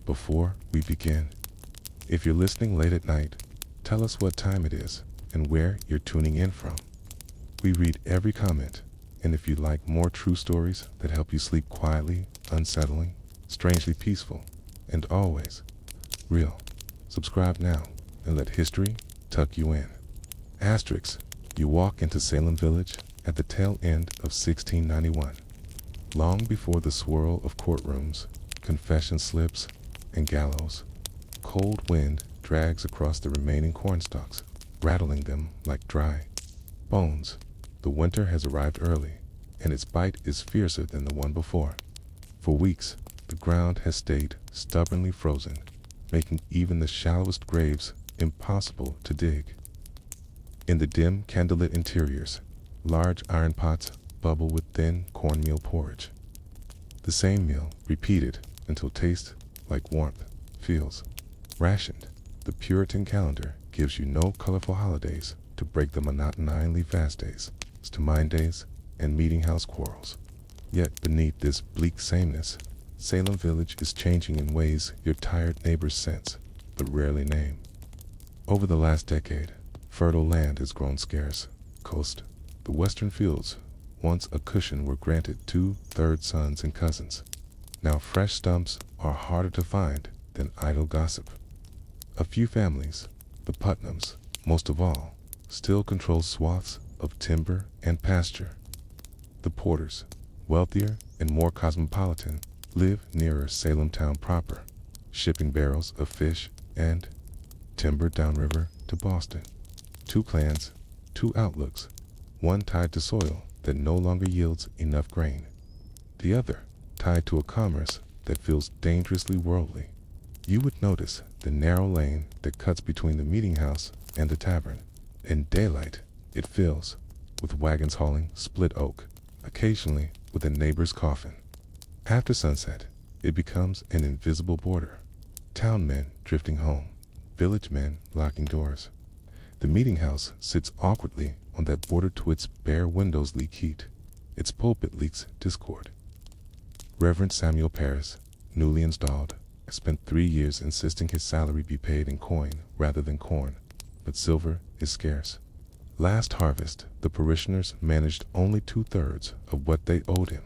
before we begin, if you're listening late at night, tell us what time it is and where you're tuning in from. We read every comment, and if you'd like more true stories that help you sleep quietly, unsettling, strangely peaceful, and always real, subscribe now and let history tuck you in. Asterix, you walk into Salem Village at the tail end of 1691. Long before the swirl of courtrooms, confession slips, and gallows, cold wind drags across the remaining cornstalks, rattling them like dry bones. The winter has arrived early, and its bite is fiercer than the one before. For weeks, the ground has stayed stubbornly frozen, making even the shallowest graves impossible to dig. In the dim, candlelit interiors, large iron pots bubble with thin cornmeal porridge. The same meal repeated until taste, like warmth, feels rationed. The Puritan calendar gives you no colorful holidays to break the monotonizingly fast days, to mine days, and meeting house quarrels. Yet beneath this bleak sameness, Salem Village is changing in ways your tired neighbors sense, but rarely name. Over the last decade, fertile land has grown scarce. The western fields, once a cushion, were granted 2/3 sons and cousins. Now fresh stumps are harder to find than idle gossip. A few families, the Putnams, most of all, still control swaths of timber and pasture. The Porters, wealthier and more cosmopolitan, live nearer Salem town proper, shipping barrels of fish and timber downriver to Boston. Two clans, two outlooks, one tied to soil that no longer yields enough grain, the other tied to a commerce that feels dangerously worldly. You would notice the narrow lane that cuts between the meeting house and the tavern. In daylight, it fills with wagons hauling split oak, occasionally with a neighbor's coffin. After sunset, it becomes an invisible border. Town men drifting home, village men locking doors. The meeting house sits awkwardly on that border to its bare windows leak heat. Its pulpit leaks discord. Reverend Samuel Parris, newly installed, spent 3 years insisting his salary be paid in coin rather than corn, but silver is scarce. Last harvest, the parishioners managed only 2/3 of what they owed him,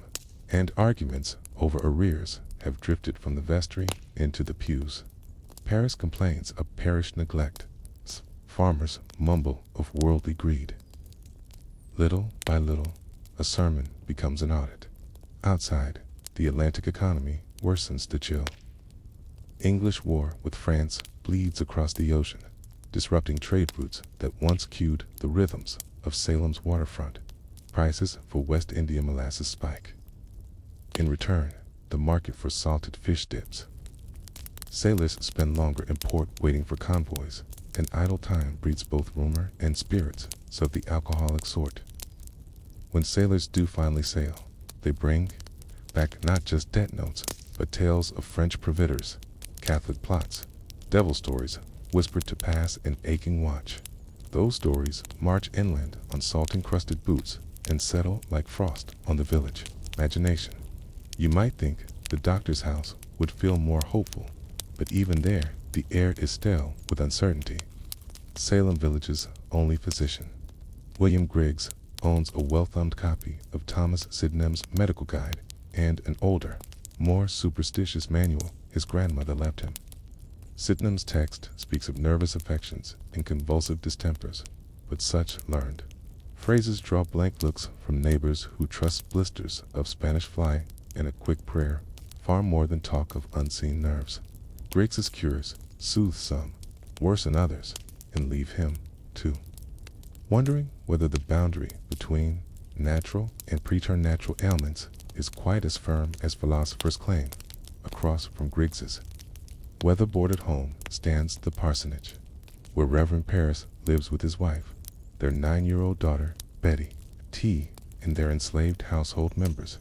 and arguments over arrears have drifted from the vestry into the pews. Parris complains of parish neglect. Farmers mumble of worldly greed. Little by little, a sermon becomes an audit. Outside, the Atlantic economy worsens the chill. English war with France bleeds across the ocean, disrupting trade routes that once cued the rhythms of Salem's waterfront. Prices for West India molasses spike. In return, the market for salted fish dips. Sailors spend longer in port waiting for convoys, and idle time breeds both rumor and spirits of the alcoholic sort. When sailors do finally sail, they bring back not just debt notes, but tales of French providers, Catholic plots, devil stories whispered to pass an aching watch. Those stories march inland on salt-encrusted boots and settle like frost on the village imagination. You might think the doctor's house would feel more hopeful, but even there, the air is stale with uncertainty. Salem Village's only physician, William Griggs, owns a well-thumbed copy of Thomas Sydenham's medical guide and an older, more superstitious manual his grandmother left him. Sydenham's text speaks of nervous affections and convulsive distempers, but such learned phrases draw blank looks from neighbors who trust blisters of Spanish fly and a quick prayer far more than talk of unseen nerves. Griggs's cures soothe some, worsen others, and leave him, too, wondering whether the boundary between natural and preternatural ailments is quite as firm as philosophers claim. Across from Griggs's weather-boarded home stands the parsonage, where Reverend Parris lives with his wife, their 9-year-old daughter, Betty, T, and their enslaved household members,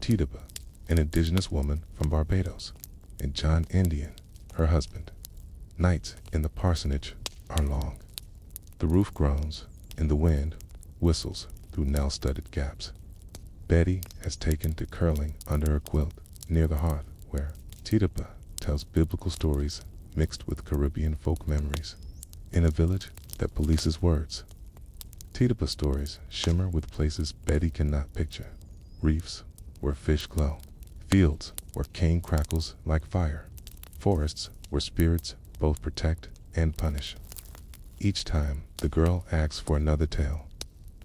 Tituba, an indigenous woman from Barbados, and John Indian, her husband. Nights in the parsonage are long. The roof groans, and the wind whistles through nail-studded gaps. Betty has taken to curling under her quilt near the hearth, where Tituba tells biblical stories mixed with Caribbean folk memories. In a village that polices words, Tituba stories shimmer with places Betty cannot picture. Reefs where fish glow, fields where cane crackles like fire, forests where spirits both protect and punish. Each time the girl asks for another tale,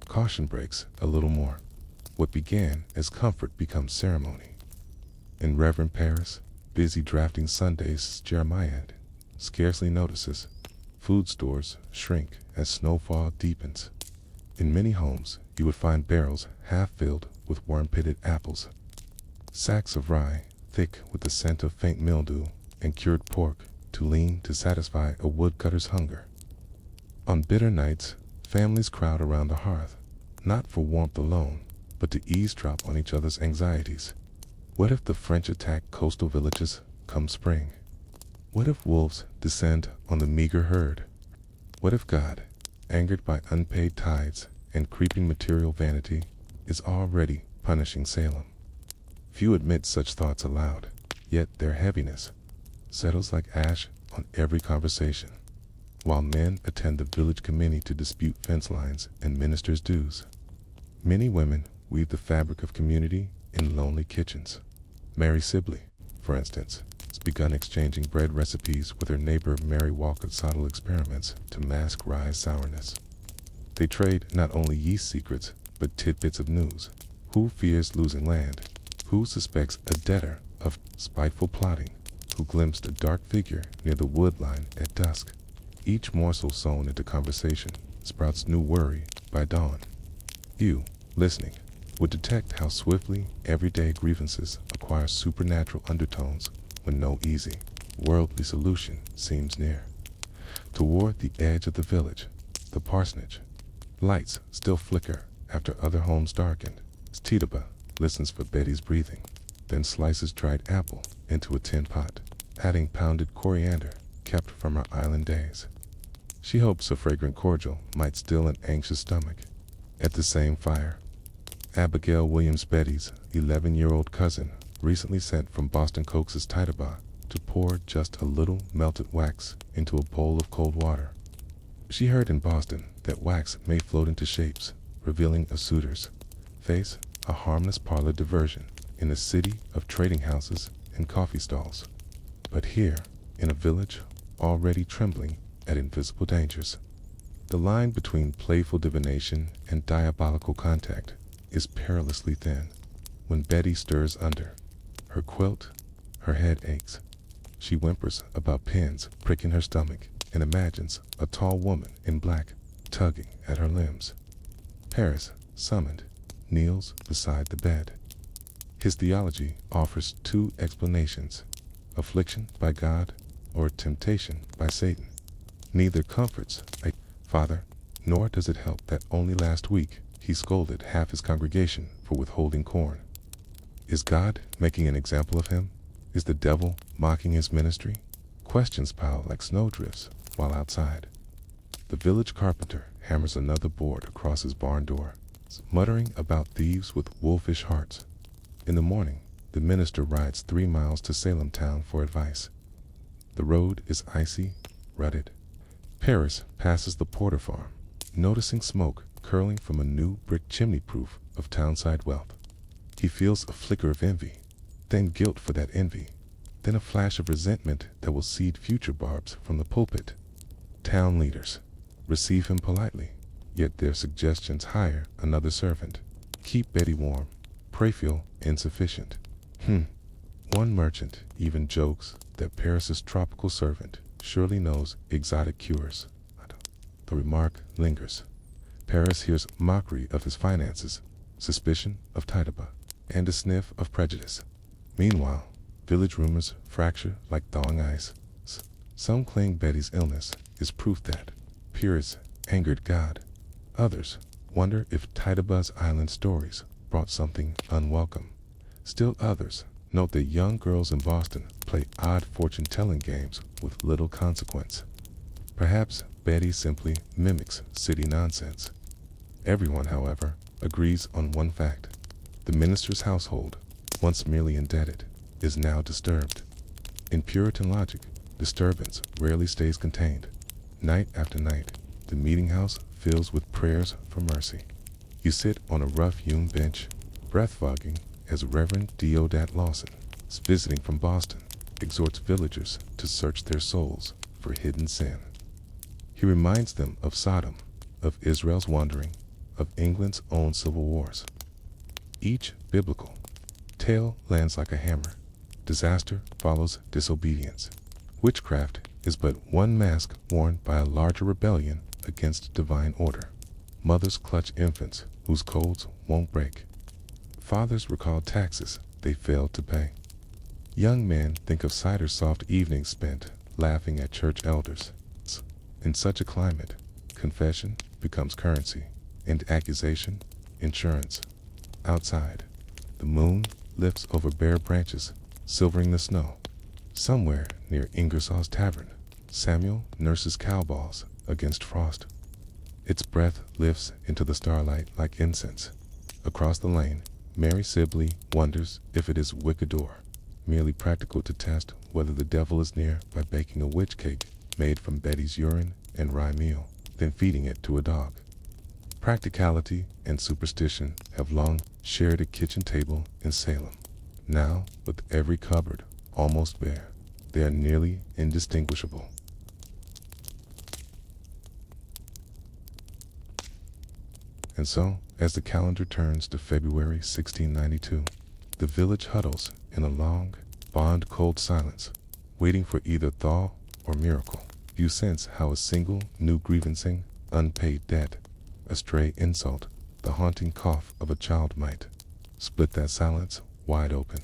caution breaks a little more. What began as comfort becomes ceremony. In Reverend Paris, busy drafting Sundays, Jeremiah scarcely notices. Food stores shrink as snowfall deepens. In many homes, you would find barrels half filled with worm-pitted apples, sacks of rye thick with the scent of faint mildew, and cured pork too lean to satisfy a woodcutter's hunger. On bitter nights, families crowd around the hearth, not for warmth alone, but to eavesdrop on each other's anxieties. What if the French attack coastal villages come spring? What if wolves descend on the meager herd? What if God, angered by unpaid tithes and creeping material vanity, is already punishing Salem? Few admit such thoughts aloud, yet their heaviness settles like ash on every conversation. While men attend the village committee to dispute fence lines and ministers' dues, many women weave the fabric of community in lonely kitchens. Mary Sibley, for instance, has begun exchanging bread recipes with her neighbor Mary Walker's subtle experiments to mask rye sourness. They trade not only yeast secrets, but tidbits of news. Who fears losing land? Who suspects a debtor of spiteful plotting? Who glimpsed a dark figure near the wood line at dusk? Each morsel sown into conversation sprouts new worry by dawn. You, listening, would detect how swiftly everyday grievances acquire supernatural undertones when no easy, worldly solution seems near. Toward the edge of the village, the parsonage, lights still flicker after other homes darkened. Tituba listens for Betty's breathing, then slices dried apple into a tin pot, adding pounded coriander kept from her island days. She hopes a fragrant cordial might still an anxious stomach. At the same fire, Abigail Williams, Betty's 11-year-old cousin, recently sent from Boston Cokes' Tituba to pour just a little melted wax into a bowl of cold water. She heard in Boston that wax may float into shapes, revealing a suitor's face, a harmless parlor diversion in a city of trading houses and coffee stalls. But here, in a village already trembling at invisible dangers, the line between playful divination and diabolical contact is perilously thin. When Betty stirs under her quilt, her head aches. She whimpers about pins pricking her stomach and imagines a tall woman in black tugging at her limbs. Paris, summoned, kneels beside the bed. His theology offers two explanations: affliction by God or temptation by Satan. Neither comforts a father, nor does it help that only last week he scolded half his congregation for withholding corn. Is God making an example of him? Is the devil mocking his ministry? Questions pile like snowdrifts while outside. The village carpenter hammers another board across his barn door, muttering about thieves with wolfish hearts. In the morning, the minister rides 3 miles to Salem town for advice. The road is icy, rutted. Paris passes the Porter farm, noticing smoke curling from a new brick chimney proof of townside wealth. He feels a flicker of envy, then guilt for that envy, then a flash of resentment that will seed future barbs from the pulpit. Town leaders receive him politely, yet their suggestions hire another servant. Keep Betty warm, pray feel insufficient. One merchant even jokes that Paris's tropical servant surely knows exotic cures. The remark lingers. Paris hears mockery of his finances, suspicion of Tituba, and a sniff of prejudice. Meanwhile, village rumors fracture like thawing ice. Some claim Betty's illness is proof that Paris angered God. Others wonder if Tituba's island stories brought something unwelcome. Still others note that young girls in Boston play odd fortune-telling games with little consequence. Perhaps Betty simply mimics city nonsense. Everyone, however, agrees on one fact. The minister's household, once merely indebted, is now disturbed. In Puritan logic, disturbance rarely stays contained. Night after night, the meeting house fills with prayers for mercy. You sit on a rough-hewn bench, breath-fogging, as Reverend Deodat Lawson, visiting from Boston, exhorts villagers to search their souls for hidden sin. He reminds them of Sodom, of Israel's wandering, of England's own civil wars. Each biblical tale lands like a hammer. Disaster follows disobedience. Witchcraft is but one mask worn by a larger rebellion against divine order. Mothers clutch infants whose codes won't break. Fathers recall taxes they failed to pay. Young men think of cider soft evenings spent laughing at church elders. In such a climate, confession becomes currency, and accusation, insurance. Outside, the moon lifts over bare branches, silvering the snow. Somewhere near Ingersoll's tavern, Samuel nurses cowballs against frost. Its breath lifts into the starlight like incense. Across the lane, Mary Sibley wonders if it is Wickador, merely practical to test whether the devil is near by baking a witch cake made from Betty's urine and rye meal, then feeding it to a dog. Practicality and superstition have long shared a kitchen table in Salem. Now, with every cupboard almost bare, they are nearly indistinguishable. And so, as the calendar turns to February 1692, the village huddles in a long, bond-cold silence, waiting for either thaw or miracle. You sense how a single new grievancing, unpaid debt, a stray insult, the haunting cough of a child might split that silence wide open.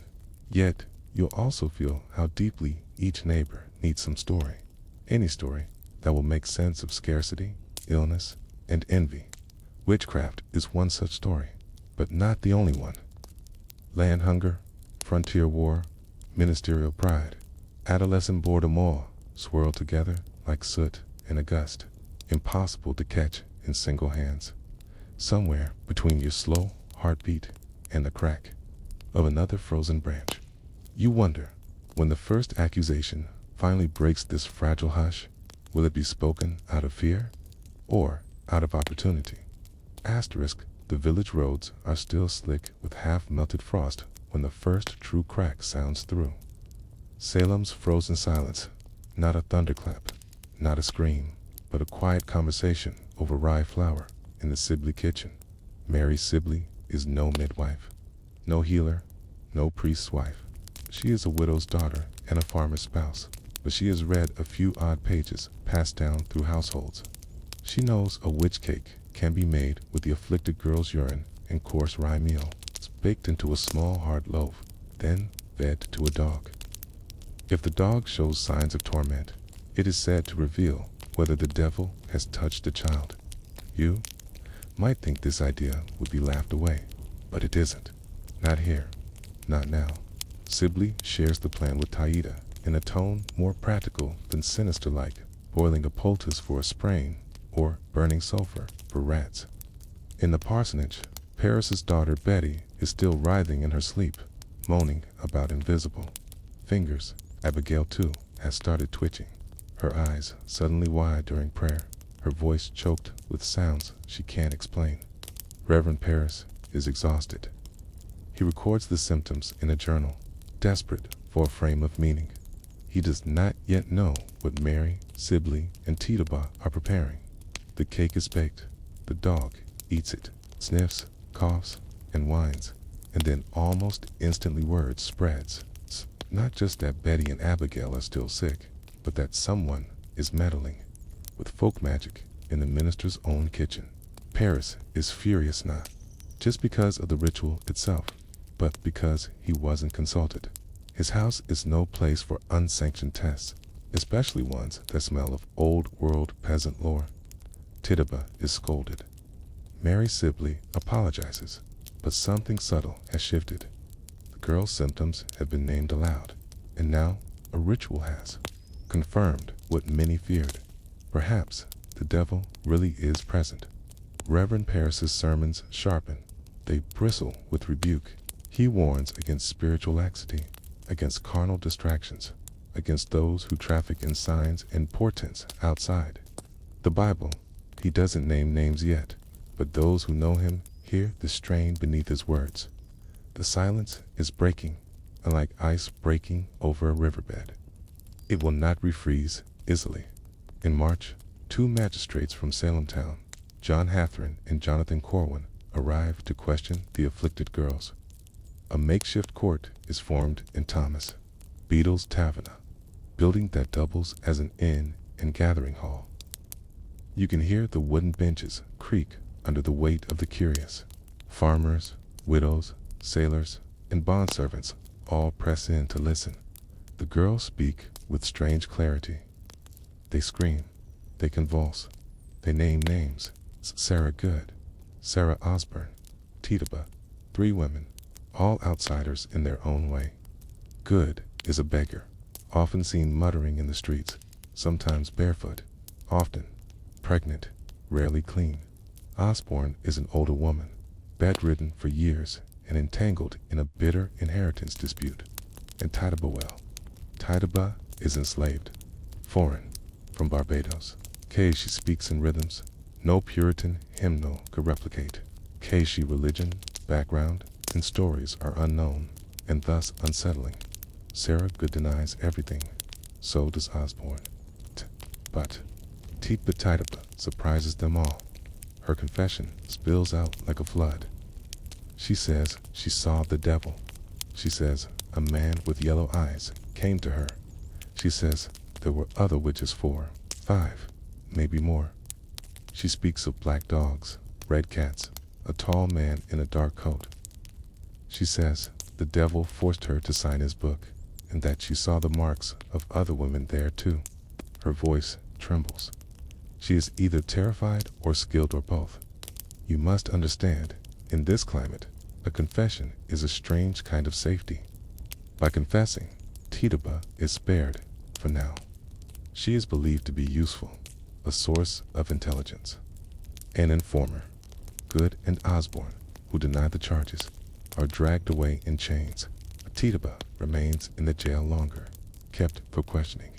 Yet, you'll also feel how deeply each neighbor needs some story. Any story that will make sense of scarcity, illness, and envy. Witchcraft is one such story, but not the only one. Land hunger, frontier war, ministerial pride, adolescent boredom all swirl together like soot in a gust, impossible to catch in single hands. Somewhere between your slow heartbeat and the crack of another frozen branch. You wonder, when the first accusation finally breaks this fragile hush, will it be spoken out of fear or out of opportunity? Asterisk, the village roads are still slick with half-melted frost when the first true crack sounds through. Salem's frozen silence, not a thunderclap, not a scream, but a quiet conversation over rye flour in the Sibley kitchen. Mary Sibley is no midwife, no healer, no priest's wife. She is a widow's daughter and a farmer's spouse, but she has read a few odd pages passed down through households. She knows a witch cake can be made with the afflicted girl's urine and coarse rye meal. It's baked into a small hard loaf, then fed to a dog. If the dog shows signs of torment, it is said to reveal whether the devil has touched the child. You might think this idea would be laughed away, but it isn't. Not here, not now. Sibley shares the plan with Taida in a tone more practical than sinister, like boiling a poultice for a sprain or burning sulfur for rats. In the parsonage, Paris's daughter Betty is still writhing in her sleep, moaning about invisible fingers. Abigail, too, has started twitching, her eyes suddenly wide during prayer, her voice choked with sounds she can't explain. Reverend Paris is exhausted. He records the symptoms in a journal, desperate for a frame of meaning. He does not yet know what Mary, Sibley, and Tituba are preparing. The cake is baked. The dog eats it, sniffs, coughs, and whines, and then almost instantly word spreads. It's not just that Betty and Abigail are still sick, but that someone is meddling with folk magic in the minister's own kitchen. Paris is furious, not just because of the ritual itself, but because he wasn't consulted. His house is no place for unsanctioned tests, especially ones that smell of old-world peasant lore. Tituba is scolded. Mary Sibley apologizes, but something subtle has shifted. The girl's symptoms have been named aloud, and now a ritual has confirmed what many feared. Perhaps the devil really is present. Reverend Paris's sermons sharpen. They bristle with rebuke. He warns against spiritual laxity, against carnal distractions, against those who traffic in signs and portents outside. The Bible, he doesn't name names yet, but those who know him hear the strain beneath his words. The silence is breaking, unlike ice breaking over a riverbed. It will not refreeze easily. In March, two magistrates from Salem town, John Hathorne and Jonathan Corwin, arrived to question the afflicted girls. A makeshift court is formed in Thomas Beadle's Taverna, building that doubles as an inn and gathering hall. You can hear the wooden benches creak under the weight of the curious. Farmers, widows, sailors, and bondservants all press in to listen. The girls speak with strange clarity. They scream, they convulse, they name names. Sarah Good, Sarah Osborne, Tituba, three women, all outsiders in their own way. Good is a beggar, often seen muttering in the streets, sometimes barefoot, often pregnant, rarely clean. Osborne is an older woman, bedridden for years and entangled in a bitter inheritance dispute. And Tituba is enslaved, foreign, from Barbados. She speaks in rhythms no Puritan hymnal could replicate. She religion, background, and stories are unknown, and thus unsettling. Sarah Good denies everything. So does Osborne. But Tituba surprises them all. Her confession spills out like a flood. She says she saw the devil. She says a man with yellow eyes came to her. She says there were other witches, 4, 5, maybe more. She speaks of black dogs, red cats, a tall man in a dark coat. She says the devil forced her to sign his book, and that she saw the marks of other women there too. Her voice trembles. She is either terrified or skilled or both. You must understand, in this climate, a confession is a strange kind of safety. By confessing, Tituba is spared, for now. She is believed to be useful, a source of intelligence. An informer, Good and Osborne, who deny the charges, are dragged away in chains. Tituba remains in the jail longer, kept for questioning.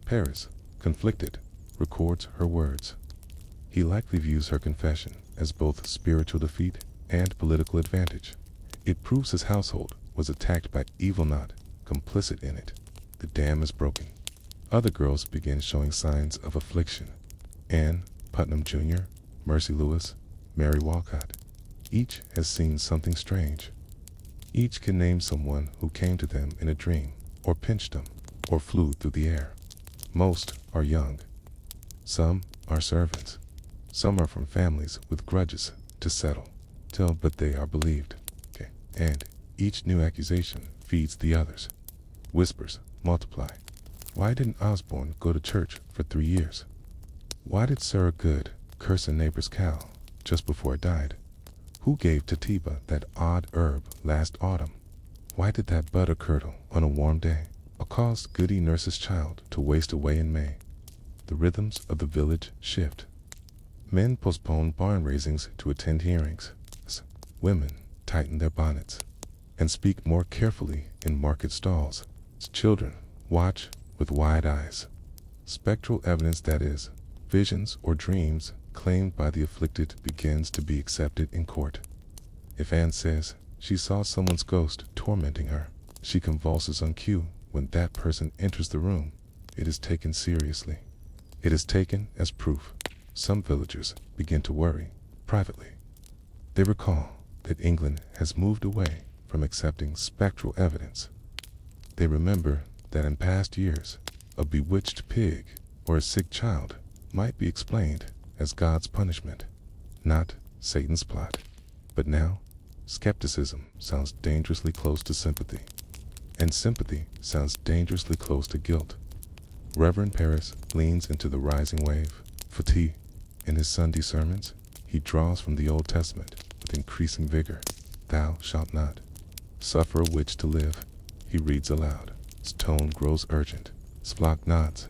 Paris, conflicted, records her words. He likely views her confession as both spiritual defeat and political advantage. It proves his household was attacked by evil, not complicit in it. The dam is broken. Other girls begin showing signs of affliction. Anne Putnam Jr., Mercy Lewis, Mary Walcott. Each has seen something strange. Each can name someone who came to them in a dream, or pinched them, or flew through the air. Most are young. Some are servants. Some are from families with grudges to settle. But they are believed. And each new accusation feeds the others. Whispers multiply. Why didn't Osborne go to church for 3 years? Why did Sarah Good curse a neighbor's cow just before it died? Who gave Tituba that odd herb last autumn? Why did that butter curdle on a warm day, or cause Goody Nurse's child to waste away in May? The rhythms of the village shift. Men postpone barn raisings to attend hearings. Women tighten their bonnets and speak more carefully in market stalls. Children watch with wide eyes. Spectral evidence, that is, visions or dreams claimed by the afflicted, begins to be accepted in court. If Anne says she saw someone's ghost tormenting her, she convulses on cue. When that person enters the room, it is taken seriously. It is taken as proof. Some villagers begin to worry privately. They recall that England has moved away from accepting spectral evidence. They remember that in past years, a bewitched pig or a sick child might be explained as God's punishment, not Satan's plot. But now, skepticism sounds dangerously close to sympathy, and sympathy sounds dangerously close to guilt. Reverend Paris leans into the rising wave. Fatigue. In his Sunday sermons, he draws from the Old Testament with increasing vigor. Thou shalt not suffer a witch to live, he reads aloud. His tone grows urgent. His flock nods.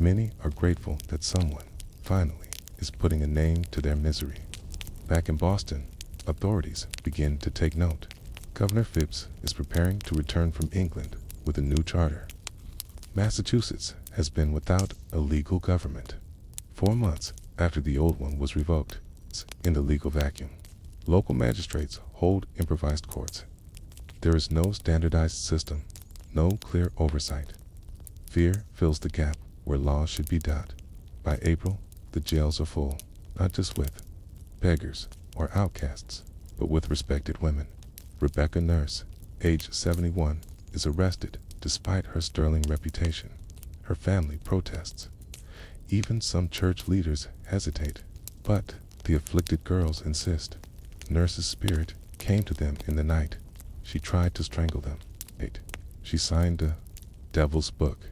Many are grateful that someone, finally, is putting a name to their misery. Back in Boston, authorities begin to take note. Governor Phips is preparing to return from England with a new charter. Massachusetts has been without a legal government 4 months after the old one was revoked. In the legal vacuum, local magistrates hold improvised courts. There is no standardized system, no clear oversight. Fear fills the gap where laws should be dot. By April, the jails are full, not just with beggars or outcasts, but with respected women. Rebecca Nurse, age 71, is arrested despite her sterling reputation. Her family protests. Even some church leaders hesitate, but the afflicted girls insist. Nurse's spirit came to them in the night. She tried to strangle them. She signed a devil's book.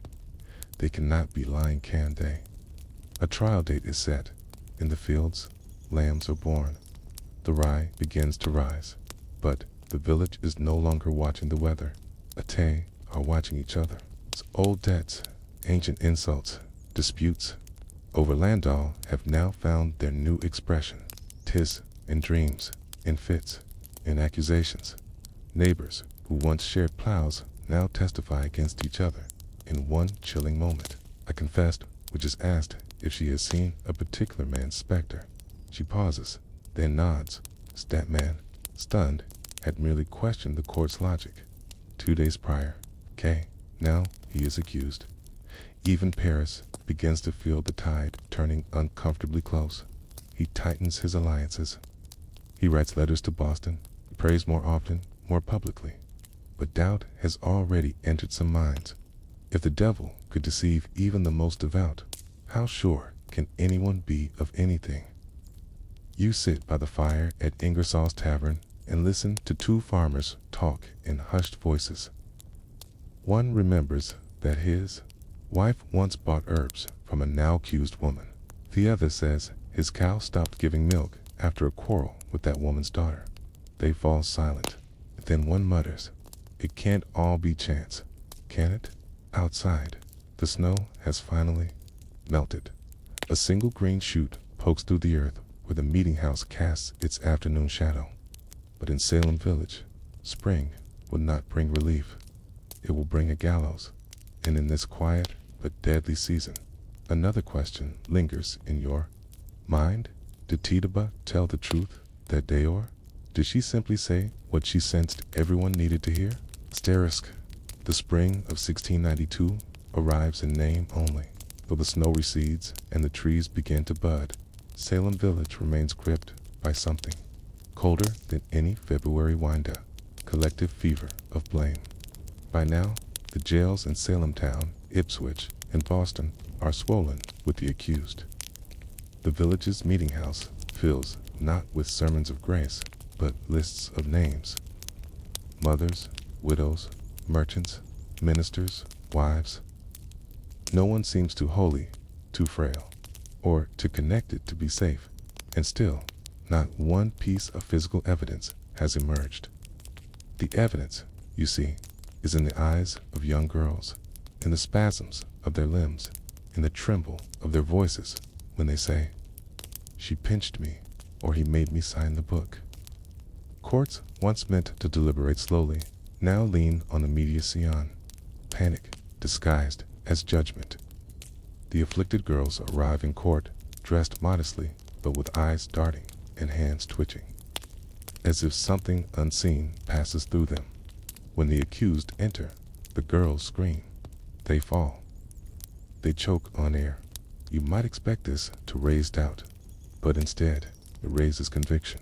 They cannot be lying, can they? A trial date is set. In the fields, lambs are born. The rye begins to rise. But the village is no longer watching the weather. They are watching each other. It's old debts, ancient insults, disputes over Landau have now found their new expression. 'Tis in dreams, in fits, in accusations. Neighbors who once shared plows now testify against each other. In one chilling moment, a confessed which is asked if she has seen a particular man's specter. She pauses, then nods. That man, stunned, had merely questioned the court's logic. 2 days prior, now he is accused. Even Paris begins to feel the tide turning uncomfortably close. He tightens his alliances. He writes letters to Boston, prays more often, more publicly. But doubt has already entered some minds. If the devil could deceive even the most devout, how sure can anyone be of anything? You sit by the fire at Ingersoll's Tavern and listen to two farmers talk in hushed voices. One remembers that his wife once bought herbs from a now accused woman. The other says his cow stopped giving milk after a quarrel with that woman's daughter. They fall silent. Then one mutters, "It can't all be chance, can it?" Outside, the snow has finally melted. A single green shoot pokes through the earth where the meeting house casts its afternoon shadow. But in Salem Village, spring will not bring relief. It will bring a gallows. And in this quiet but deadly season, another question lingers in your mind. Did Tituba tell the truth that day, or did she simply say what she sensed everyone needed to hear? Asterisk. The spring of 1692 arrives in name only. Though the snow recedes and the trees begin to bud, Salem Village remains gripped by something colder than any February windup, collective fever of blame. By now, the jails in Salem Town, Ipswich, and Boston are swollen with the accused. The village's meeting house fills not with sermons of grace, but lists of names. Mothers, widows, merchants, ministers, wives. No one seems too holy, too frail, or too connected to be safe, and still, not one piece of physical evidence has emerged. The evidence, you see, is in the eyes of young girls, in the spasms of their limbs, in the tremble of their voices when they say, "She pinched me," or "He made me sign the book." Courts, once meant to deliberate slowly, now lean on immediacy, on panic disguised as judgment. The afflicted girls arrive in court, dressed modestly, but with eyes darting and hands twitching, as if something unseen passes through them. When the accused enter, the girls scream. They fall. They choke on air. You might expect this to raise doubt, but instead, it raises conviction.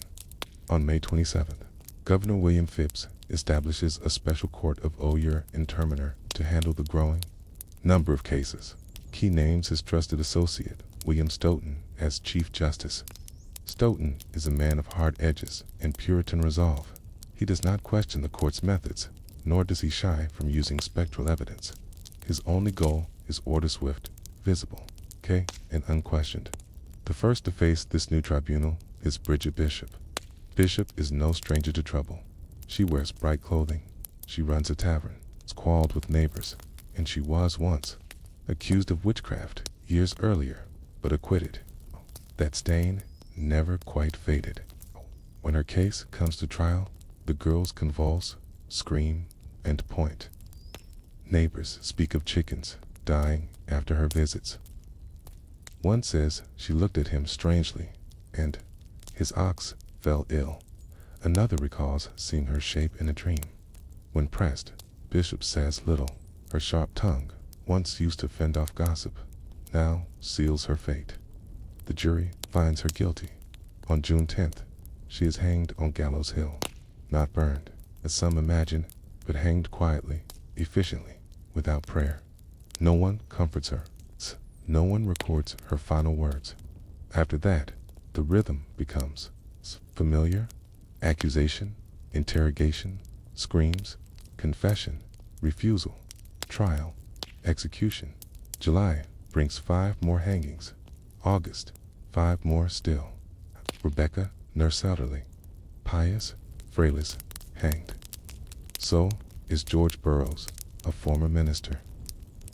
On May 27th, Governor William Phips establishes a special court of oyer and terminer to handle the growing number of cases. He names his trusted associate, William Stoughton, as Chief Justice. Stoughton is a man of hard edges and Puritan resolve. He does not question the court's methods, nor does he shy from using spectral evidence. His only goal is order swift, visible, and unquestioned. The first to face this new tribunal is Bridget Bishop. Bishop is no stranger to trouble. She wears bright clothing. She runs a tavern, squalled with neighbors, and she was once accused of witchcraft years earlier, but acquitted. That stain never quite faded. When her case comes to trial, the girls convulse, scream, and point. Neighbors speak of chickens, dying after her visits. One says she looked at him strangely, and his ox fell ill. Another recalls seeing her shape in a dream. When pressed, Bishop says little. Her sharp tongue, once used to fend off gossip, now seals her fate. The jury finds her guilty. On June 10th, she is hanged on Gallows Hill. Not burned, as some imagine, but hanged quietly, efficiently, without prayer. No one comforts her. No one records her final words. After that, the rhythm becomes familiar: accusation, interrogation, screams, confession, refusal, trial, execution. July brings 5 more hangings. August, 5 more still. Rebecca, nurse elderly. Pius, Frailes, hanged. So is George Burroughs, a former minister.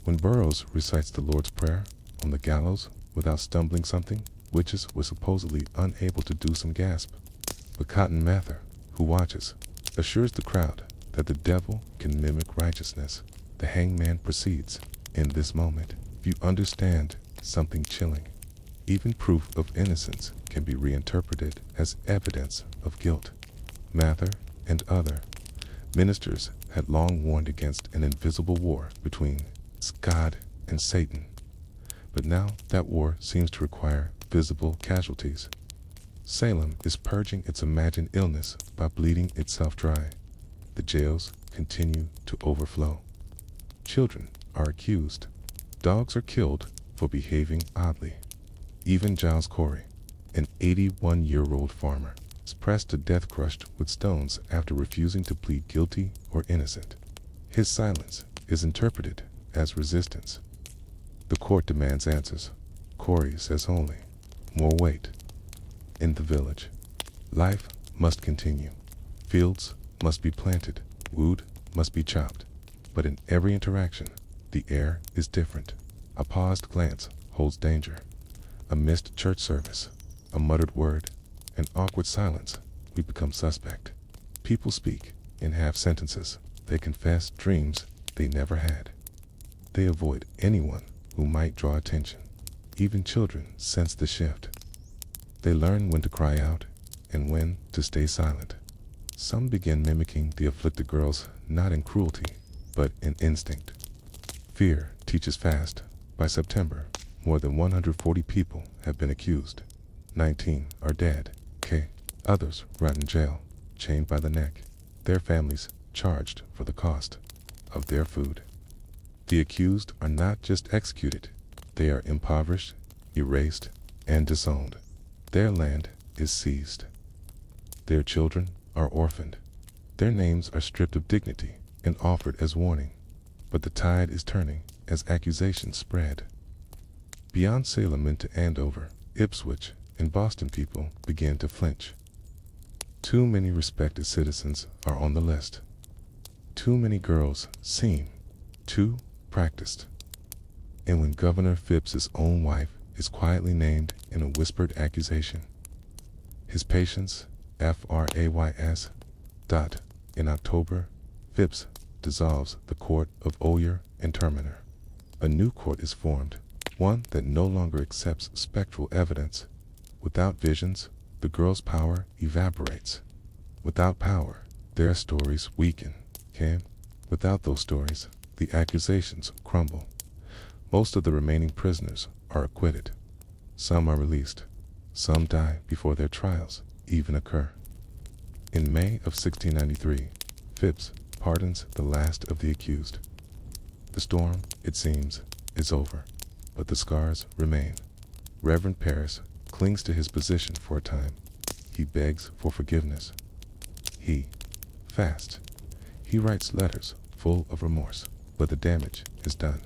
When Burroughs recites the Lord's Prayer on the gallows without stumbling something, witches were supposedly unable to do some gasp. But Cotton Mather, who watches, assures the crowd that the devil can mimic righteousness. The hangman proceeds, in this moment, you understand something chilling. Even proof of innocence can be reinterpreted as evidence of guilt. Mather and other ministers had long warned against an invisible war between God and Satan. But now that war seems to require visible casualties. Salem is purging its imagined illness by bleeding itself dry. The jails continue to overflow. Children are accused. Dogs are killed for behaving oddly. Even Giles Corey, an 81-year-old farmer, is pressed to death, crushed with stones after refusing to plead guilty or innocent. His silence is interpreted as resistance. The court demands answers. Corey says only, more weight. In the village, life must continue. Fields must be planted. Wood must be chopped. But in every interaction, the air is different. A paused glance holds danger. A missed church service, a muttered word, an awkward silence, we become suspect. People speak in half sentences. They confess dreams they never had. They avoid anyone who might draw attention. Even children sense the shift. They learn when to cry out and when to stay silent. Some begin mimicking the afflicted girls, not in cruelty, but in instinct. Fear teaches fast. By September, more than 140 people have been accused. 19 are dead. Others rot in jail, chained by the neck. Their families charged for the cost of their food. The accused are not just executed, they are impoverished, erased, and disowned. Their land is seized. Their children are orphaned. Their names are stripped of dignity and offered as warning. But the tide is turning as accusations spread. Beyond Salem into Andover, Ipswich, and Boston, people begin to flinch. Too many respected citizens are on the list. Too many girls seem too practiced. And when Governor Phipps's own wife is quietly named in a whispered accusation, his patience, Frays. In October, Phipps dissolves the court of Oyer and Terminer. A new court is formed, one that no longer accepts spectral evidence. Without visions, the girl's power evaporates. Without power, their stories weaken. Without those stories, the accusations crumble. Most of the remaining prisoners are acquitted. Some are released. Some die before their trials even occur. In May of 1693, Phipps pardons the last of the accused. The storm, it seems, is over, but the scars remain. Reverend Paris clings to his position for a time. He begs for forgiveness. He fasts. He writes letters full of remorse, but the damage is done.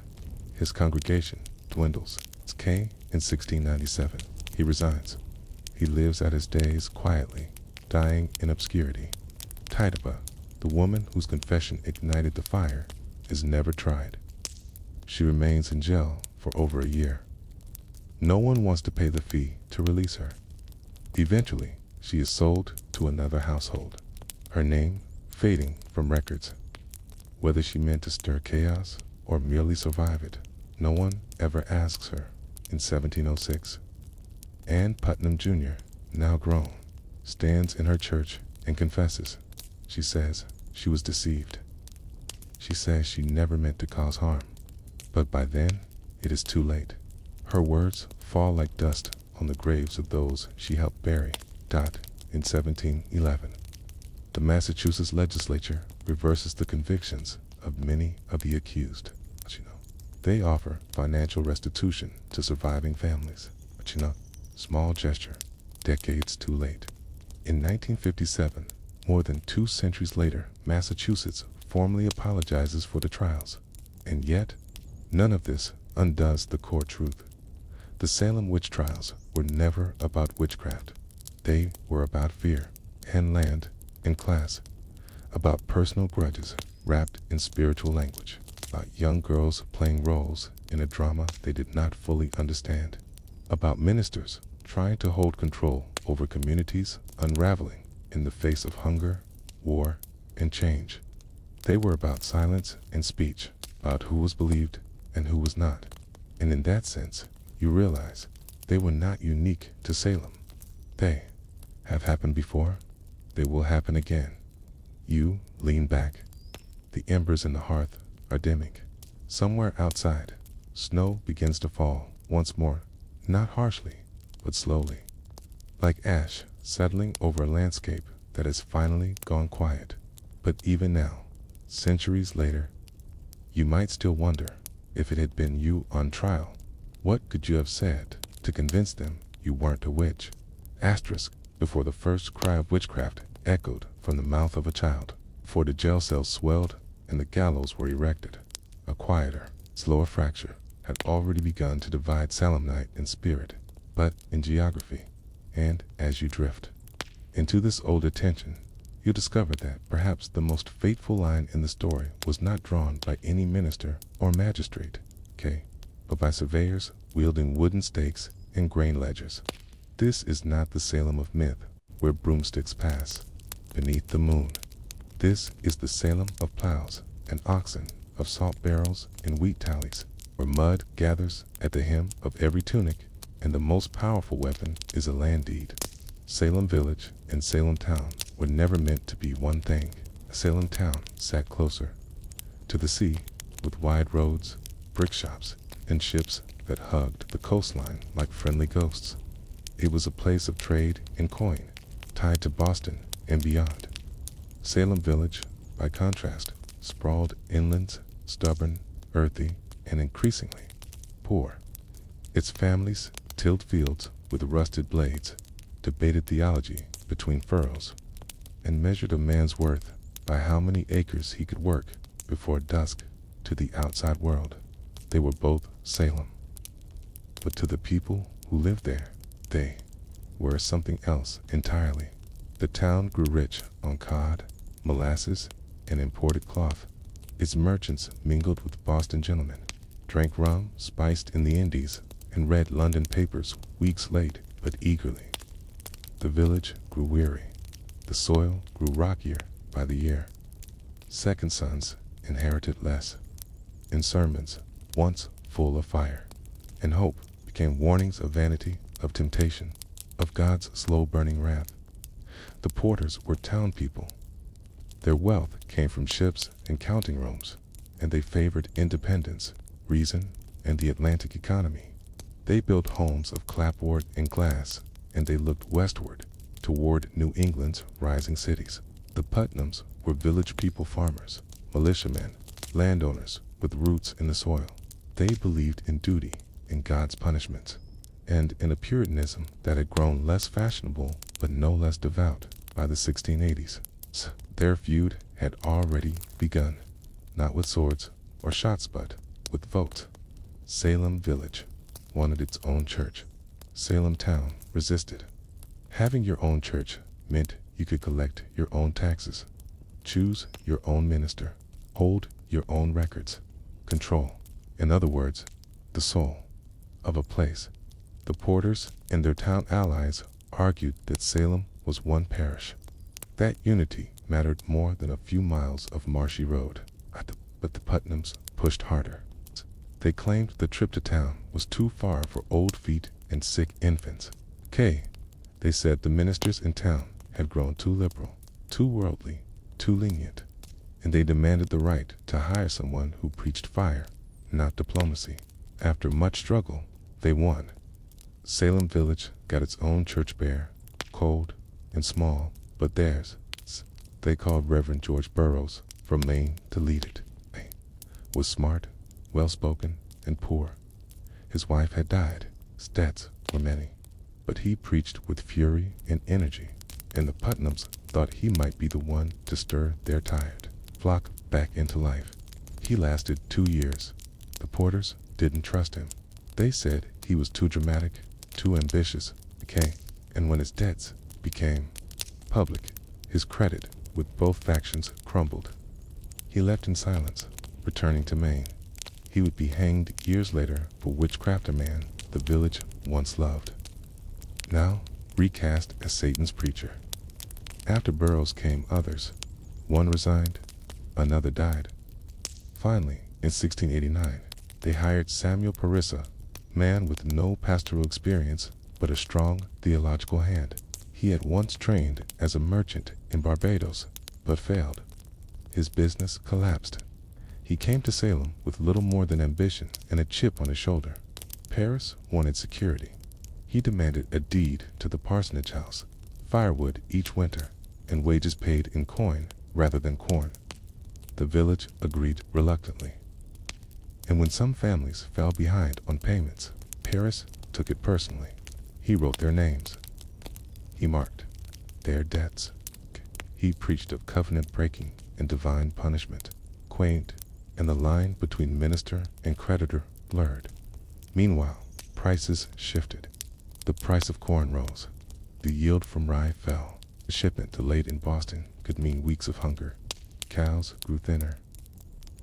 His congregation dwindles. In 1697, he resigns. He lives out his days quietly, dying in obscurity. Tituba, the woman whose confession ignited the fire, is never tried. She remains in jail for over a year. No one wants to pay the fee to release her. Eventually, she is sold to another household, her name fading from records. Whether she meant to stir chaos or merely survive it, No one ever asks her. In 1706, Anne Putnam Jr., now grown, stands in her church and confesses. She says she was deceived. She says she never meant to cause harm. But by then, it is too late. Her words fall like dust on the graves of those she helped bury. In 1711, the Massachusetts legislature reverses the convictions of many of the accused. They offer financial restitution to surviving families. Small gesture, decades too late. In 1957, more than 2 centuries later, Massachusetts formally apologizes for the trials. And yet, none of this undoes the core truth. The Salem Witch Trials were never about witchcraft. They were about fear and land and class, about personal grudges wrapped in spiritual language, about young girls playing roles in a drama they did not fully understand, about ministers trying to hold control over communities unraveling in the face of hunger, war, and change. They were about silence and speech, about who was believed and who was not. And in that sense, you realize they were not unique to Salem. They have happened before. They will happen again. You lean back. The embers in the hearth are dimming. Somewhere outside, snow begins to fall once more, not harshly, but slowly, like ash settling over a landscape that has finally gone quiet. But even now, centuries later, you might still wonder, if it had been you on trial, what could you have said to convince them you weren't a witch? Before the first cry of witchcraft echoed from the mouth of a child, before the jail cells swelled and the gallows were erected, a quieter, slower fracture had already begun to divide Salemite in spirit, but in geography. And as you drift into this older tension, you discover that perhaps the most fateful line in the story was not drawn by any minister or magistrate, but by surveyors wielding wooden stakes and grain ledgers. This is not the Salem of myth, where broomsticks pass beneath the moon. This is the Salem of plows and oxen, of salt barrels and wheat tallies, where mud gathers at the hem of every tunic, and the most powerful weapon is a land deed. Salem Village and Salem Town were never meant to be one thing. Salem Town sat closer to the sea, with wide roads, brick shops, and ships that hugged the coastline like friendly ghosts. It was a place of trade and coin, tied to Boston and beyond. Salem Village, by contrast, sprawled inland, stubborn, earthy, and increasingly poor. Its families tilled fields with rusted blades, debated theology between furrows, and measured a man's worth by how many acres he could work before dusk to the outside world. They were both Salem. But to the people who lived there, they were something else entirely. The town grew rich on cod, molasses, and imported cloth. Its merchants mingled with Boston gentlemen, drank rum spiced in the Indies, and read London papers weeks late but eagerly. The village grew weary. The soil grew rockier by the year. Second sons inherited less, and sermons, once full of fire and hope, became warnings of vanity, of temptation, of God's slow-burning wrath. The porters were town people. Their wealth came from ships and counting rooms, and they favored independence, reason, and the Atlantic economy. They built homes of clapboard and glass, and they looked westward, toward New England's rising cities. The Putnams were village people, farmers, militiamen, landowners with roots in the soil. They believed in duty, in God's punishments, and in a Puritanism that had grown less fashionable but no less devout by the 1680s. Their feud had already begun, not with swords or shots but with votes. Salem Village wanted its own church. Salem Town resisted. Having your own church meant you could collect your own taxes, choose your own minister, hold your own records, control, in other words, the soul of a place. The porters and their town allies argued that Salem was one parish. That unity mattered more than a few miles of marshy road. But the Putnams pushed harder. They claimed the trip to town was too far for old feet and sick infants. They said the ministers in town had grown too liberal, too worldly, too lenient, and they demanded the right to hire someone who preached fire, not diplomacy. After much struggle, they won. Salem Village got its own church bare, cold and small, but theirs. They called Reverend George Burroughs from Maine to lead it. He was smart, well-spoken, and poor. His wife had died. His debts were many. But he preached with fury and energy, and the Putnams thought he might be the one to stir their tired flock back into life. He lasted 2 years. The Porters didn't trust him. They said he was too dramatic, too ambitious, and when his debts became public, his credit with both factions crumbled. He left in silence, returning to Maine. He would be hanged years later for witchcraft, a man the village once loved, now recast as Satan's preacher. After Burroughs came others. One resigned, another died. Finally, in 1689, they hired Samuel Parissa, man with no pastoral experience but a strong theological hand. He had once trained as a merchant in Barbados, but failed. His business collapsed. He came to Salem with little more than ambition and a chip on his shoulder. Paris wanted security. He demanded a deed to the parsonage house, firewood each winter, and wages paid in coin rather than corn. The village agreed reluctantly. And when some families fell behind on payments, Paris took it personally. He wrote their names. He marked their debts. He preached of covenant breaking and divine punishment, quaint, and the line between minister and creditor blurred. Meanwhile, prices shifted. The price of corn rose. The yield from rye fell. A shipment delayed in Boston could mean weeks of hunger. Cows grew thinner.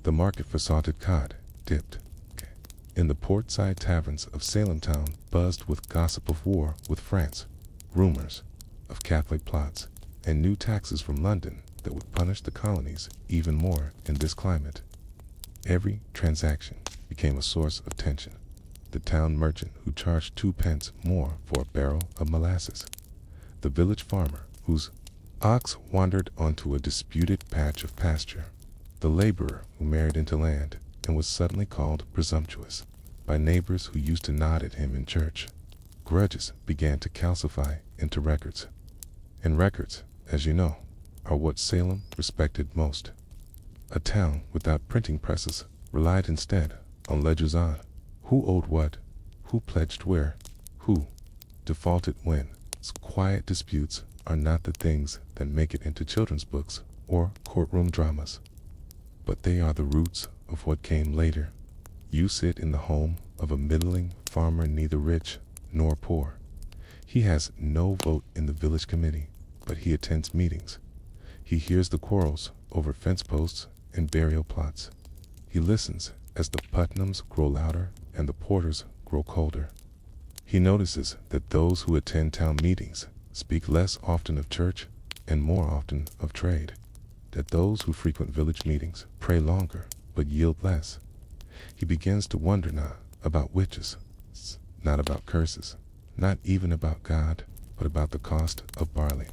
The market for salted cod dipped. In the port-side taverns of Salem town buzzed with gossip of war with France, rumors of Catholic plots, and new taxes from London that would punish the colonies even more in this climate. Every transaction became a source of tension. The town merchant who charged 2 pence more for a barrel of molasses. The village farmer whose ox wandered onto a disputed patch of pasture. The laborer who married into land and was suddenly called presumptuous by neighbors who used to nod at him in church. Grudges began to calcify into records. And records, as you know, are what Salem respected most. A town without printing presses relied instead on ledgers on who owed what, who pledged where, who defaulted when. Quiet disputes are not the things that make it into children's books or courtroom dramas, but they are the roots of what came later. You sit in the home of a middling farmer, neither rich nor poor. He has no vote in the village committee, but he attends meetings. He hears the quarrels over fence posts and burial plots. He listens as the Putnams grow louder and the Porters grow colder. He notices that those who attend town meetings speak less often of church and more often of trade, that those who frequent village meetings pray longer but yield less. He begins to wonder now about witches, not about curses, not even about God, but about the cost of barley,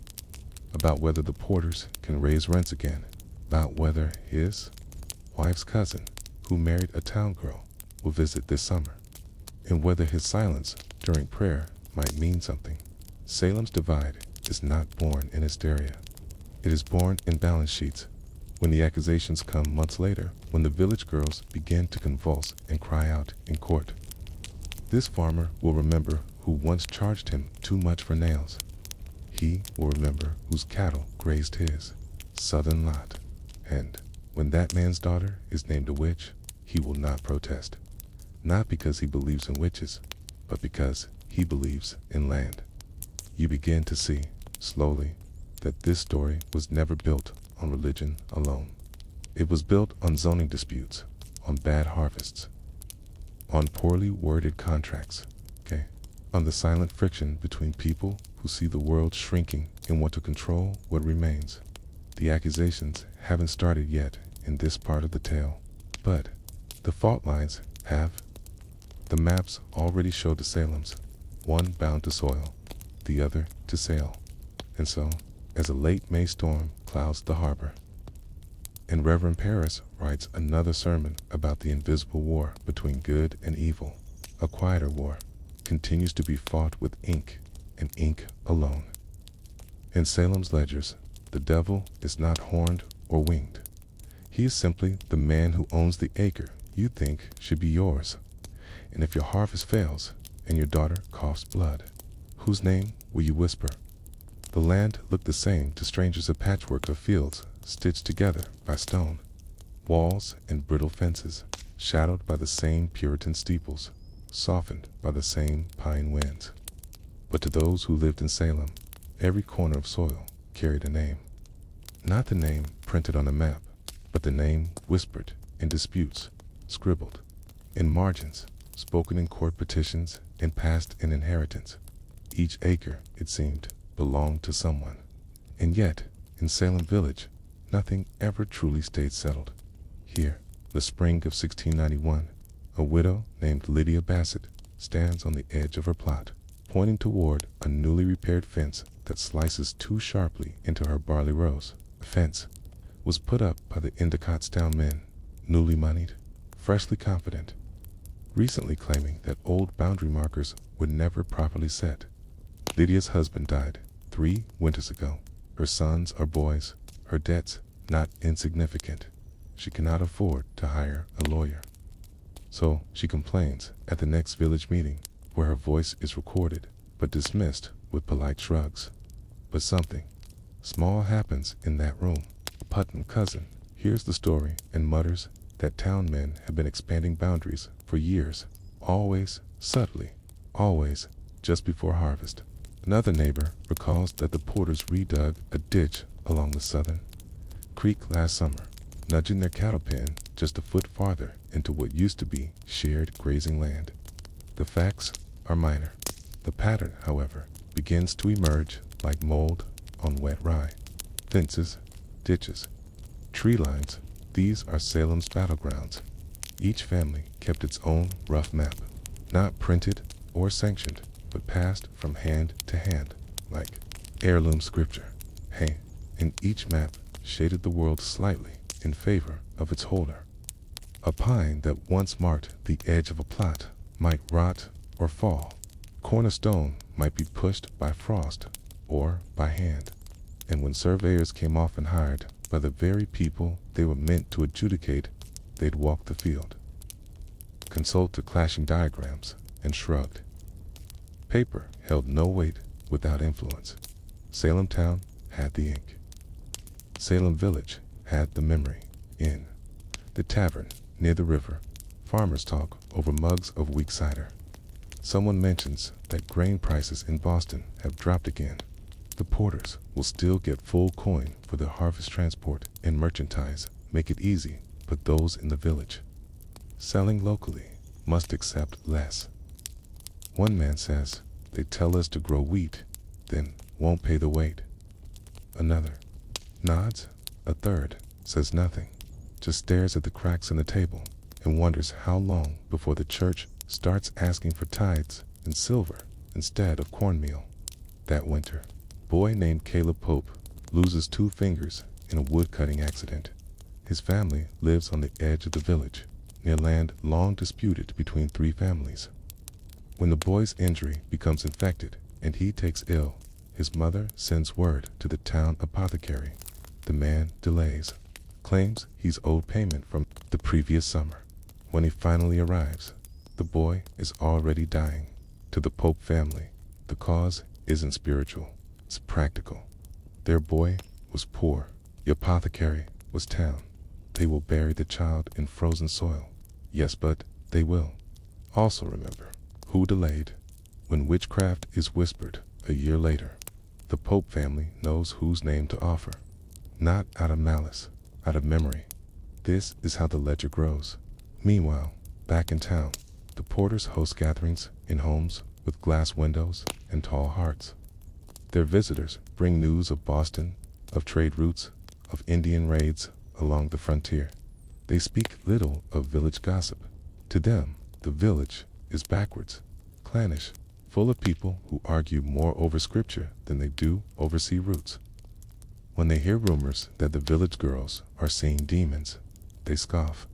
about whether the Porters can raise rents again, about whether his wife's cousin, who married a town girl, will visit this summer, and whether his silence during prayer might mean something. Salem's divide is not born in hysteria. It is born in balance sheets. When the accusations come months later, when the village girls begin to convulse and cry out in court. This farmer will remember who once charged him too much for nails. He will remember whose cattle grazed his southern lot. And when that man's daughter is named a witch, he will not protest. Not because he believes in witches, but because he believes in land. You begin to see, slowly, that this story was never built on religion alone. It was built on zoning disputes, on bad harvests, on poorly worded contracts, on the silent friction between people who see the world shrinking and want to control what remains. The accusations haven't started yet in this part of the tale, but the fault lines have. The maps already showed the Salems, one bound to soil, the other to sail. And so, as a late May storm clouds the harbor, and Reverend Paris writes another sermon about the invisible war between good and evil, a quieter war continues to be fought with ink, and ink alone. In Salem's ledgers, the devil is not horned or winged. He is simply the man who owns the acre you think should be yours. And if your harvest fails, and your daughter coughs blood, whose name will you whisper? The land looked the same to strangers, a patchwork of fields stitched together by stone, walls and brittle fences, shadowed by the same Puritan steeples, softened by the same pine winds. But to those who lived in Salem, every corner of soil carried a name. Not the name printed on a map, but the name whispered in disputes, scribbled in margins, spoken in court petitions, and passed in inheritance. Each acre, it seemed, belonged to someone. And yet, in Salem village, nothing ever truly stayed settled. Here, the spring of 1691, a widow named Lydia Bassett stands on the edge of her plot, pointing toward a newly repaired fence that slices too sharply into her barley rows. The fence was put up by the Endicottstown men, newly moneyed, freshly confident, recently claiming that old boundary markers were never properly set. Lydia's husband died 3 winters ago. Her sons are boys, her debts not insignificant. She cannot afford to hire a lawyer. So she complains at the next village meeting, where her voice is recorded, but dismissed with polite shrugs. But something small happens in that room. A Putnam cousin hears the story and mutters that town men have been expanding boundaries for years, always subtly, always just before harvest. Another neighbor recalls that the Porters redug a ditch along the southern creek last summer, nudging their cattle pen just a foot farther into what used to be shared grazing land. The facts are minor. The pattern, however, begins to emerge like mold on wet rye. Fences, ditches, tree lines, these are Salem's battlegrounds. Each family kept its own rough map, not printed or sanctioned, but passed from hand to hand, like heirloom scripture. Hey, and each map shaded the world slightly in favor of its holder. A pine that once marked the edge of a plot might rot or fall. Cornerstone might be pushed by frost or by hand. And when surveyors came often hired by the very people they were meant to adjudicate, they'd walk the field, consult the clashing diagrams, and shrugged. Paper held no weight without influence. Salem town had the ink. Salem village had the memory. In the tavern near the river, farmers talk over mugs of weak cider. Someone mentions that grain prices in Boston have dropped again. The Porters will still get full coin for their harvest transport and merchandise. Make it easy, but those in the village selling locally must accept less. One man says, they tell us to grow wheat, then won't pay the weight. Another nods. A third says nothing, just stares at the cracks in the table and wonders how long before the church starts asking for tithes in silver instead of cornmeal. That winter, a boy named Caleb Pope loses 2 fingers in a woodcutting accident. His family lives on the edge of the village, near land long disputed between 3 families. When the boy's injury becomes infected and he takes ill, his mother sends word to the town apothecary. The man delays, claims he's owed payment from the previous summer. When he finally arrives, the boy is already dying. To the Pope family, the cause isn't spiritual, it's practical. Their boy was poor, the apothecary was town. They will bury the child in frozen soil. Yes, but they will. Also remember, who delayed? When witchcraft is whispered a year later, the Pope family knows whose name to offer. Not out of malice, out of memory. This is how the ledger grows. Meanwhile, back in town, the Porters host gatherings in homes with glass windows and tall hearts. Their visitors bring news of Boston, of trade routes, of Indian raids along the frontier. They speak little of village gossip. To them, The village is backwards, clannish, full of people who argue more over scripture than they do over sea roots. When they hear rumors that the village girls are seeing demons, they scoff.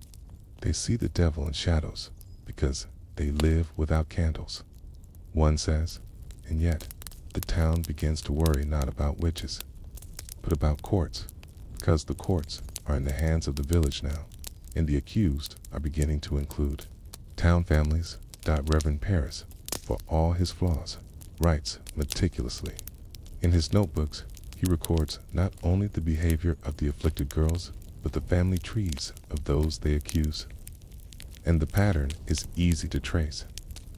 They see the devil in shadows because they live without candles. One says, and yet the town begins to worry not about witches, but about courts, because the courts are in the hands of the village now, and the accused are beginning to include town families. Reverend Paris, for all his flaws, writes meticulously. In his notebooks, he records not only the behavior of the afflicted girls, but the family trees of those they accuse. And the pattern is easy to trace.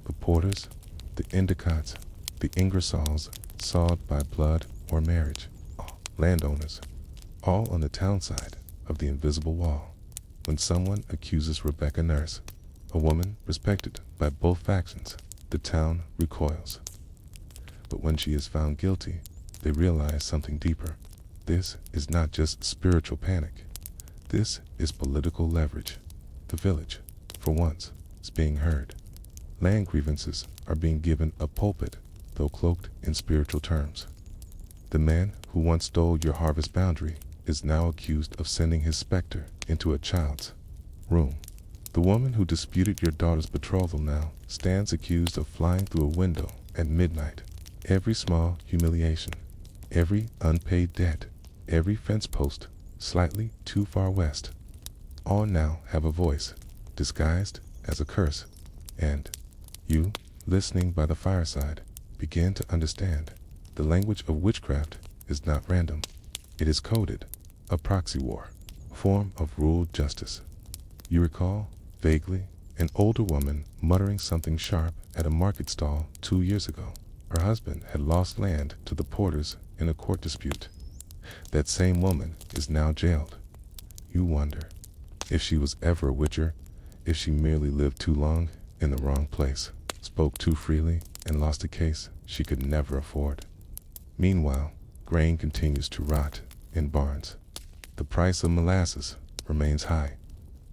The Porters, the Endicottes, the Ingersolls, sawed by blood or marriage, landowners, all on the town side of the invisible wall. When someone accuses Rebecca Nurse, a woman respected by both factions, the town recoils. But when she is found guilty, they realize something deeper. This is not just spiritual panic. This is political leverage. The village, for once, is being heard. Land grievances are being given a pulpit, though cloaked in spiritual terms. The man who once stole your harvest boundary is now accused of sending his specter into a child's room. The woman who disputed your daughter's betrothal now stands accused of flying through a window at midnight. Every small humiliation, every unpaid debt, every fence post slightly too far west, all now have a voice, disguised as a curse. And you, listening by the fireside, begin to understand. The language of witchcraft is not random. It is coded, a proxy war, a form of ruled justice. You recall, vaguely, an older woman muttering something sharp at a market stall 2 years ago. Her husband had lost land to the Porters in a court dispute. That same woman is now jailed. You wonder if she was ever a witcher, if she merely lived too long in the wrong place, spoke too freely, and lost a case she could never afford. Meanwhile, grain continues to rot in barns. The price of molasses remains high.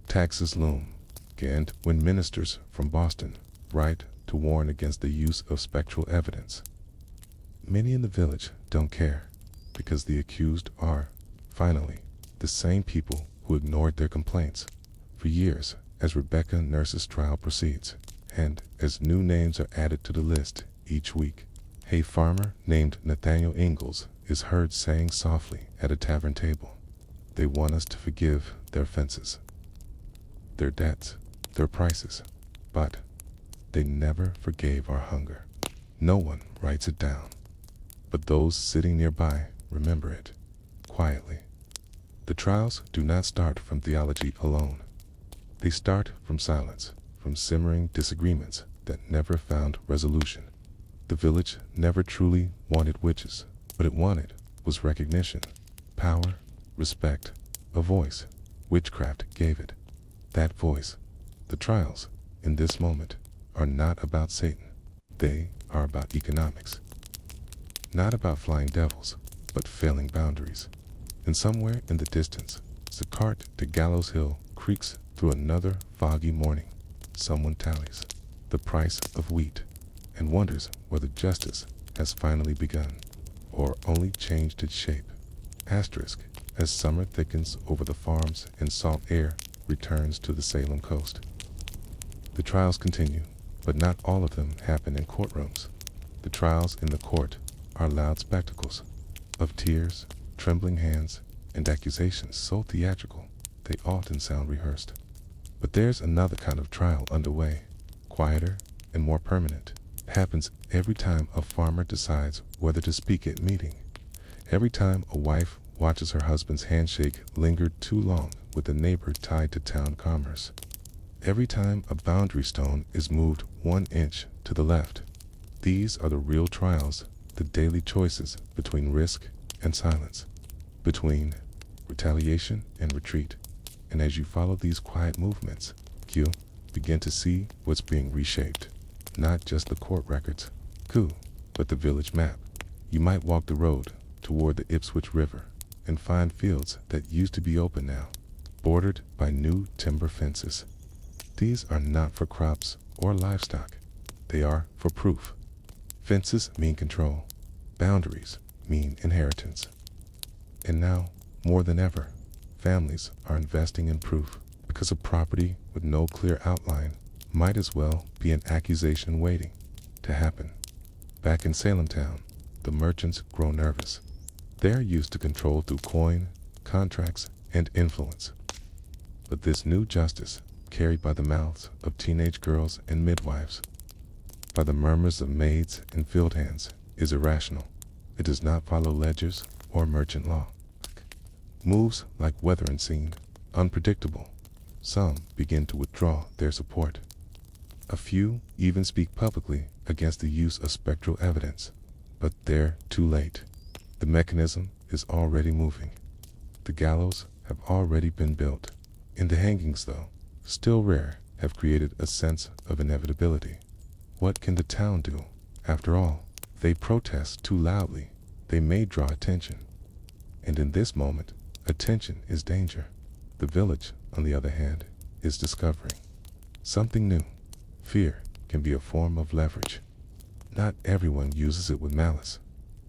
Taxes loom. And when ministers from Boston write to warn against the use of spectral evidence, many in the village don't care, because the accused are, finally, the same people who ignored their complaints for years as Rebecca Nurse's trial proceeds, and as new names are added to the list each week. A farmer named Nathaniel Ingalls is heard saying softly at a tavern table, "They want us to forgive their offenses, their debts, their prices, but they never forgave our hunger." No one writes it down, but those sitting nearby remember it, quietly. The trials do not start from theology alone. They start from silence, from simmering disagreements that never found resolution. The village never truly wanted witches. What it wanted was recognition, power, respect, a voice. Witchcraft gave it that voice. The trials, in this moment, are not about Satan. They are about economics. Not about flying devils, but failing boundaries. And somewhere in the distance, as the cart to Gallows Hill creaks through another foggy morning, someone tallies the price of wheat and wonders whether justice has finally begun, or only changed its shape. Asterisk, as summer thickens over the farms and salt air returns to the Salem coast. The trials continue, but not all of them happen in courtrooms. The trials in the court are loud spectacles of tears, trembling hands, and accusations so theatrical they often sound rehearsed. But there's another kind of trial underway, quieter and more permanent. It happens every time a farmer decides whether to speak at meeting, every time a wife watches her husband's handshake linger too long with a neighbor tied to town commerce, every time a boundary stone is moved 1 inch to the left. These are the real trials, the daily choices between risk and silence, between retaliation and retreat. And as you follow these quiet movements, you begin to see what's being reshaped. Not just the court records, but the village map. You might walk the road toward the Ipswich River and find fields that used to be open now, bordered by new timber fences. These are not for crops or livestock. They are for proof. Fences mean control. Boundaries mean inheritance. And now, more than ever, families are investing in proof, because a property with no clear outline might as well be an accusation waiting to happen. Back in Salem town, the merchants grow nervous. They're used to control through coin, contracts, and influence. But this new justice, carried by the mouths of teenage girls and midwives, by the murmurs of maids and field hands, is irrational. It does not follow ledgers or merchant law. Moves like weather and seem unpredictable. Some begin to withdraw their support. A few even speak publicly against the use of spectral evidence, but they're too late. The mechanism is already moving. The gallows have already been built, and the hangings, though still rare, have created a sense of inevitability. What can the town do? After all, if they protest too loudly, they may draw attention. And in this moment, attention is danger. The village, on the other hand, is discovering something new. Fear can be a form of leverage. Not everyone uses it with malice,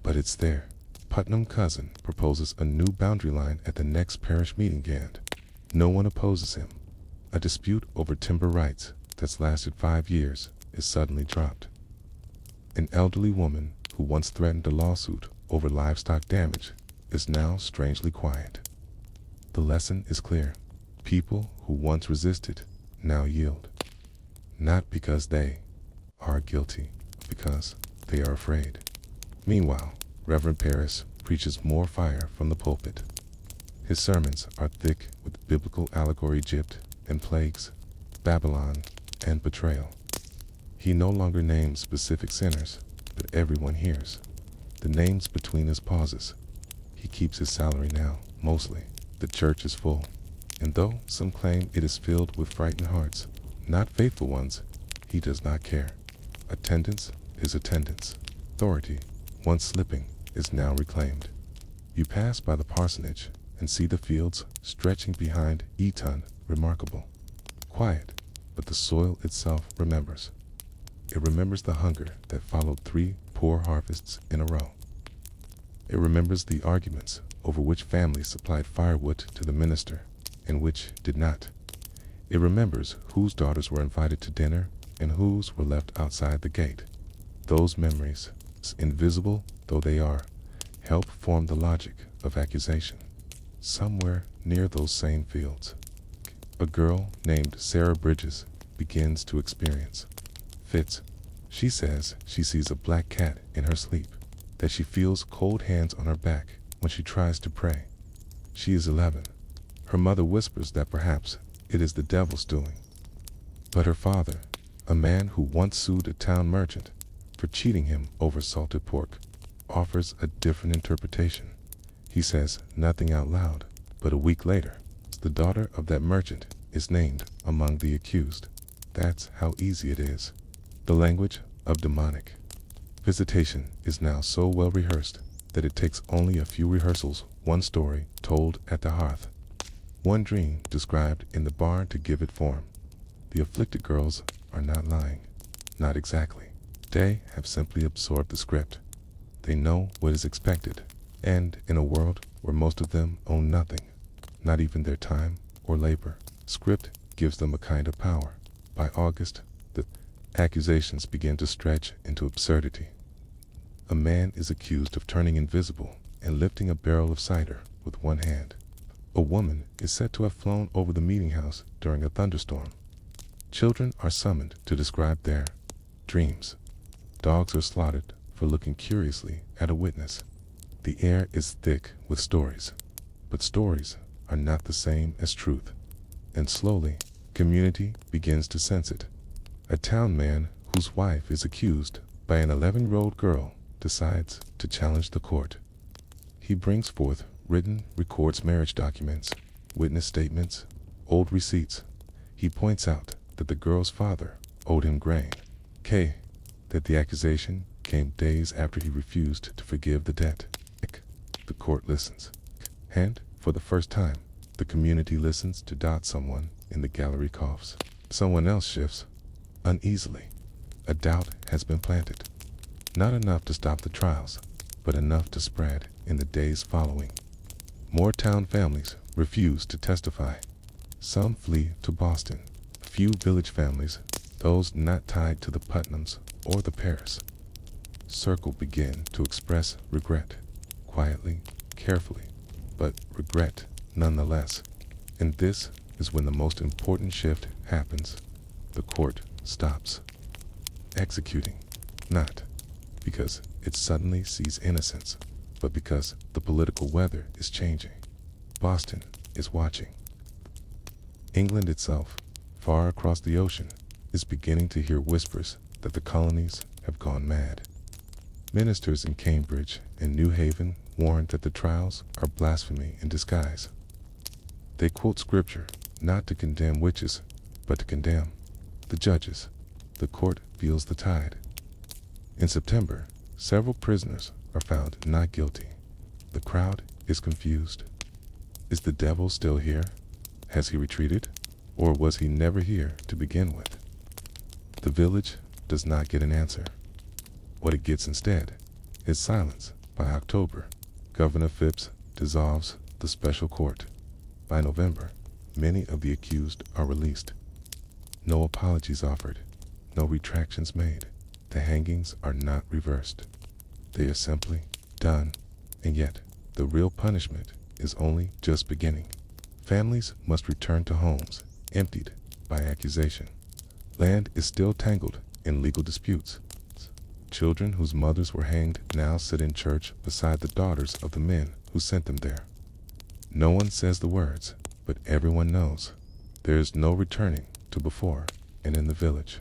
but it's there. Putnam Cousin proposes a new boundary line at the next parish meeting, and no one opposes him. A dispute over timber rights that's lasted 5 years is suddenly dropped. An elderly woman who once threatened a lawsuit over livestock damage is now strangely quiet. The lesson is clear. People who once resisted now yield. Not because they are guilty, because they are afraid. Meanwhile, Reverend Paris preaches more fire from the pulpit. His sermons are thick with biblical allegory, Egypt and plagues, Babylon and betrayal. He no longer names specific sinners, but everyone hears the names between his pauses. He keeps his salary now, mostly. The church is full, and though some claim it is filled with frightened hearts, not faithful ones, he does not care. Attendance is attendance. Authority, once slipping, is now reclaimed. You pass by the parsonage and see the fields stretching behind Eton, remarkable. Quiet, but the soil itself remembers. It remembers the hunger that followed 3 poor harvests in a row. It remembers the arguments over which families supplied firewood to the minister and which did not. It remembers whose daughters were invited to dinner and whose were left outside the gate. Those memories, invisible though they are, help form the logic of accusation. Somewhere near those same fields, a girl named Sarah Bridges begins to experience fits. She says she sees a black cat in her sleep, that she feels cold hands on her back when she tries to pray. She is 11. Her mother whispers that perhaps it is the devil's doing. But her father, a man who once sued a town merchant for cheating him over salted pork, offers a different interpretation. He says nothing out loud, but a week later, the daughter of that merchant is named among the accused. That's how easy it is. The language of demonic visitation is now so well rehearsed that it takes only a few rehearsals, one story told at the hearth, one dream described in the barn to give it form. The afflicted girls are not lying. Not exactly. They have simply absorbed the script. They know what is expected, and in a world where most of them own nothing, not even their time or labor, script gives them a kind of power. By August, the accusations begin to stretch into absurdity. A man is accused of turning invisible and lifting a barrel of cider with one hand. A woman is said to have flown over the meeting house during a thunderstorm. Children are summoned to describe their dreams. Dogs are slaughtered for looking curiously at a witness. The air is thick with stories, but stories are not the same as truth. And slowly, community begins to sense it. A town man whose wife is accused by an 11-year-old girl decides to challenge the court. He brings forth written records, marriage documents, witness statements, old receipts. He points out that the girl's father owed him grain. That the accusation came days after he refused to forgive the debt. The court listens. And, for the first time, the community listens to someone in the gallery coughs. Someone else shifts. uneasily. A doubt has been planted. Not enough to stop the trials, but enough to spread in the days following. More town families refuse to testify. Some flee to Boston. Few village families, those not tied to the Putnams or the Paris circle, begin to express regret, quietly, carefully, but regret nonetheless. And this is when the most important shift happens. The court stops executing, not because it suddenly sees innocence, but because the political weather is changing. Boston is watching. England itself, far across the ocean, is beginning to hear whispers that the colonies have gone mad. Ministers in Cambridge and New Haven warned that the trials are blasphemy in disguise. They quote scripture not to condemn witches, but to condemn the judges. The court feels the tide. In September, several prisoners are found not guilty. The crowd is confused. Is the devil still here? Has he retreated? Or was he never here to begin with? The village does not get an answer. What it gets instead is silence. By October, Governor Phipps dissolves the special court. By November, many of the accused are released. No apologies offered, no retractions made. The hangings are not reversed. They are simply done. And yet, the real punishment is only just beginning. Families must return to homes emptied by accusation. Land is still tangled in legal disputes. Children whose mothers were hanged now sit in church beside the daughters of the men who sent them there. No one says the words, but everyone knows. There is no returning to before, and in the village,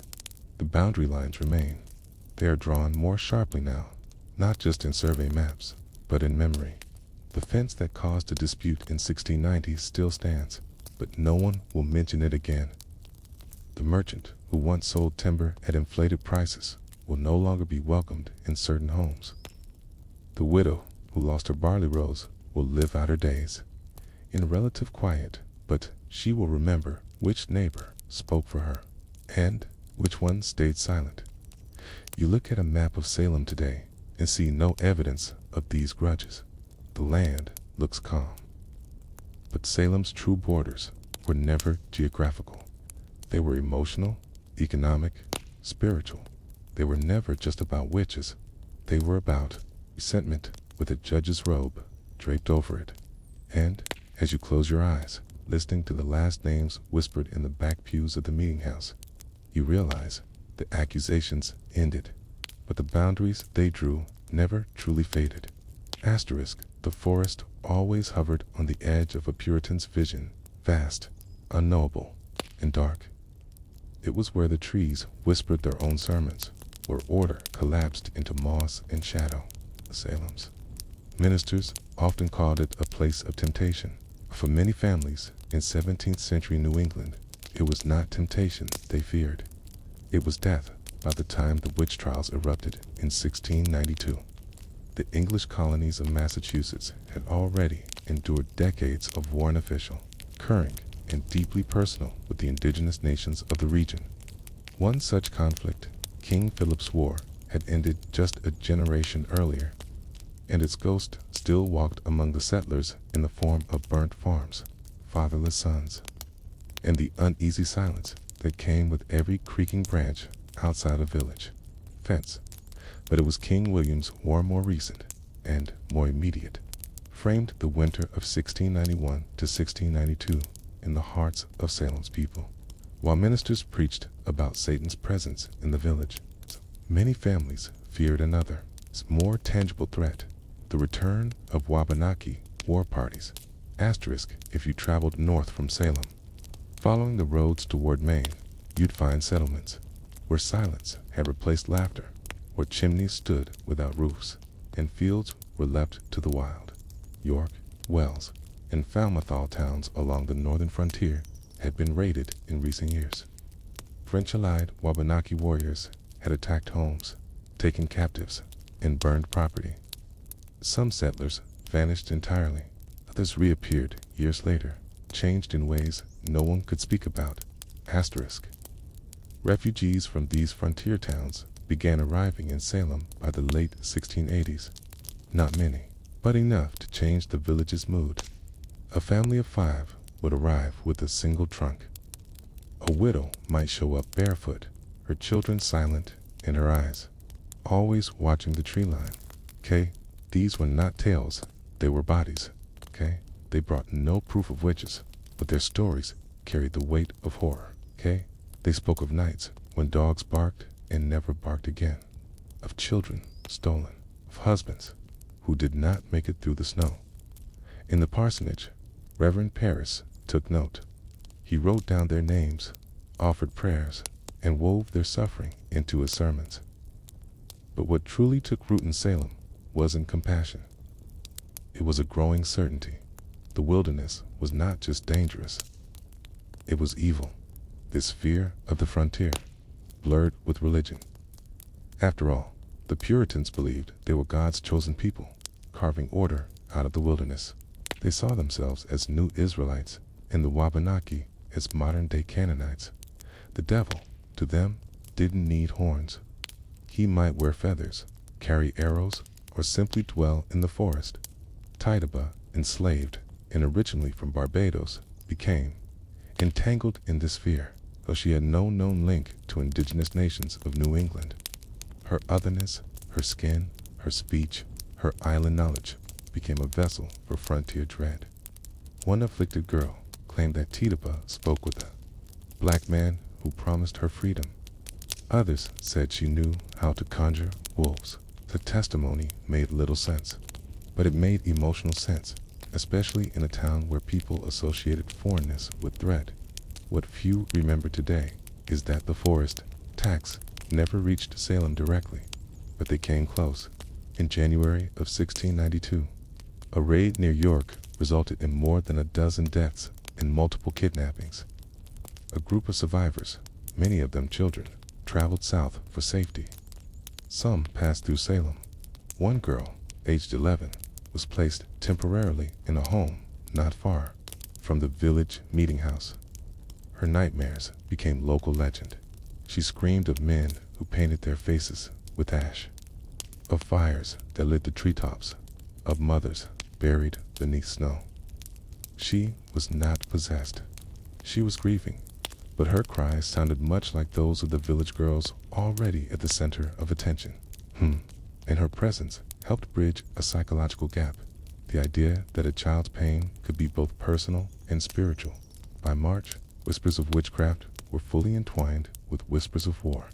the boundary lines remain. They are drawn more sharply now, not just in survey maps, but in memory. The fence that caused a dispute in 1690 still stands, but no one will mention it again. The merchant who once sold timber at inflated prices will no longer be welcomed in certain homes. The widow who lost her barley rows will live out her days in relative quiet, but she will remember which neighbor spoke for her and which one stayed silent. You look at a map of Salem today and see no evidence of these grudges. The land looks calm. But Salem's true borders were never geographical. They were emotional, economic, spiritual. They were never just about witches. They were about resentment with a judge's robe draped over it. And as you close your eyes, listening to the last names whispered in the back pews of the meeting house, you realize the accusations ended, but the boundaries they drew never truly faded. Asterisk, the forest always hovered on the edge of a Puritan's vision, vast, unknowable, and dark. It was where the trees whispered their own sermons, where order collapsed into moss and shadow. Salem's ministers often called it a place of temptation. For many families in 17th century New England, it was not temptation they feared. It was death. By the time the witch trials erupted in 1692, the English colonies of Massachusetts had already endured decades of war unofficial, current, and deeply personal with the indigenous nations of the region. One such conflict, King Philip's War, had ended just a generation earlier, and its ghost still walked among the settlers in the form of burnt farms, fatherless sons, and the uneasy silence that came with every creaking branch outside a village fence. But it was King William's war, more recent and more immediate, framed the winter of 1691 to 1692 in the hearts of Salem's people. While ministers preached about Satan's presence in the village, many families feared another, more tangible threat: the return of Wabanaki war parties. Asterisk, if you traveled north from Salem, following the roads toward Maine, you'd find settlements where silence had replaced laughter, where chimneys stood without roofs, and fields were left to the wild. York, Wells, and Falmouth towns along the northern frontier had been raided in recent years. French-allied Wabanaki warriors had attacked homes, taken captives, and burned property. Some settlers vanished entirely. Others reappeared years later, changed in ways no one could speak about. Asterisk. Refugees from these frontier towns began arriving in Salem by the late 1680s. Not many, but enough to change the village's mood. A family of 5 would arrive with a single trunk. A widow might show up barefoot, her children silent in her eyes, always watching the tree line. Okay, these were not tales, they were bodies. Okay, they brought no proof of witches, but their stories carried the weight of horror. Okay, they spoke of nights when dogs barked and never barked again, of children stolen, of husbands who did not make it through the snow. In the parsonage, Reverend Parris took note. He wrote down their names, offered prayers, and wove their suffering into his sermons. But what truly took root in Salem wasn't compassion. It was a growing certainty. The wilderness was not just dangerous, it was evil. This fear of the frontier, blurred with religion. After all, the Puritans believed they were God's chosen people, carving order out of the wilderness. They saw themselves as new Israelites and the Wabanaki as modern-day Canaanites. The devil, to them, didn't need horns. He might wear feathers, carry arrows, or simply dwell in the forest. Tituba, enslaved and originally from Barbados, became entangled in this fear, though she had no known link to indigenous nations of New England. Her otherness, her skin, her speech, her island knowledge became a vessel for frontier dread. One afflicted girl claimed that Tituba spoke with a black man who promised her freedom. Others said she knew how to conjure wolves. The testimony made little sense, but it made emotional sense, especially in a town where people associated foreignness with dread. What few remember today is that the forest tax never reached Salem directly, but they came close. In January of 1692, a raid near York resulted in more than a dozen deaths and multiple kidnappings. A group of survivors, many of them children, traveled south for safety. Some passed through Salem. One girl, aged 11, was placed temporarily in a home not far from the village meeting house. Her nightmares became local legend. She screamed of men who painted their faces with ash, of fires that lit the treetops, of mothers buried beneath snow. She was not possessed. She was grieving, but her cries sounded much like those of the village girls already at the center of attention. And her presence helped bridge a psychological gap, the idea that a child's pain could be both personal and spiritual. By March, whispers of witchcraft were fully entwined with whispers of war.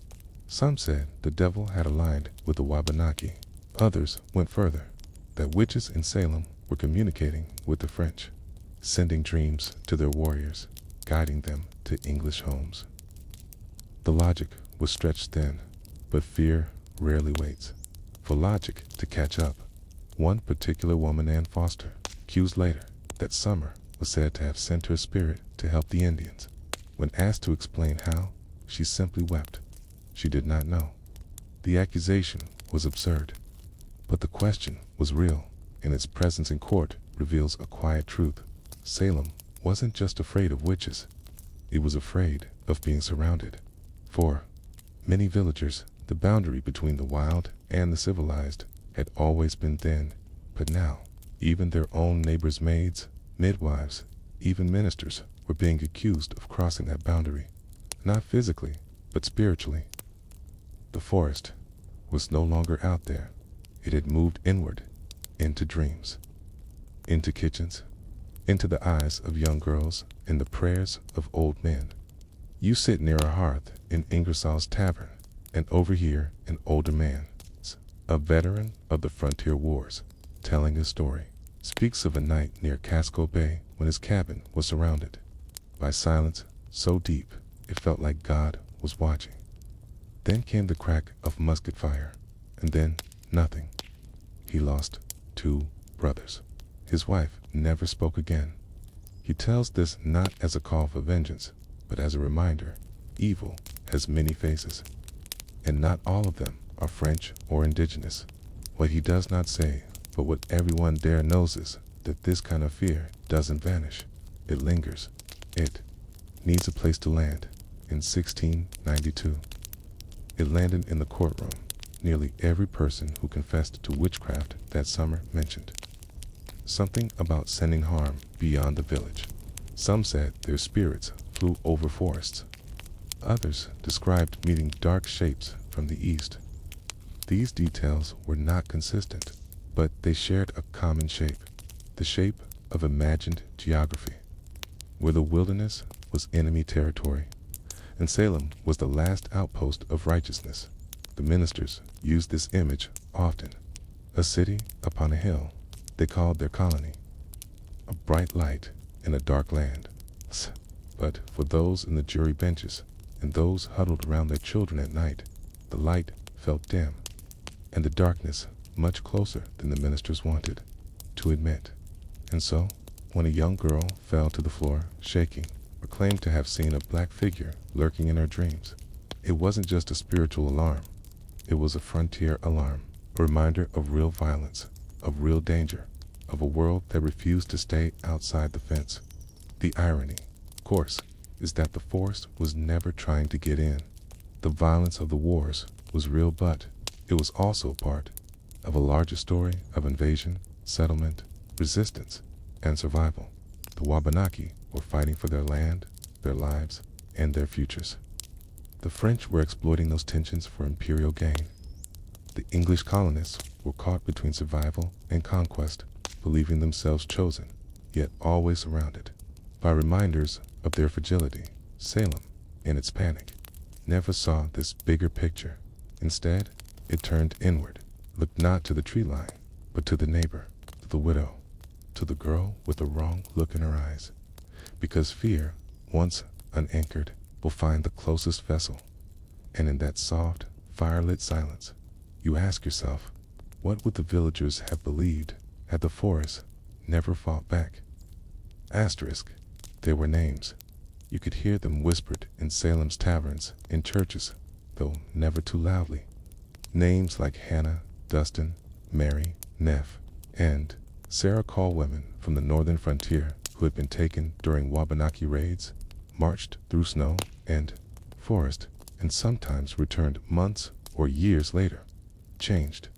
Some said the devil had aligned with the Wabanaki. Others went further, that witches in Salem were communicating with the French, sending dreams to their warriors, guiding them to English homes. The logic was stretched thin, but fear rarely waits for logic to catch up. One particular woman, Ann Foster, accused later that Summer was said to have sent her spirit to help the Indians. When asked to explain how, she simply wept. She did not know. The accusation was absurd, but the question was real, and its presence in court reveals a quiet truth. Salem wasn't just afraid of witches, it was afraid of being surrounded. For many villagers, the boundary between the wild and the civilized had always been thin, but now, even their own neighbors' maids, midwives, even ministers were being accused of crossing that boundary, not physically, but spiritually. The forest was no longer out there. It had moved inward, into dreams, into kitchens, into the eyes of young girls and the prayers of old men. You sit near a hearth in Ingersoll's tavern and overhear an older man, a veteran of the frontier wars, telling his story. Speaks of a night near Casco Bay when his cabin was surrounded by silence so deep it felt like God was watching. Then came the crack of musket fire, and then nothing. He lost 2 brothers. His wife never spoke again. He tells this not as a call for vengeance, but as a reminder, evil has many faces, and not all of them are French or indigenous. What he does not say, but what everyone there knows, is that this kind of fear doesn't vanish. It lingers. It needs a place to land, in 1692. It landed in the courtroom. Nearly every person who confessed to witchcraft that summer mentioned something about sending harm beyond the village. Some said their spirits flew over forests. Others described meeting dark shapes from the east. These details were not consistent, but they shared a common shape, the shape of imagined geography, where the wilderness was enemy territory, and Salem was the last outpost of righteousness. The ministers used this image often. A city upon a hill, they called their colony. A bright light in a dark land. But for those in the jury benches and those huddled around their children at night, the light felt dim, and the darkness much closer than the ministers wanted to admit. And so, when a young girl fell to the floor, shaking, or claimed to have seen a black figure lurking in her dreams, it wasn't just a spiritual alarm. It was a frontier alarm, a reminder of real violence, of real danger, of a world that refused to stay outside the fence. The irony, of course, is that the forest was never trying to get in. The violence of the wars was real, but it was also part of a larger story of invasion, settlement, resistance, and survival. The Wabanaki were fighting for their land, their lives, and their futures. The French were exploiting those tensions for imperial gain. The English colonists were caught between survival and conquest, believing themselves chosen, yet always surrounded by reminders of their fragility. Salem, in its panic, never saw this bigger picture. Instead, it turned inward, looked not to the tree line, but to the neighbor, to the widow, to the girl with the wrong look in her eyes. Because fear, once unanchored, will find the closest vessel. And in that soft, firelit silence, you ask yourself, what would the villagers have believed had the forest never fought back? Asterisk. There were names. You could hear them whispered in Salem's taverns, in churches, though never too loudly. Names like Hannah, Dustin, Mary, Neff, and Sarah Caldwell from the northern frontier who had been taken during Wabanaki raids, marched through snow and forest, and sometimes returned months or years later, changed.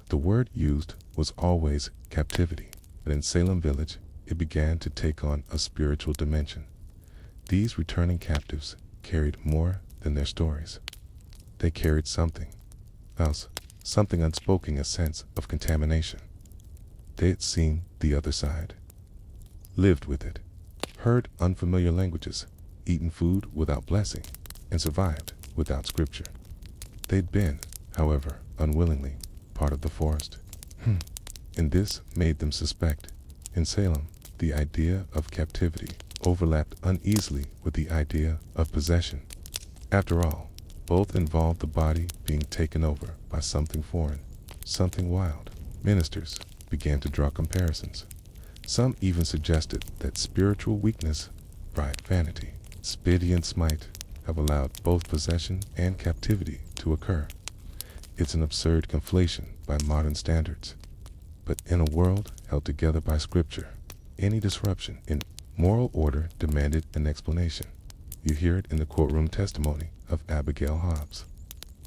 The word used was always captivity, but in Salem Village, it began to take on a spiritual dimension. These returning captives carried more than their stories. They carried something else, something unspoken, a sense of contamination. They had seen the other side, lived with it, heard unfamiliar languages, eaten food without blessing, and survived without scripture. They'd been, however, unwillingly, part of the forest. And this made them suspect. In Salem, the idea of captivity overlapped uneasily with the idea of possession. After all, both involved the body being taken over by something foreign, something wild. Ministers began to draw comparisons. Some even suggested that spiritual weakness, pride, vanity, expedience might have allowed both possession and captivity to occur. It's an absurd conflation by modern standards. But in a world held together by scripture, any disruption in moral order demanded an explanation. You hear it in the courtroom testimony of Abigail Hobbs,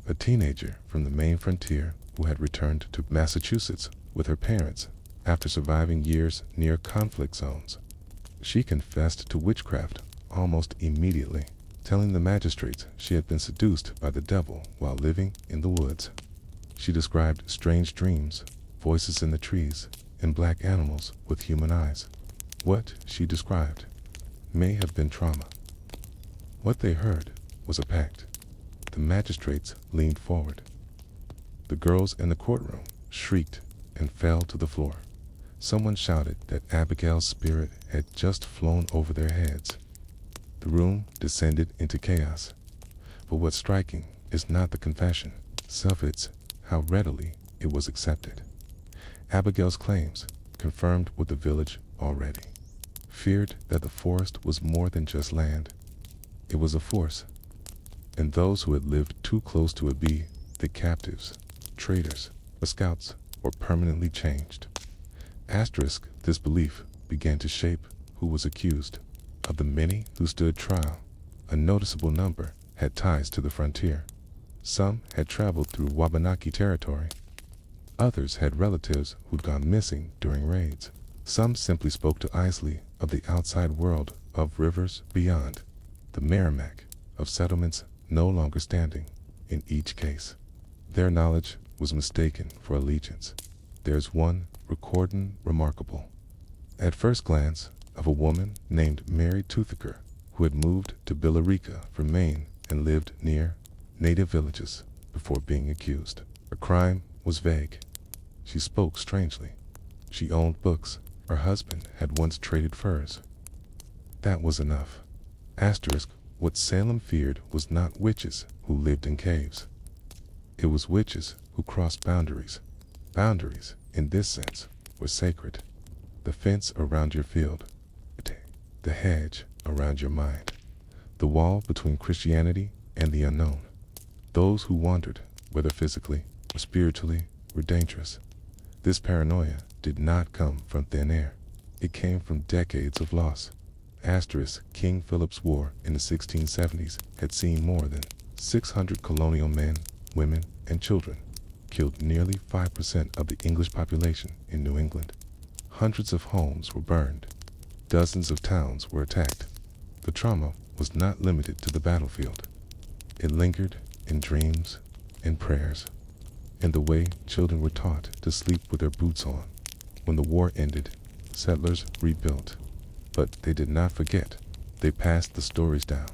a teenager from the Maine frontier who had returned to Massachusetts with her parents after surviving years near conflict zones. She confessed to witchcraft almost immediately, telling the magistrates she had been seduced by the devil while living in the woods. She described strange dreams, voices in the trees, and black animals with human eyes. What she described may have been trauma. What they heard was a pact. The magistrates leaned forward. The girls in the courtroom shrieked and fell to the floor. Someone shouted that Abigail's spirit had just flown over their heads. The room descended into chaos. But what's striking is not the confession, it's how readily it was accepted. Abigail's claims confirmed what the village already feared, that the forest was more than just land. It was a force, and those who had lived too close to it, be the captives, traitors, or scouts, were permanently changed. Asterisk, this belief began to shape who was accused. Of the many who stood trial, A noticeable number had ties to the frontier. Some had traveled through Wabanaki territory. Others had relatives who'd gone missing during raids. Some simply spoke to Isley of the outside world, of rivers beyond, the Merrimack, of settlements no longer standing. In each case, their knowledge was mistaken for allegiance. There's one recording remarkable, at first glance, of a woman named Mary Toothaker, who had moved to Billerica from Maine and lived near native villages before being accused. Her crime was vague. She spoke strangely. She owned books. Her husband had once traded furs. That was enough. Asterisk, what Salem feared was not witches who lived in caves. It was witches who crossed boundaries. Boundaries, in this sense, were sacred. The fence around your field, the hedge around your mind, the wall between Christianity and the unknown. Those who wandered, whether physically or spiritually, were dangerous. This paranoia did not come from thin air. It came from decades of loss. Asterisk, King Philip's War in the 1670s had seen more than 600 colonial men, women, and children, killed nearly 5% of the English population in New England. Hundreds of homes were burned. Dozens of towns were attacked. The trauma was not limited to the battlefield. It lingered in dreams, in prayers, in the way children were taught to sleep with their boots on. When the war ended, settlers rebuilt. But they did not forget. They passed the stories down.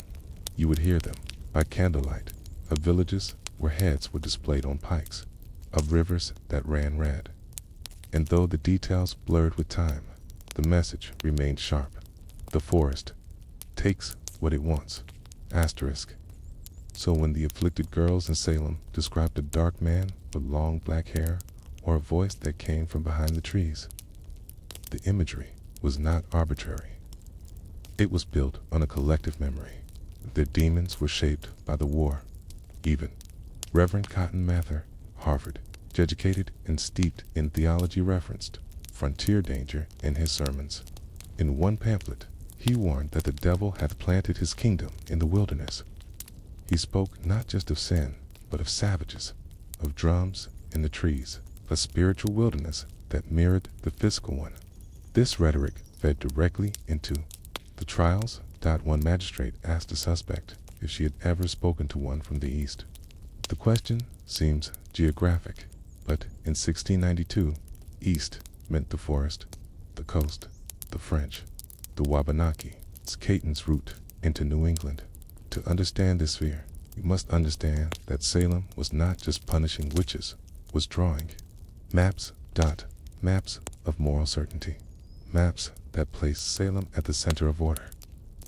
You would hear them by candlelight, of villages where heads were displayed on pikes, of rivers that ran red. And though the details blurred with time, the message remained sharp. The forest takes what it wants. Asterisk. So when the afflicted girls in Salem described a dark man with long black hair, or a voice that came from behind the trees, the imagery was not arbitrary. It was built on a collective memory. Their demons were shaped by the war. Even Reverend Cotton Mather, Harvard, educated and steeped in theology, referenced frontier danger in his sermons. In one pamphlet, he warned that the devil hath planted his kingdom in the wilderness. He spoke not just of sin, but of savages, of drums in the trees, a spiritual wilderness that mirrored the physical one. This rhetoric fed directly into the trials. One magistrate asked a suspect if she had ever spoken to one from the east. The question seems geographic, but in 1692, east meant the forest, the coast, the French, the Wabanaki. It's Caton's route into New England. To understand this fear, you must understand that Salem was not just punishing witches, was drawing maps. Maps of moral certainty. Maps that placed Salem at the center of order,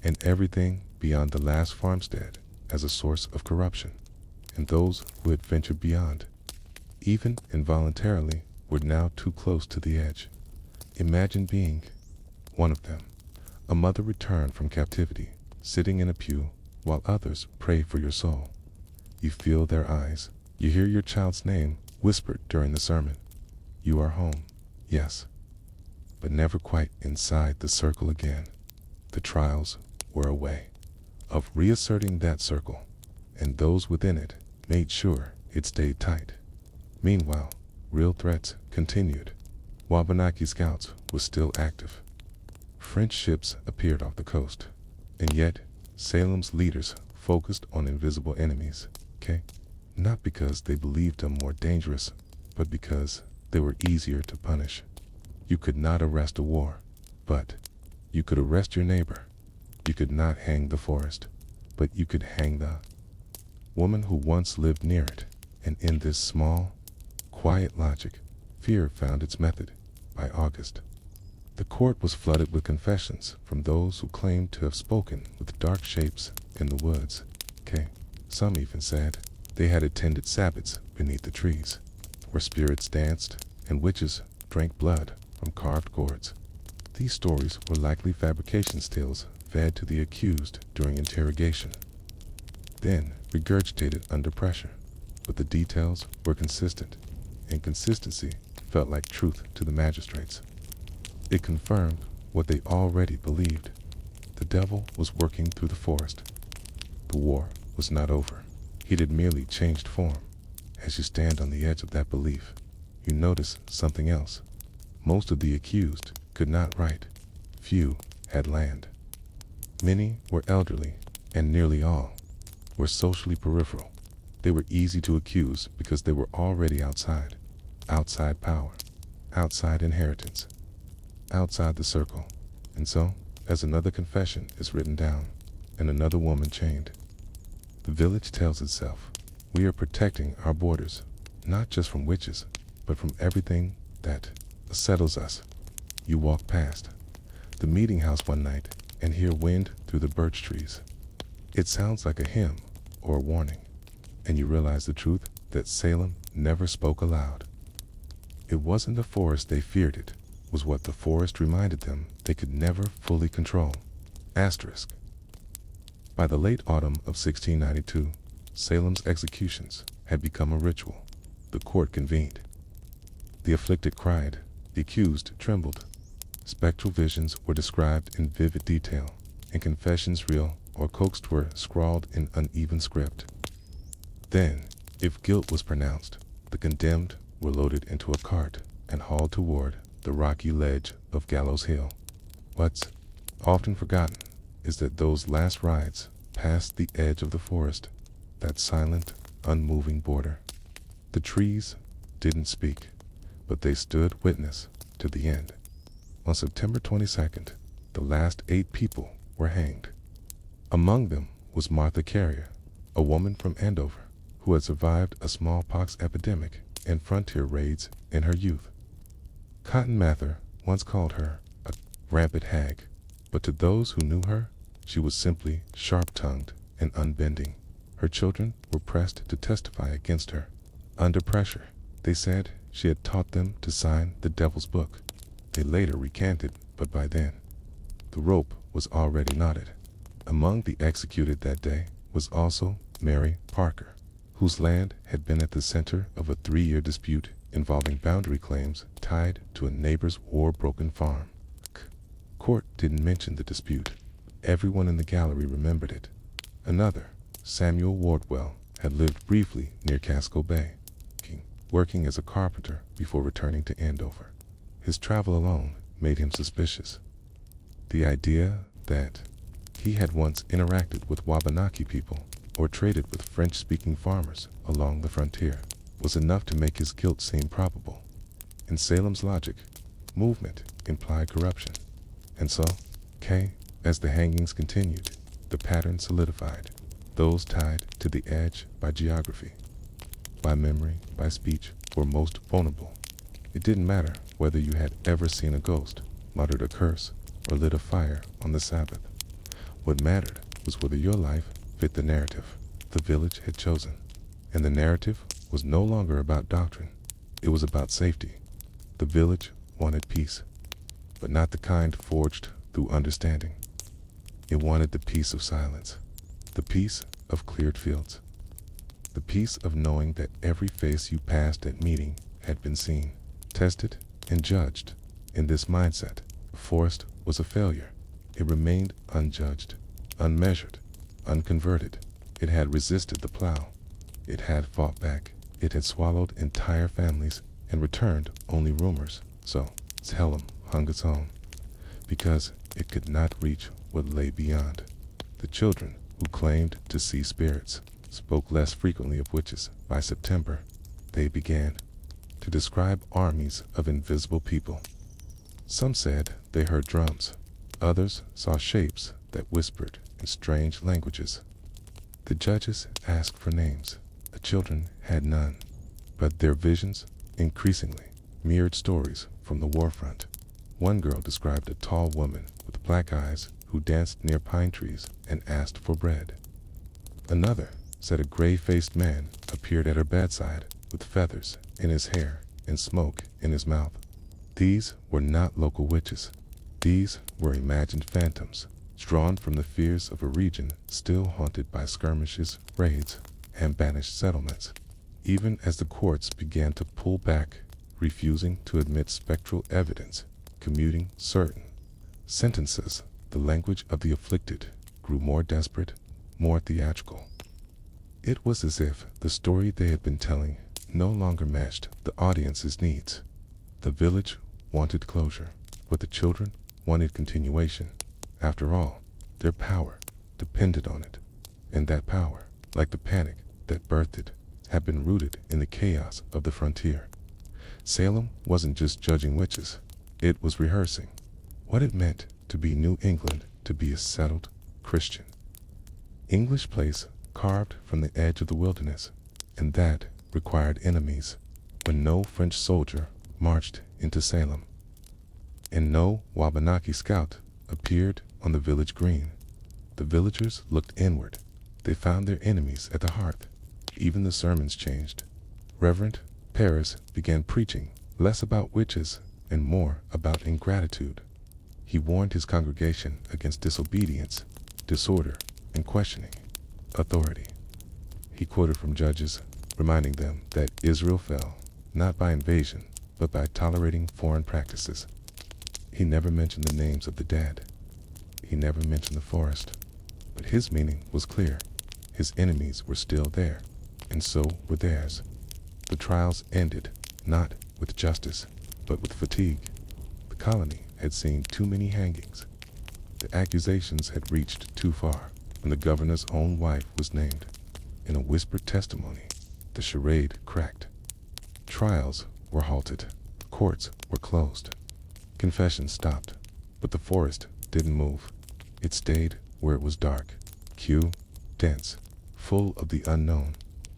and everything beyond the last farmstead as a source of corruption. And those who had ventured beyond, even involuntarily, were now too close to the edge. Imagine being one of them. A mother returned from captivity, sitting in a pew while others pray for your soul. You feel their eyes. You hear your child's name whispered during the sermon. You are home, yes, but never quite inside the circle again. The trials were a way of reasserting that circle, and those within it made sure it stayed tight. Meanwhile, real threats continued. Wabanaki scouts were still active. French ships appeared off the coast, and yet Salem's leaders focused on invisible enemies, not because they believed them more dangerous, but because they were easier to punish. You could not arrest a war, but you could arrest your neighbor. You could not hang the forest, but you could hang the woman who once lived near it. And in this small, quiet logic, fear found its method. By August, the court was flooded with confessions from those who claimed to have spoken with dark shapes in the woods. Some even said they had attended Sabbaths beneath the trees, where spirits danced and witches drank blood from carved gourds. These stories were likely fabrication tales fed to the accused during interrogation, then regurgitated under pressure. But the details were consistent, and consistency felt like truth to the magistrates. It confirmed what they already believed. The devil was working through the forest. The war was not over. It had merely changed form. As you stand on the edge of that belief, you notice something else. Most of the accused could not write. Few had land. Many were elderly, and nearly all were socially peripheral. They were easy to accuse because they were already outside. Outside power. Outside inheritance. Outside the circle. And so, as another confession is written down, and another woman chained, the village tells itself, we are protecting our borders, not just from witches, but from everything that settles us. You walk past the meeting house one night and hear wind through the birch trees. It sounds like a hymn or a warning, and you realize the truth that Salem never spoke aloud. It wasn't the forest they feared, it was what the forest reminded them they could never fully control. Asterisk. By the late autumn of 1692, Salem's executions had become a ritual. The court convened. The afflicted cried, the accused trembled. Spectral visions were described in vivid detail, and confessions real or coaxed were scrawled in uneven script. Then, if guilt was pronounced, the condemned were loaded into a cart and hauled toward the rocky ledge of Gallows Hill. What's often forgotten is that those last rides past the edge of the forest, that silent, unmoving border. The trees didn't speak, but they stood witness to the end. On September 22nd, the last 8 people were hanged. Among them was Martha Carrier, a woman from Andover who had survived a smallpox epidemic and frontier raids in her youth. Cotton Mather once called her a rampant hag, but to those who knew her, she was simply sharp-tongued and unbending. Her children were pressed to testify against her. Under pressure, they said she had taught them to sign the devil's book. They later recanted, but by then, the rope was already knotted. Among the executed that day was also Mary Parker, whose land had been at the center of a 3-year dispute involving boundary claims tied to a neighbor's war-broken farm. Court didn't mention the dispute. Everyone in the gallery remembered it. Another, Samuel Wardwell, had lived briefly near Casco Bay, working as a carpenter before returning to Andover. His travel alone made him suspicious. The idea that he had once interacted with Wabanaki people or traded with French-speaking farmers along the frontier was enough to make his guilt seem probable. In Salem's logic, movement implied corruption. And so, as the hangings continued, the pattern solidified. Those tied to the edge by geography, by memory, by speech, were most vulnerable. It didn't matter whether you had ever seen a ghost, muttered a curse, or lit a fire on the Sabbath. What mattered was whether your life fit the narrative the village had chosen. And the narrative was no longer about doctrine. It was about safety. The village wanted peace, but not the kind forged through understanding. It wanted the peace of silence, the peace of cleared fields, the peace of knowing that every face you passed at meeting had been seen, tested, and judged. In this mindset, the forest was a failure. It remained unjudged, unmeasured, unconverted. It had resisted the plow. It had fought back. It had swallowed entire families and returned only rumors. So, Salem hung its own, because it could not reach what lay beyond. The children who claimed to see spirits spoke less frequently of witches. By September, they began to describe armies of invisible people. Some said they heard drums. Others saw shapes that whispered in strange languages. The judges asked for names. The children had none, but their visions increasingly mirrored stories from the war front. One girl described a tall woman with black eyes who danced near pine trees and asked for bread. Another said a gray-faced man appeared at her bedside with feathers in his hair and smoke in his mouth. These were not local witches. These were imagined phantoms, drawn from the fears of a region still haunted by skirmishes, raids, and banished settlements. Even as the courts began to pull back, refusing to admit spectral evidence, commuting certain sentences, the language of the afflicted grew more desperate, more theatrical. It was as if the story they had been telling no longer matched the audience's needs. The village wanted closure, but the children wanted continuation. After all, their power depended on it, and that power, like the panic that birthed it, had been rooted in the chaos of the frontier. Salem wasn't just judging witches, it was rehearsing what it meant to be New England, to be a settled Christian. English place carved from the edge of the wilderness, and that required enemies. When no French soldier marched into Salem, and no Wabanaki scout appeared on the village green, the villagers looked inward. They found their enemies at the hearth. Even the sermons changed. Reverend Paris began preaching less about witches and more about ingratitude. He warned his congregation against disobedience, disorder, and questioning authority. He quoted from Judges, reminding them that Israel fell not by invasion, but by tolerating foreign practices. He never mentioned the names of the dead. He never mentioned the forest. But his meaning was clear. His enemies were still there, and so were theirs. The trials ended, not with justice, but with fatigue. The colony had seen too many hangings. The accusations had reached too far, and the governor's own wife was named. In a whispered testimony, the charade cracked. Trials were halted. Courts were closed. Confessions stopped. But the forest didn't move. It stayed where it was dark, dense, full of the unknown,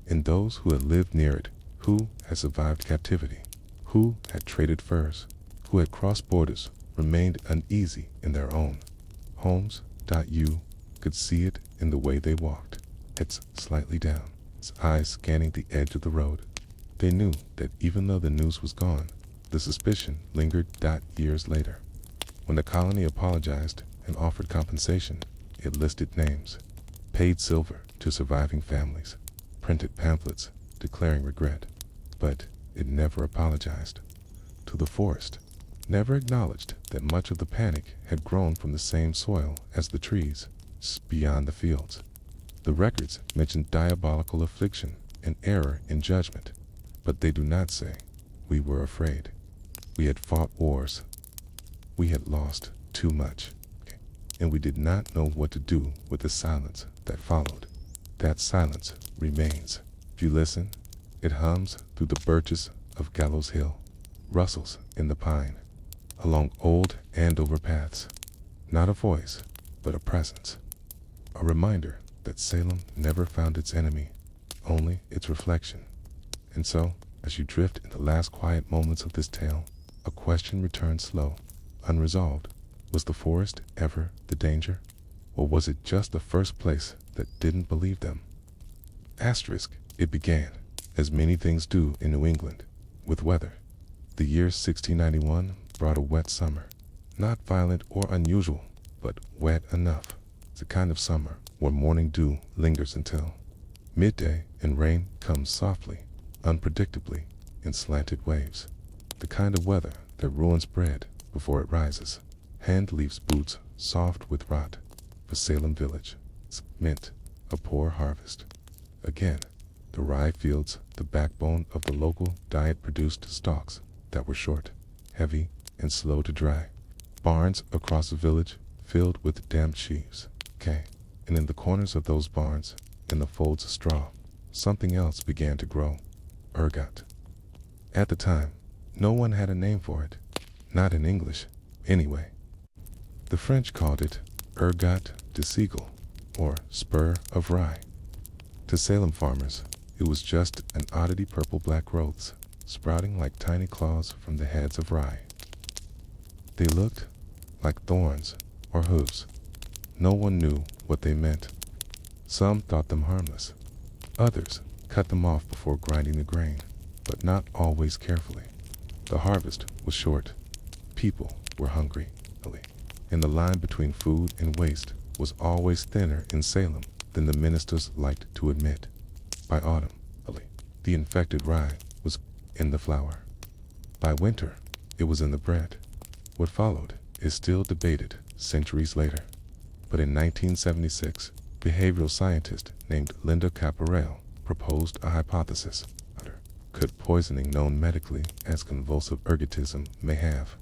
and those who had lived near it, who had survived captivity, who had traded furs, who had crossed borders, remained uneasy in their own homes. You could see it in the way they walked, heads slightly down, his eyes scanning the edge of the road. They knew that even though the news was gone, the suspicion lingered. Years later, when the colony apologized and offered compensation, it listed names, paid silver to surviving families, printed pamphlets declaring regret, but it never apologized to the forest, never acknowledged that much of the panic had grown from the same soil as the trees beyond the fields. The records mention diabolical affliction and error in judgment, but they do not say, "We were afraid. We had fought wars. We had lost too much. And we did not know what to do with the silence that followed." That silence remains. If you listen, it hums through the birches of Gallows Hill, rustles in the pine, along old Andover paths. Not a voice, but a presence. A reminder that Salem never found its enemy, only its reflection. And so, as you drift in the last quiet moments of this tale, a question returns slow, unresolved. Was the forest ever the danger? Or was it just the first place that didn't believe them? It began, as many things do in New England, with weather. The year 1691 brought a wet summer. Not violent or unusual, but wet enough. It's the kind of summer where morning dew lingers until midday, and rain comes softly, unpredictably, in slanted waves. The kind of weather that ruins bread before it rises. Hand leaves boots soft with rot. For Salem Village, it meant a poor harvest. Again, the rye fields, the backbone of the local diet, produced stalks that were short, heavy, and slow to dry. Barns across the village filled with damp sheaves. And in the corners of those barns, in the folds of straw, something else began to grow. Ergot. At the time, no one had a name for it. Not in English, anyway. The French called it ergot de Seagull, or spur of rye. To Salem farmers, it was just an oddity: purple-black growths, sprouting like tiny claws from the heads of rye. They looked like thorns or hooves. No one knew what they meant. Some thought them harmless. Others cut them off before grinding the grain, but not always carefully. The harvest was short. People were hungry, and the line between food and waste was always thinner in Salem than the ministers liked to admit. By autumn, the infected rye was in the flour. By winter, it was in the bread. What followed is still debated centuries later. But in 1976, behavioral scientist named Linda Caporale proposed a hypothesis. Could poisoning known medically as convulsive ergotism may have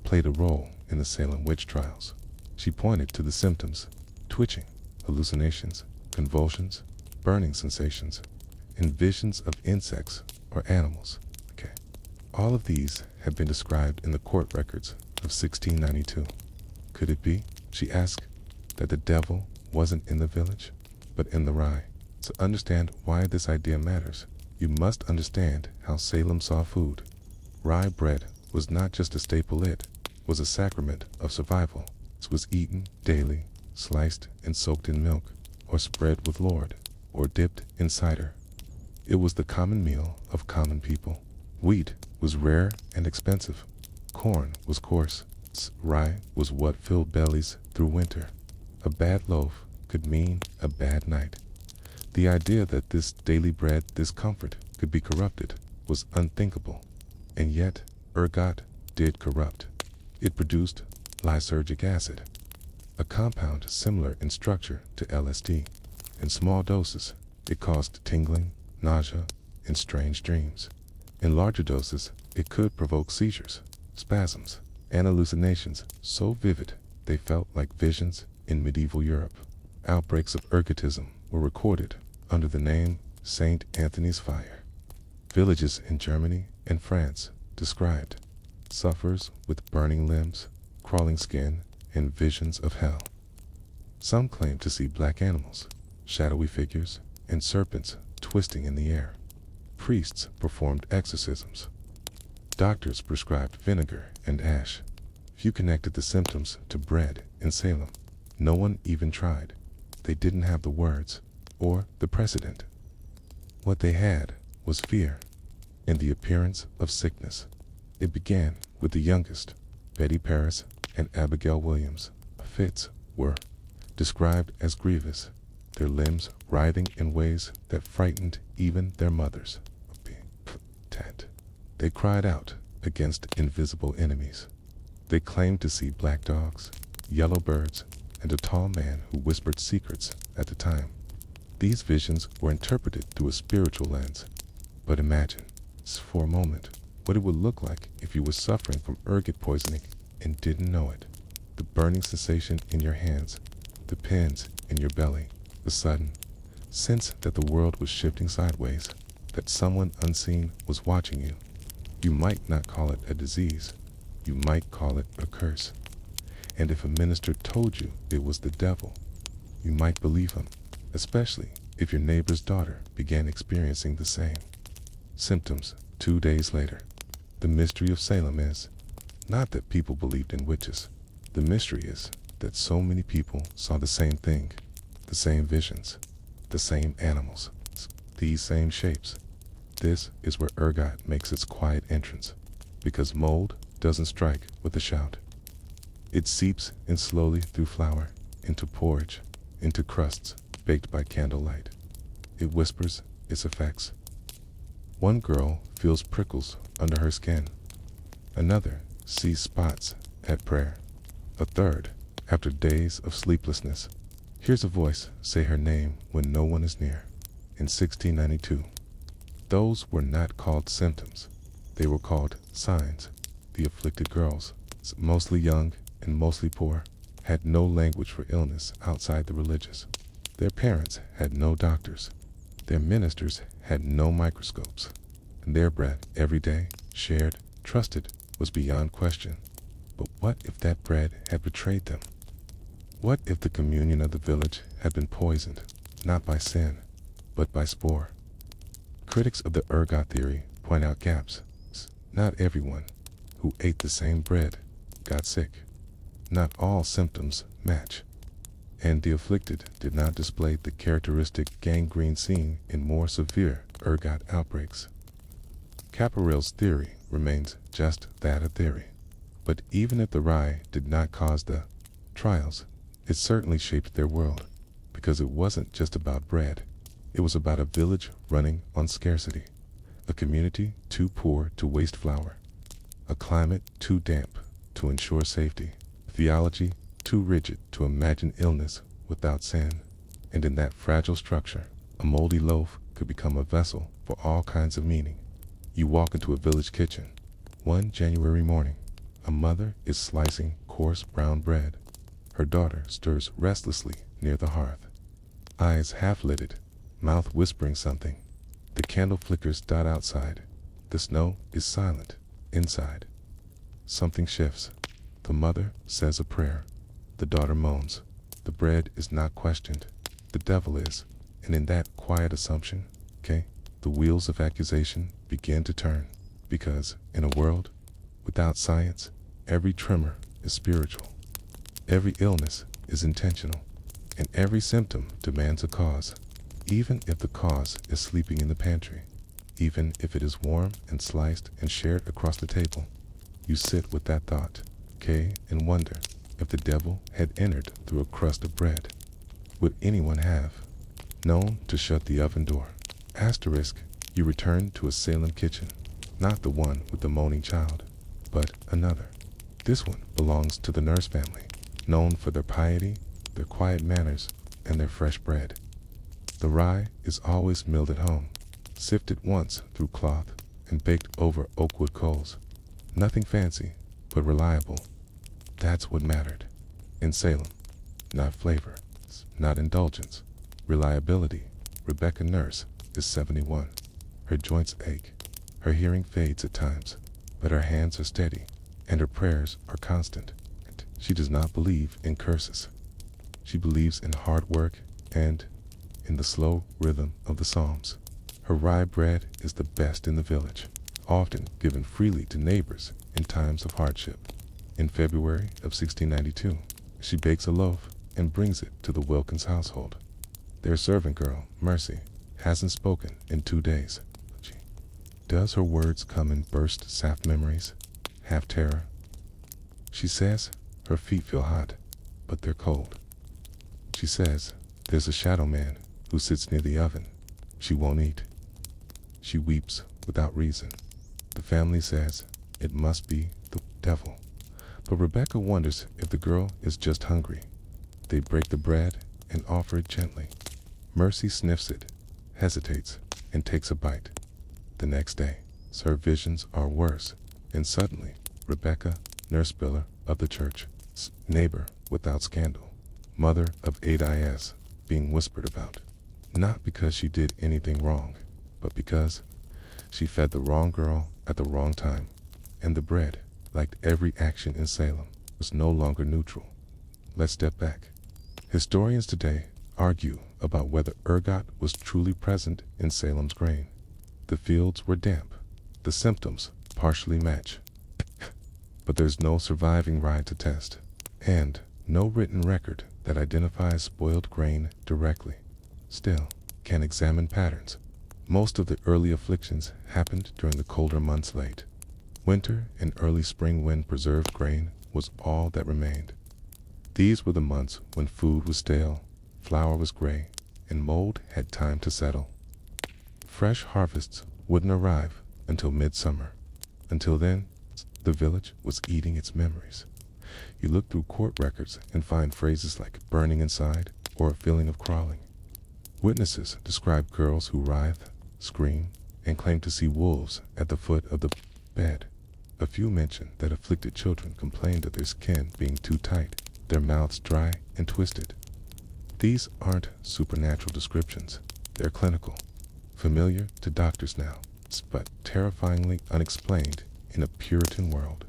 played a role in the Salem Witch Trials? She pointed to the symptoms: twitching, hallucinations, convulsions, burning sensations, and visions of insects or animals. All of these have been described in the court records of 1692. Could it be, she asked, that the devil wasn't in the village, but in the rye? To understand why this idea matters, you must understand how Salem saw food. Rye bread was not just a staple, it was a sacrament of survival. It was eaten daily, sliced and soaked in milk, or spread with lard, or dipped in cider. It was the common meal of common people. Wheat was rare and expensive. Corn was coarse. Rye was what filled bellies through winter. A bad loaf could mean a bad night. The idea that this daily bread, this comfort, could be corrupted was unthinkable. And yet, ergot did corrupt. It produced lysergic acid, a compound similar in structure to LSD. In small doses, it caused tingling, nausea, and strange dreams. In larger doses, it could provoke seizures, spasms, and hallucinations so vivid they felt like visions in medieval Europe. Outbreaks of ergotism were recorded under the name St. Anthony's Fire. Villages in Germany and France described sufferers with burning limbs, crawling skin, and visions of hell. Some claimed to see black animals, shadowy figures, and serpents twisting in the air. Priests performed exorcisms. Doctors prescribed vinegar and ash. Few connected the symptoms to bread in Salem. No one even tried. They didn't have the words or the precedent. What they had was fear and the appearance of sickness. It began with the youngest, Betty Paris and Abigail Williams. Fits were described as grievous, their limbs writhing in ways that frightened even their mothers. They cried out against invisible enemies. They claimed to see black dogs, yellow birds, and a tall man who whispered secrets at the time. These visions were interpreted through a spiritual lens. But imagine, for a moment, what it would look like if you were suffering from ergot poisoning and didn't know it. The burning sensation in your hands, the pins in your belly, the sudden sense that the world was shifting sideways, that someone unseen was watching you. You might not call it a disease. You might call it a curse. And if a minister told you it was the devil, you might believe him, especially if your neighbor's daughter began experiencing the same symptoms 2 days later. The mystery of Salem is not that people believed in witches. The mystery is that so many people saw the same thing, the same visions, the same animals, these same shapes. This is where ergot makes its quiet entrance, because mold doesn't strike with a shout. It seeps in slowly through flour, into porridge, into crusts baked by candlelight. It whispers its effects. One girl feels prickles under her skin. Another sees spots at prayer. A third, after days of sleeplessness, hears a voice say her name when no one is near. In 1692, those were not called symptoms. They were called signs. The afflicted girls, mostly young and mostly poor, had no language for illness outside the religious. Their parents had no doctors. Their ministers had no microscopes. And their bread, every day, shared, trusted, was beyond question. But what if that bread had betrayed them? What if the communion of the village had been poisoned, not by sin, but by spore? Critics of the ergot theory point out gaps. Not everyone who ate the same bread got sick. Not all symptoms match. And the afflicted did not display the characteristic gangrene seen in more severe ergot outbreaks. Caporale's theory remains just that, a theory. But even if the rye did not cause the trials, it certainly shaped their world, because it wasn't just about bread. It was about a village running on scarcity, a community too poor to waste flour, a climate too damp to ensure safety, theology too rigid to imagine illness without sin. And in that fragile structure, a moldy loaf could become a vessel for all kinds of meaning. You walk into a village kitchen. One January morning, a mother is slicing coarse brown bread. Her daughter stirs restlessly near the hearth, eyes half-lidded, mouth whispering something. The candle flickers dot outside. The snow is silent inside. Something shifts. The mother says a prayer. The daughter moans. The bread is not questioned. The devil is. And in that quiet assumption, the wheels of accusation begin to turn. Because in a world without science, every tremor is spiritual. Every illness is intentional. And every symptom demands a cause. Even if the cause is sleeping in the pantry. Even if it is warm and sliced and shared across the table. You sit with that thought, and wonder if the devil had entered through a crust of bread. Would anyone have known to shut the oven door? Asterisk, you return to a Salem kitchen, not the one with the moaning child, but another. This one belongs to the nurse family, known for their piety, their quiet manners, and their fresh bread. The rye is always milled at home, sifted once through cloth, and baked over oakwood coals. Nothing fancy, but reliable. That's what mattered. In Salem, not flavor, not indulgence, reliability. Rebecca Nurse is 71. Her joints ache. Her hearing fades at times, but her hands are steady, and her prayers are constant. She does not believe in curses. She believes in hard work and in the slow rhythm of the Psalms. Her rye bread is the best in the village, often given freely to neighbors in times of hardship. In February of 1692, she bakes a loaf and brings it to the Wilkins household. Their servant girl, Mercy, hasn't spoken in 2 days. Does her words come in burst sapped memories, half terror? She says her feet feel hot, but they're cold. She says there's a shadow man who sits near the oven. She won't eat. She weeps without reason. The family says it must be the devil. But Rebecca wonders if the girl is just hungry. They break the bread and offer it gently. Mercy sniffs it, hesitates, and takes a bite. The next day, her visions are worse, and suddenly, Rebecca, nurse biller of the church, neighbor without scandal, mother of 8 is being whispered about. Not because she did anything wrong, but because she fed the wrong girl at the wrong time, and the bread, like every action in Salem, was no longer neutral. Let's step back. Historians today argue about whether ergot was truly present in Salem's grain. The fields were damp. The symptoms partially match. But there's no surviving rye to test, and no written record that identifies spoiled grain directly. Still, can examine patterns. Most of the early afflictions happened during the colder months late. Winter and early spring wind preserved grain was all that remained. These were the months when food was stale, flour was gray, and mold had time to settle. Fresh harvests wouldn't arrive until midsummer. Until then, the village was eating its memories. You look through court records and find phrases like burning inside or a feeling of crawling. Witnesses describe girls who writhe, scream, and claim to see wolves at the foot of the bed. A few mention that afflicted children complained of their skin being too tight, their mouths dry and twisted. These aren't supernatural descriptions. They're clinical, familiar to doctors now, but terrifyingly unexplained in a Puritan world.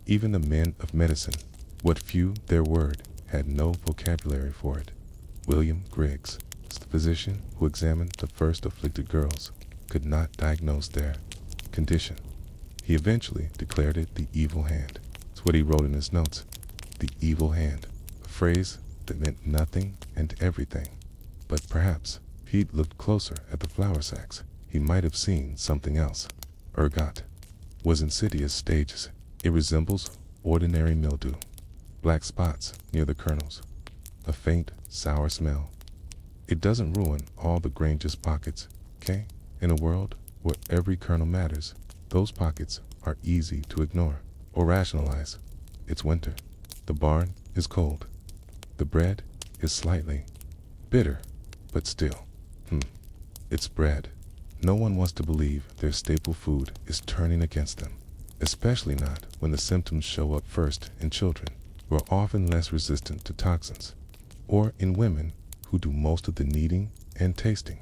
Even the men of medicine, what few there were, had no vocabulary for it. William Griggs, the physician who examined the first afflicted girls, could not diagnose their condition. He eventually declared it the evil hand. That's what he wrote in his notes. The evil hand, a phrase that meant nothing and everything. But perhaps, if he'd looked closer at the flour sacks, he might have seen something else. Ergot was insidious stages. It resembles ordinary mildew. Black spots near the kernels. A faint, sour smell. It doesn't ruin all the grain-just pockets, In a world where every kernel matters, those pockets are easy to ignore or rationalize. It's winter. The barn is cold. The bread is slightly bitter. But still, it's bread. No one wants to believe their staple food is turning against them, especially not when the symptoms show up first in children, who are often less resistant to toxins, or in women who do most of the kneading and tasting,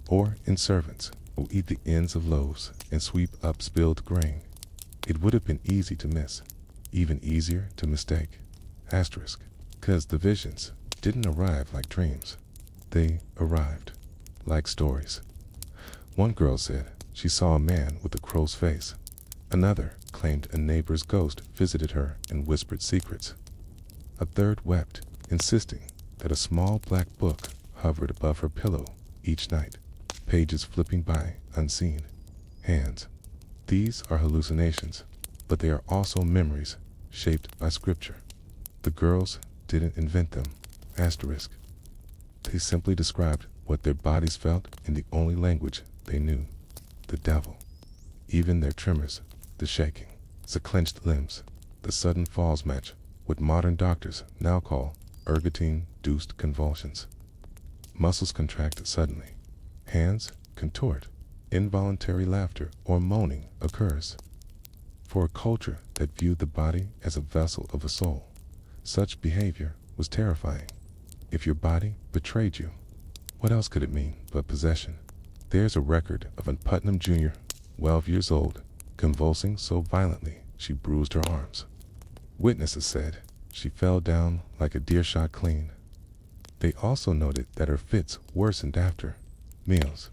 or in servants who eat the ends of loaves and sweep up spilled grain. It would have been easy to miss, even easier to mistake. Asterisk, 'cause the visions didn't arrive like dreams. They arrived like stories. One girl said she saw a man with a crow's face. Another claimed a neighbor's ghost visited her and whispered secrets. A third wept, insisting that a small black book hovered above her pillow each night, pages flipping by unseen. Hands. These are hallucinations, but they are also memories shaped by scripture. The girls didn't invent them. Asterisk. They simply described what their bodies felt in the only language they knew. The devil. Even their tremors, the shaking, the clenched limbs, the sudden falls match what modern doctors now call ergotine-induced convulsions. Muscles contract suddenly. Hands contort. Involuntary laughter or moaning occurs. For a culture that viewed the body as a vessel of a soul, such behavior was terrifying. If your body betrayed you, what else could it mean but possession? There's a record of an Putnam Jr., 12 years old, convulsing so violently she bruised her arms. Witnesses said she fell down like a deer shot clean. They also noted that her fits worsened after meals,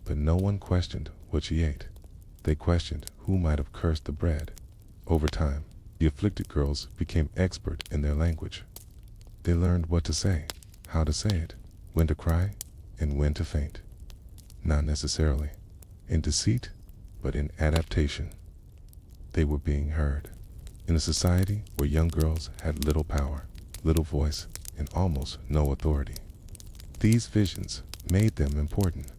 but no one questioned what she ate. They questioned who might have cursed the bread. Over time, the afflicted girls became expert in their language. They learned what to say, how to say it, when to cry, and when to faint. Not necessarily in deceit, but in adaptation. They were being heard. In a society where young girls had little power, little voice, and almost no authority, these visions made them important.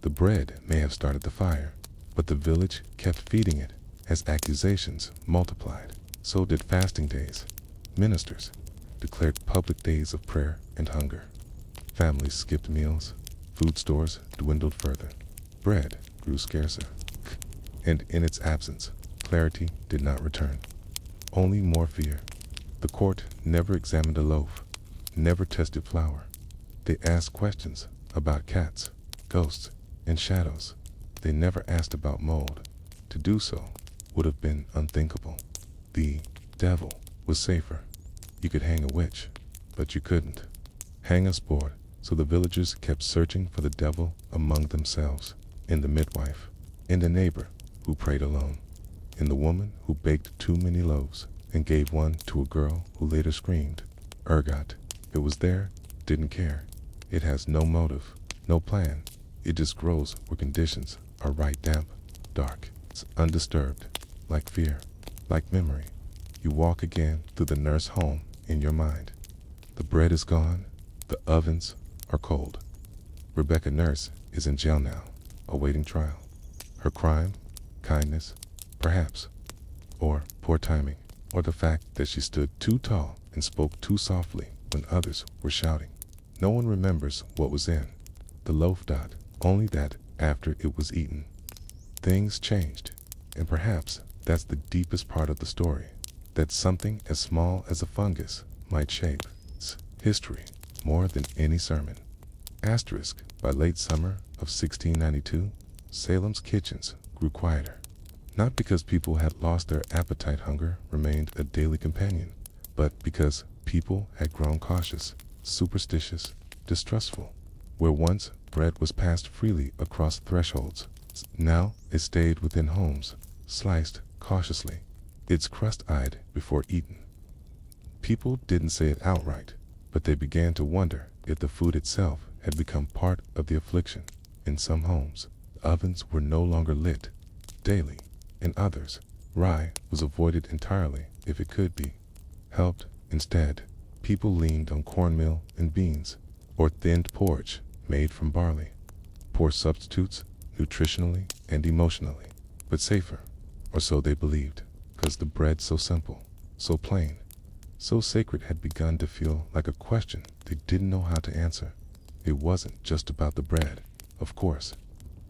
The bread may have started the fire, but the village kept feeding it as accusations multiplied. So did fasting days. Ministers declared public days of prayer and hunger. Families skipped meals. Food stores dwindled further. Bread grew scarcer. And in its absence, clarity did not return. Only more fear. The court never examined a loaf, never tested flour. They asked questions about cats, ghosts, and shadows. They never asked about mold. To do so would have been unthinkable. The devil was safer. You could hang a witch, but you couldn't hang a sport. So the villagers kept searching for the devil among themselves, in the midwife, in the neighbor who prayed alone, in the woman who baked too many loaves and gave one to a girl who later screamed. Ergot. It was there, didn't care. It has no motive, no plan. It just grows where conditions are right damp, dark. It's undisturbed, like fear, like memory. You walk again through the nurse home in your mind. The bread is gone, the ovens are cold. Rebecca Nurse is in jail now, awaiting trial. Her crime, kindness, perhaps, or poor timing, or the fact that she stood too tall and spoke too softly when others were shouting. No one remembers what was in the loaf dot, only that after it was eaten, things changed. And perhaps that's the deepest part of the story, that something as small as a fungus might shape history more than any sermon. Asterisk. By late summer of 1692, Salem's kitchens grew quieter. Not because people had lost their appetite, hunger remained a daily companion, but because people had grown cautious, superstitious, distrustful. Where once bread was passed freely across thresholds, now it stayed within homes, sliced cautiously, its crust eyed before eaten. People didn't say it outright, but they began to wonder if the food itself had become part of the affliction. In some homes, the ovens were no longer lit daily. In others, rye was avoided entirely if it could be helped. Instead, people leaned on cornmeal and beans, or thinned porridge made from barley. Poor substitutes, nutritionally and emotionally, but safer, or so they believed, because the bread so simple, so plain, so sacred had begun to feel like a question they didn't know how to answer. it wasn't just about the bread, of course,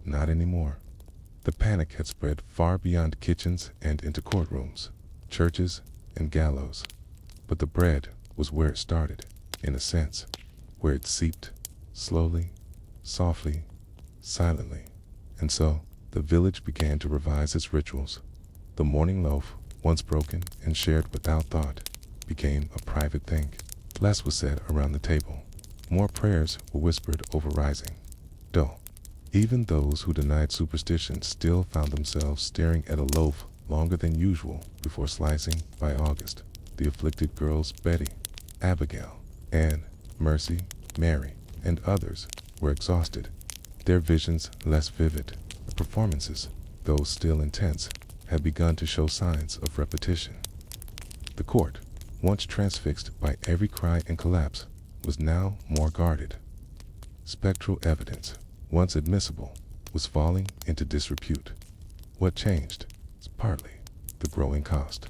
not anymore. The panic had spread far beyond kitchens and into courtrooms, churches, and gallows. But the bread was where it started, in a sense, where it seeped, slowly, softly, silently. And so, the village began to revise its rituals. The morning loaf, once broken and shared without thought, became a private thing. Less was said around the table. More prayers were whispered over rising dough. Even those who denied superstition still found themselves staring at a loaf longer than usual before slicing. By August, the afflicted girls Betty, Abigail, Anne, Mercy, Mary, and others were exhausted. Their visions less vivid. The performances, though still intense, had begun to show signs of repetition. The court, once transfixed by every cry and collapse, was now more guarded. Spectral evidence, once admissible, was falling into disrepute. What changed? Partly the growing cost,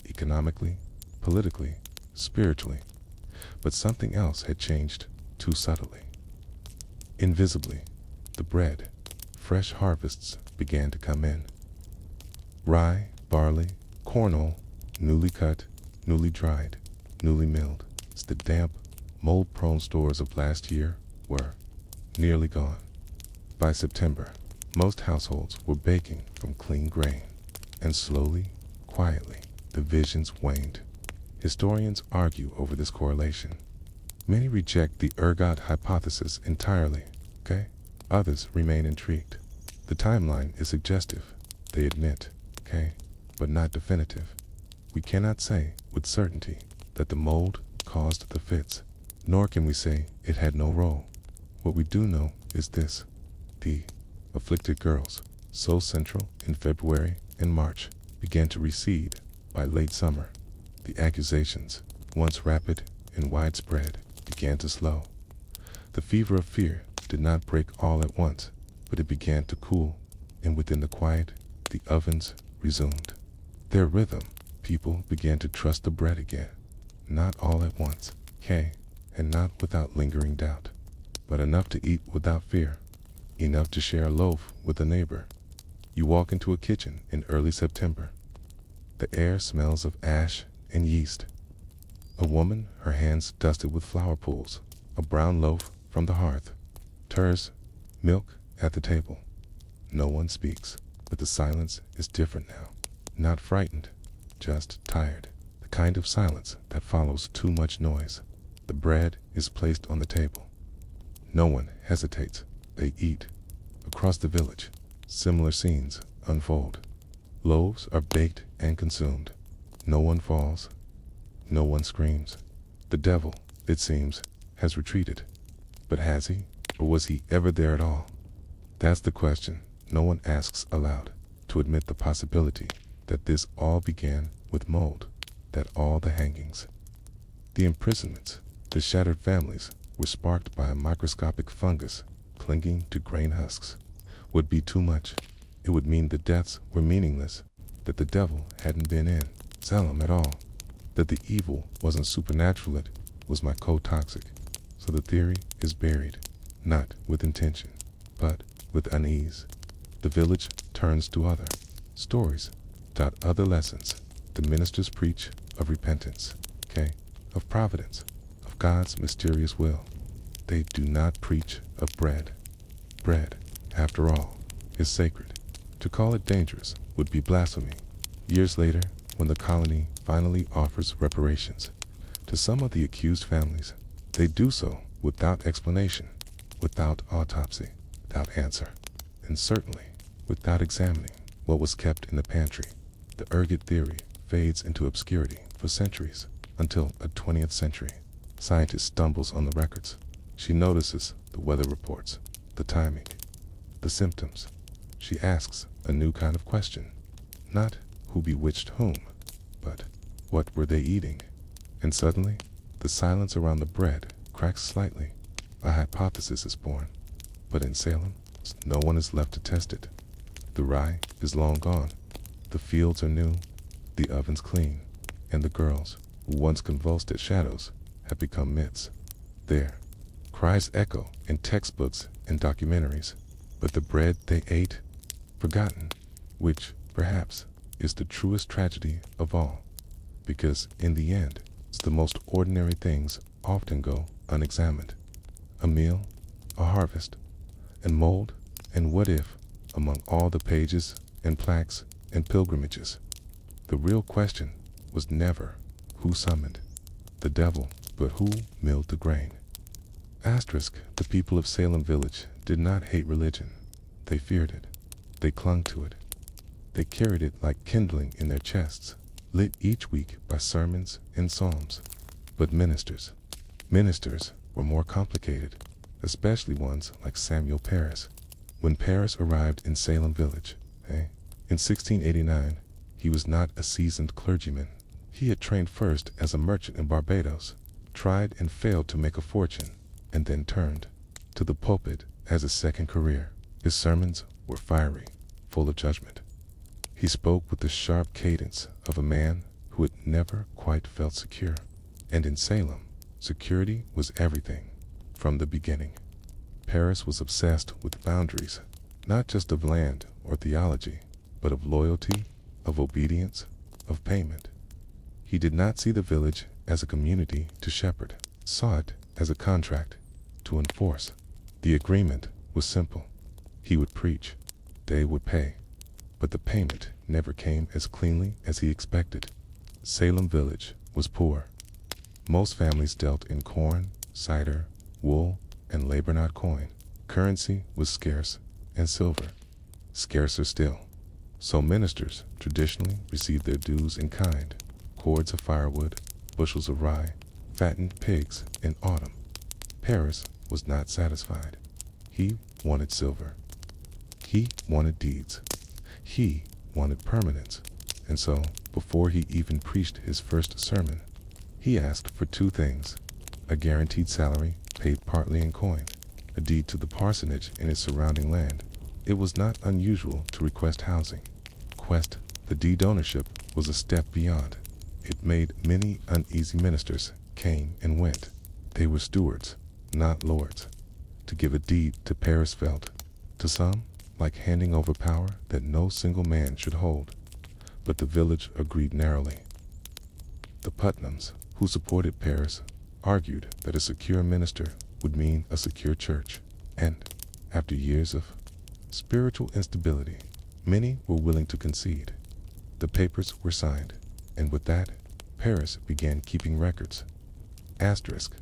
economically, politically, spiritually, but something else had changed too subtly. Invisibly, the bread, fresh harvests began to come in. Rye, barley, corn oil, newly cut, newly dried, newly milled. The damp, mold-prone stores of last year were nearly gone. By September, most households were baking from clean grain. And slowly, quietly, the visions waned. Historians argue over this correlation. Many reject the ergot hypothesis entirely, okay? Others remain intrigued. The timeline is suggestive, they admit, okay, but not definitive. We cannot say with certainty that the mold caused the fits, nor can we say it had no role. What we do know is this: the afflicted girls, so central in February and March, began to recede by late summer. The accusations, once rapid and widespread, began to slow. The fever of fear did not break all at once, but it began to cool, and within the quiet, the ovens resumed their rhythm. People began to trust the bread again, not all at once, okay, and not without lingering doubt, but enough to eat without fear, enough to share a loaf with a neighbor. You walk into a kitchen in early September. The air smells of ash and yeast. A woman, her hands dusted with flour pools, a brown loaf from the hearth. Ters, milk at the table. No one speaks, but the silence is different now. Not frightened, just tired. The kind of silence that follows too much noise. The bread is placed on the table. No one hesitates. They eat. Across the village, similar scenes unfold. Loaves are baked and consumed. No one falls. No one screams. The devil, it seems, has retreated. But has he? Or was he ever there at all? That's the question no one asks aloud, to admit the possibility that this all began with mold, that all the hangings, the imprisonments, the shattered families were sparked by a microscopic fungus clinging to grain husks. Would be too much. It would mean the deaths were meaningless, that the devil hadn't been in Salem at all, that the evil wasn't supernatural, it was mycotoxic. So the theory is buried, not with intention, but with unease. The village turns to other stories, other lessons. The ministers preach of repentance, okay, of providence, of God's mysterious will. They do not preach of bread. Bread, after all, is sacred. To call it dangerous would be blasphemy. Years later, when the colony finally offers reparations to some of the accused families, they do so without explanation, without autopsy, without answer, and certainly without examining what was kept in the pantry. The ergot theory fades into obscurity for centuries, until a 20th century scientist stumbles on the records. She notices the weather reports, the timing, the symptoms. She asks a new kind of question. Not who bewitched whom, but what were they eating? And suddenly, the silence around the bread cracks slightly. A hypothesis is born. But in Salem, no one is left to test it. The rye is long gone. The fields are new, the ovens clean, and the girls, who once convulsed at shadows, have become myths. There, cries echo in textbooks and documentaries, but the bread they ate, forgotten, which, perhaps, is the truest tragedy of all, because in the end, the most ordinary things often go unexamined. A meal, a harvest, and mold, and what if, among all the pages and plaques and pilgrimages, the real question was never who summoned the devil, but who milled the grain. Asterisk, the people of Salem Village did not hate religion. They feared it. They clung to it. They carried it like kindling in their chests, lit each week by sermons and psalms. But ministers were more complicated, especially ones like Samuel Parris. When Parris arrived in Salem Village, in 1689, he was not a seasoned clergyman. He had trained first as a merchant in Barbados, tried and failed to make a fortune, and then turned to the pulpit as a second career. His sermons were fiery, full of judgment. He spoke with the sharp cadence of a man who had never quite felt secure. And in Salem, security was everything from the beginning. Parris was obsessed with boundaries, not just of land or theology, but of loyalty, of obedience, of payment. He did not see the village as a community to shepherd, saw it as a contract to enforce. The agreement was simple. He would preach, they would pay, but the payment never came as cleanly as he expected. Salem Village was poor. Most families dealt in corn, cider, wool, and labor-not coin. Currency was scarce, and silver scarcer still. So ministers traditionally received their dues in kind: cords of firewood, bushels of rye, fattened pigs in autumn. Parris was not satisfied. He wanted silver. He wanted deeds. He wanted permanence. And so, before he even preached his first sermon, he asked for two things: a guaranteed salary paid partly in coin, a deed to the parsonage and its surrounding land. It was not unusual to request housing. The deed ownership was a step beyond. It made many uneasy ministers came and went. They were stewards, not lords. To give a deed to Parris felt, to some, like handing over power that no single man should hold. But the village agreed narrowly. The Putnams, who supported Parris, argued that a secure minister would mean a secure church, and, after years of spiritual instability, many were willing to concede. The papers were signed, and with that, Parris began keeping records. Asterisk,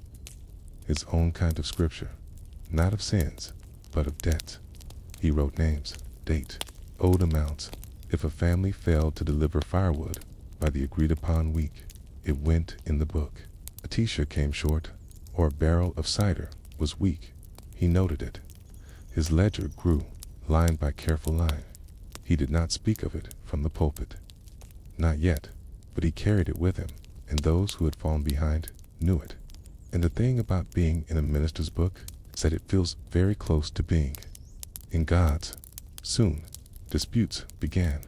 his own kind of scripture, not of sins, but of debts. He wrote names, date, owed amounts. If a family failed to deliver firewood by the agreed-upon week, it went in the book. A t-shirt came short, or a barrel of cider was weak. He noted it. His ledger grew, line by careful line. He did not speak of it from the pulpit. Not yet, but he carried it with him, and those who had fallen behind knew it. And the thing about being in a minister's book is that it feels very close to being in God's. Soon, disputes began.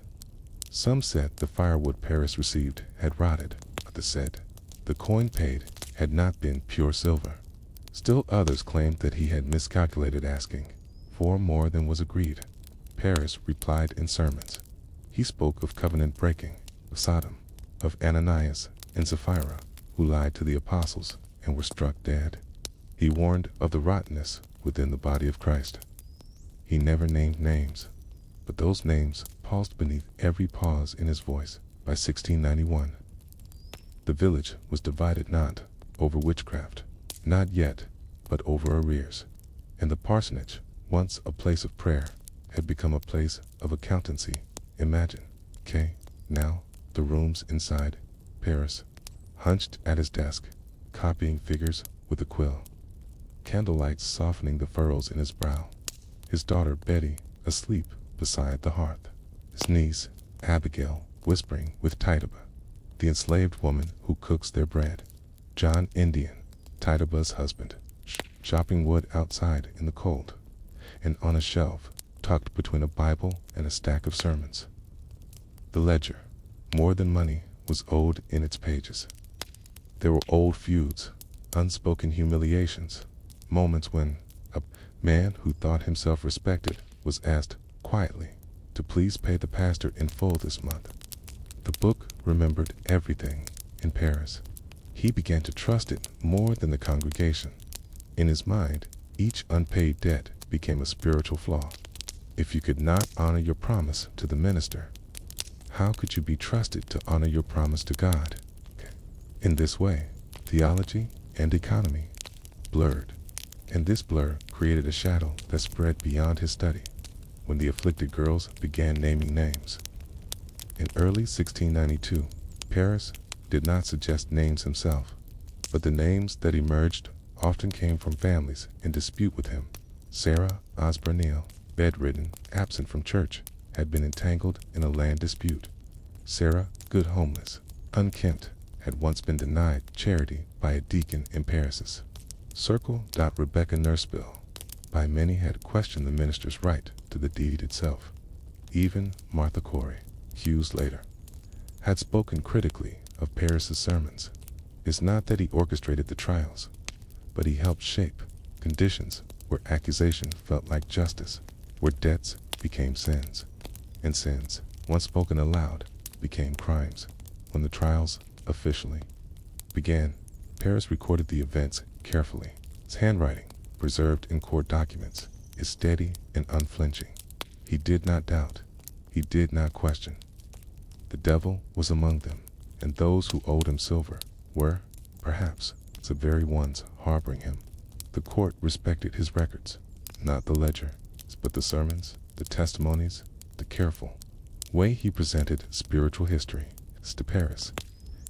Some said the firewood Parris received had rotted. Others said the coin paid had not been pure silver. Still others claimed that he had miscalculated, asking for more than was agreed. Parris replied in sermons. He spoke of covenant breaking, of Sodom, of Ananias and Sapphira, who lied to the apostles and were struck dead. He warned of the rottenness within the body of Christ. He never named names, but those names paused beneath every pause in his voice. By 1691, the village was divided not over witchcraft, not yet, but over arrears. And the parsonage, once a place of prayer, had become a place of accountancy. Imagine, now, the rooms inside Parris, hunched at his desk, copying figures with a quill, candlelight softening the furrows in his brow, his daughter Betty asleep beside the hearth, his niece Abigail whispering with Tituba, the enslaved woman who cooks their bread, John Indian, Tituba's husband, chopping wood outside in the cold, and on a shelf, tucked between a Bible and a stack of sermons, the ledger, more than money, was owed in its pages. There were old feuds, unspoken humiliations, moments when a man who thought himself respected was asked quietly to please pay the pastor in full this month. The book remembered everything in Paris. He began to trust it more than the congregation. In his mind, each unpaid debt became a spiritual flaw. If you could not honor your promise to the minister, how could you be trusted to honor your promise to God? In this way, theology and economy blurred, and this blur created a shadow that spread beyond his study. When the afflicted girls began naming names. In early 1692, Paris did not suggest names himself, but the names that emerged often came from families in dispute with him. Sarah Osborneal, bedridden, absent from church, had been entangled in a land dispute. Sarah, good homeless, unkempt, had once been denied charity by a deacon in Paris. Rebecca Nursebill, by many had questioned the minister's right to the deed itself. Even Martha Corey, Hughes later, had spoken critically of Paris's sermons. It's not that he orchestrated the trials, but he helped shape conditions where accusation felt like justice, where debts became sins, and sins, once spoken aloud, became crimes. When the trials officially began, Paris recorded the events carefully. His handwriting, preserved in court documents, is steady and unflinching. He did not doubt. He did not question. The devil was among them, and those who owed him silver were, perhaps, the very ones harboring him. The court respected his records, not the ledger, but the sermons, the testimonies, the careful way he presented spiritual history. To Paris,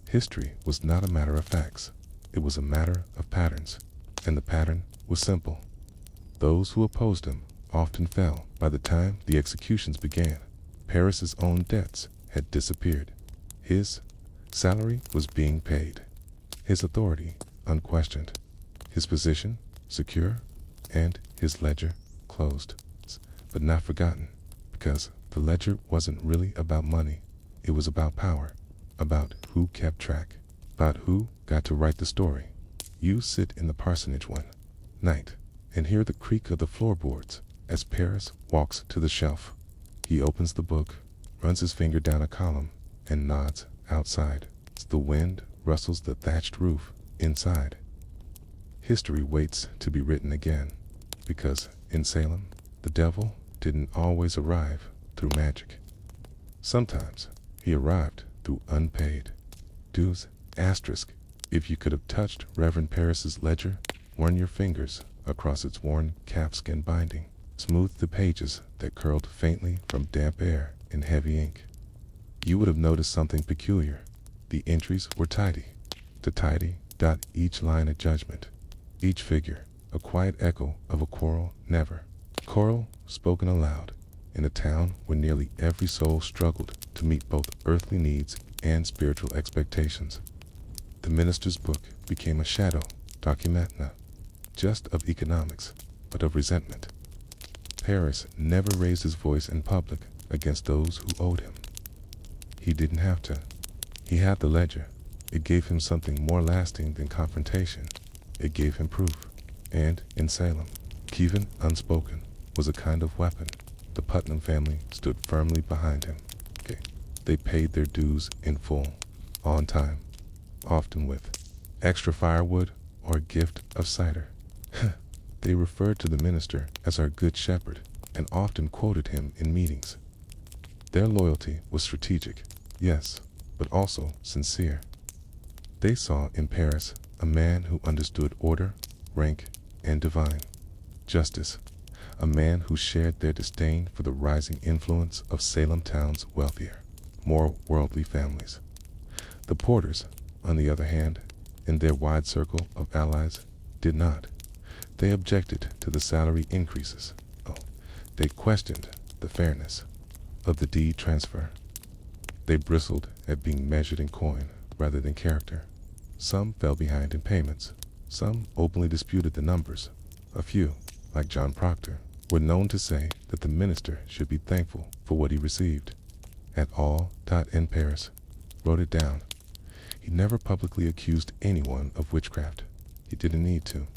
history was not a matter of facts. It was a matter of patterns, and the pattern was simple. Those who opposed him often fell by the time the executions began. Paris's own debts had disappeared. His salary was being paid. His authority unquestioned. His position secure, and his ledger closed. But not forgotten, because the ledger wasn't really about money. It was about power, about who kept track, about who got to write the story. You sit in the parsonage one night and hear the creak of the floorboards as Paris walks to the shelf. He opens the book, runs his finger down a column, and nods outside. The wind rustles the thatched roof inside. History waits to be written again, because in Salem, the devil didn't always arrive through magic. Sometimes he arrived through unpaid dues. Asterisk, if you could have touched Reverend Paris's ledger, run your fingers across its worn calfskin binding, smoothed the pages that curled faintly from damp air in heavy ink, you would have noticed something peculiar. The entries were tidy, to tidy dot each line a judgment, each figure a quiet echo of a quarrel never. Quarrel spoken aloud in a town where nearly every soul struggled to meet both earthly needs and spiritual expectations. The minister's book became a shadow document not just of economics, but of resentment. Paris never raised his voice in public against those who owed him. He didn't have to. He had the ledger. It gave him something more lasting than confrontation. It gave him proof. And in Salem, even unspoken, was a kind of weapon. The Putnam family stood firmly behind him. They paid their dues in full, on time, often with extra firewood or a gift of cider. They referred to the minister as our good shepherd and often quoted him in meetings. Their loyalty was strategic, yes, but also sincere. They saw in Paris a man who understood order, rank, and divine justice, a man who shared their disdain for the rising influence of Salem town's wealthier, more worldly families. The Porters, on the other hand, in their wide circle of allies, did not. They objected to the salary increases. They questioned the fairness of the deed transfer. They bristled at being measured in coin rather than character. Some fell behind in payments. Some openly disputed the numbers. A few, like John Proctor, were known to say that the minister should be thankful for what he received. At all, in Paris wrote it down. He never publicly accused anyone of witchcraft. He didn't need to.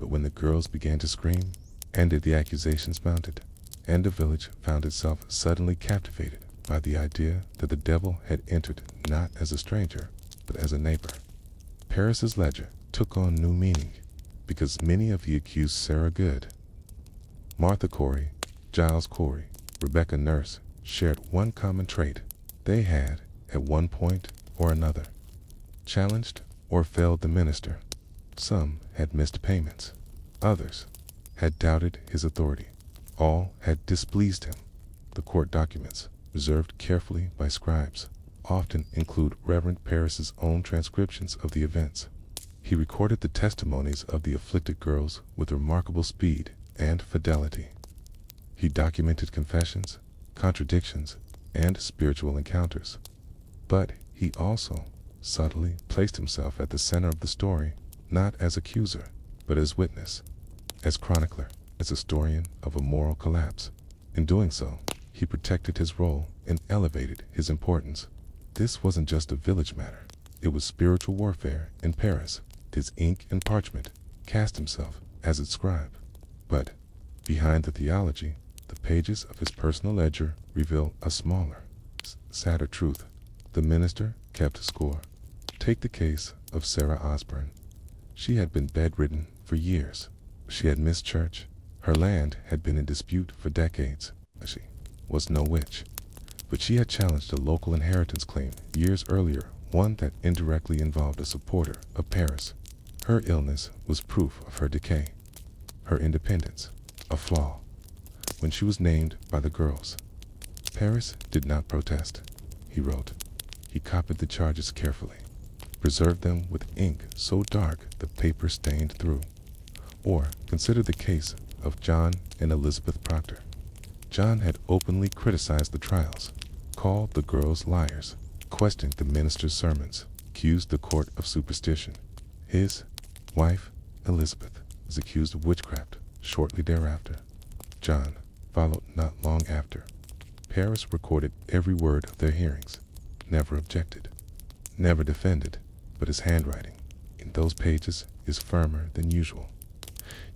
But when the girls began to scream, and the accusations mounted, and the village found itself suddenly captivated by the idea that the devil had entered not as a stranger, but as a neighbor, Paris's ledger took on new meaning, because many of the accused Sarah Good, Martha Corey, Giles Corey, Rebecca Nurse shared one common trait. They had, at one point or another, challenged or failed the minister. Some had missed payments. Others had doubted his authority. All had displeased him. The court documents, reserved carefully by scribes, often include Reverend Paris's own transcriptions of the events. He recorded the testimonies of the afflicted girls with remarkable speed and fidelity. He documented confessions, contradictions, and spiritual encounters. But he also subtly placed himself at the center of the story, not as accuser, but as witness, as chronicler, as historian of a moral collapse. In doing so, he protected his role and elevated his importance. This wasn't just a village matter. It was spiritual warfare in Paris. His ink and parchment cast himself as its scribe. But behind the theology, the pages of his personal ledger reveal a smaller, sadder truth. The minister kept score. Take the case of Sarah Osborne. She had been bedridden for years. She had missed church. Her land had been in dispute for decades. She was no witch, but she had challenged a local inheritance claim years earlier, one that indirectly involved a supporter of Paris. Her illness was proof of her decay, her independence, a flaw. When she was named by the girls, Paris did not protest. He wrote. He copied the charges carefully, preserved them with ink so dark the paper stained through. Or consider the case of John and Elizabeth Proctor. John had openly criticized the trials, called the girls liars, questioned the minister's sermons, accused the court of superstition. His wife, Elizabeth, was accused of witchcraft shortly thereafter. John followed not long after. Paris recorded every word of their hearings, never objected, never defended, but his handwriting in those pages is firmer than usual.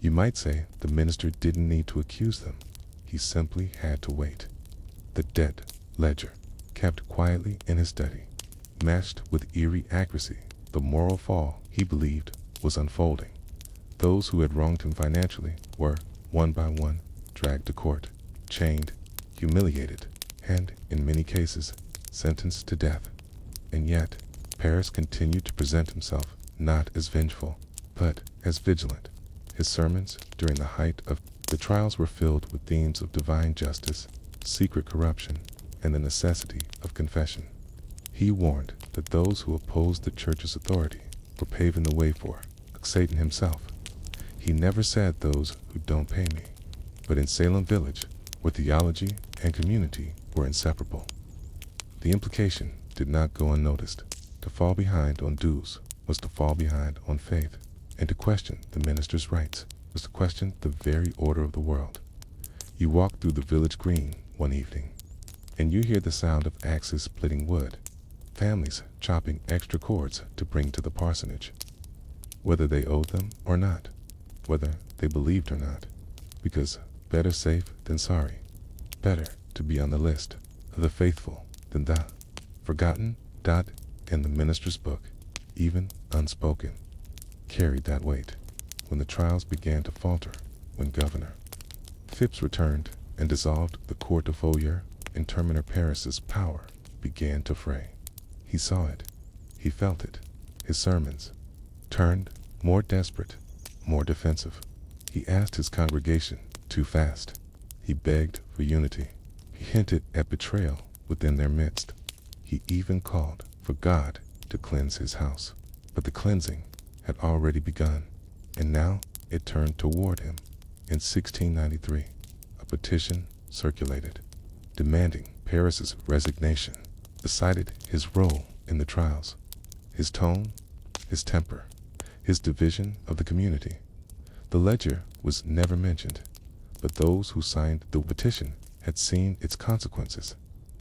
You might say the minister didn't need to accuse them. He simply had to wait. The dead ledger, kept quietly in his study, matched with eerie accuracy the moral fall he believed was unfolding. Those who had wronged him financially were, one by one, dragged to court, chained, humiliated, and, in many cases, sentenced to death. And yet, Paris continued to present himself not as vengeful, but as vigilant. His sermons, during the height of the trials, were filled with themes of divine justice, secret corruption, and the necessity of confession. He warned that those who opposed the church's authority were paving the way for Satan himself. He never said those who don't pay me, but in Salem Village, where theology and community were inseparable, the implication did not go unnoticed. To fall behind on dues was to fall behind on faith, and to question the minister's rights was to question the very order of the world. You walk through the village green one evening, and you hear the sound of axes splitting wood, families chopping extra cords to bring to the parsonage, whether they owed them or not, whether they believed or not, because better safe than sorry, better to be on the list of the faithful than the forgotten. In the minister's book, even unspoken, carried that weight. When the trials began to falter, when Governor Phipps returned and dissolved the court of Fourier, Interminer Paris's power began to fray. He saw it. He felt it. His sermons turned more desperate, more defensive. He asked his congregation too fast. He begged for unity. He hinted at betrayal within their midst. He even called for God to cleanse his house. But the cleansing had already begun, and now it turned toward him. In 1693, a petition circulated, demanding Paris's resignation, cited his role in the trials, his tone, his temper, his division of the community. The ledger was never mentioned, but those who signed the petition had seen its consequences.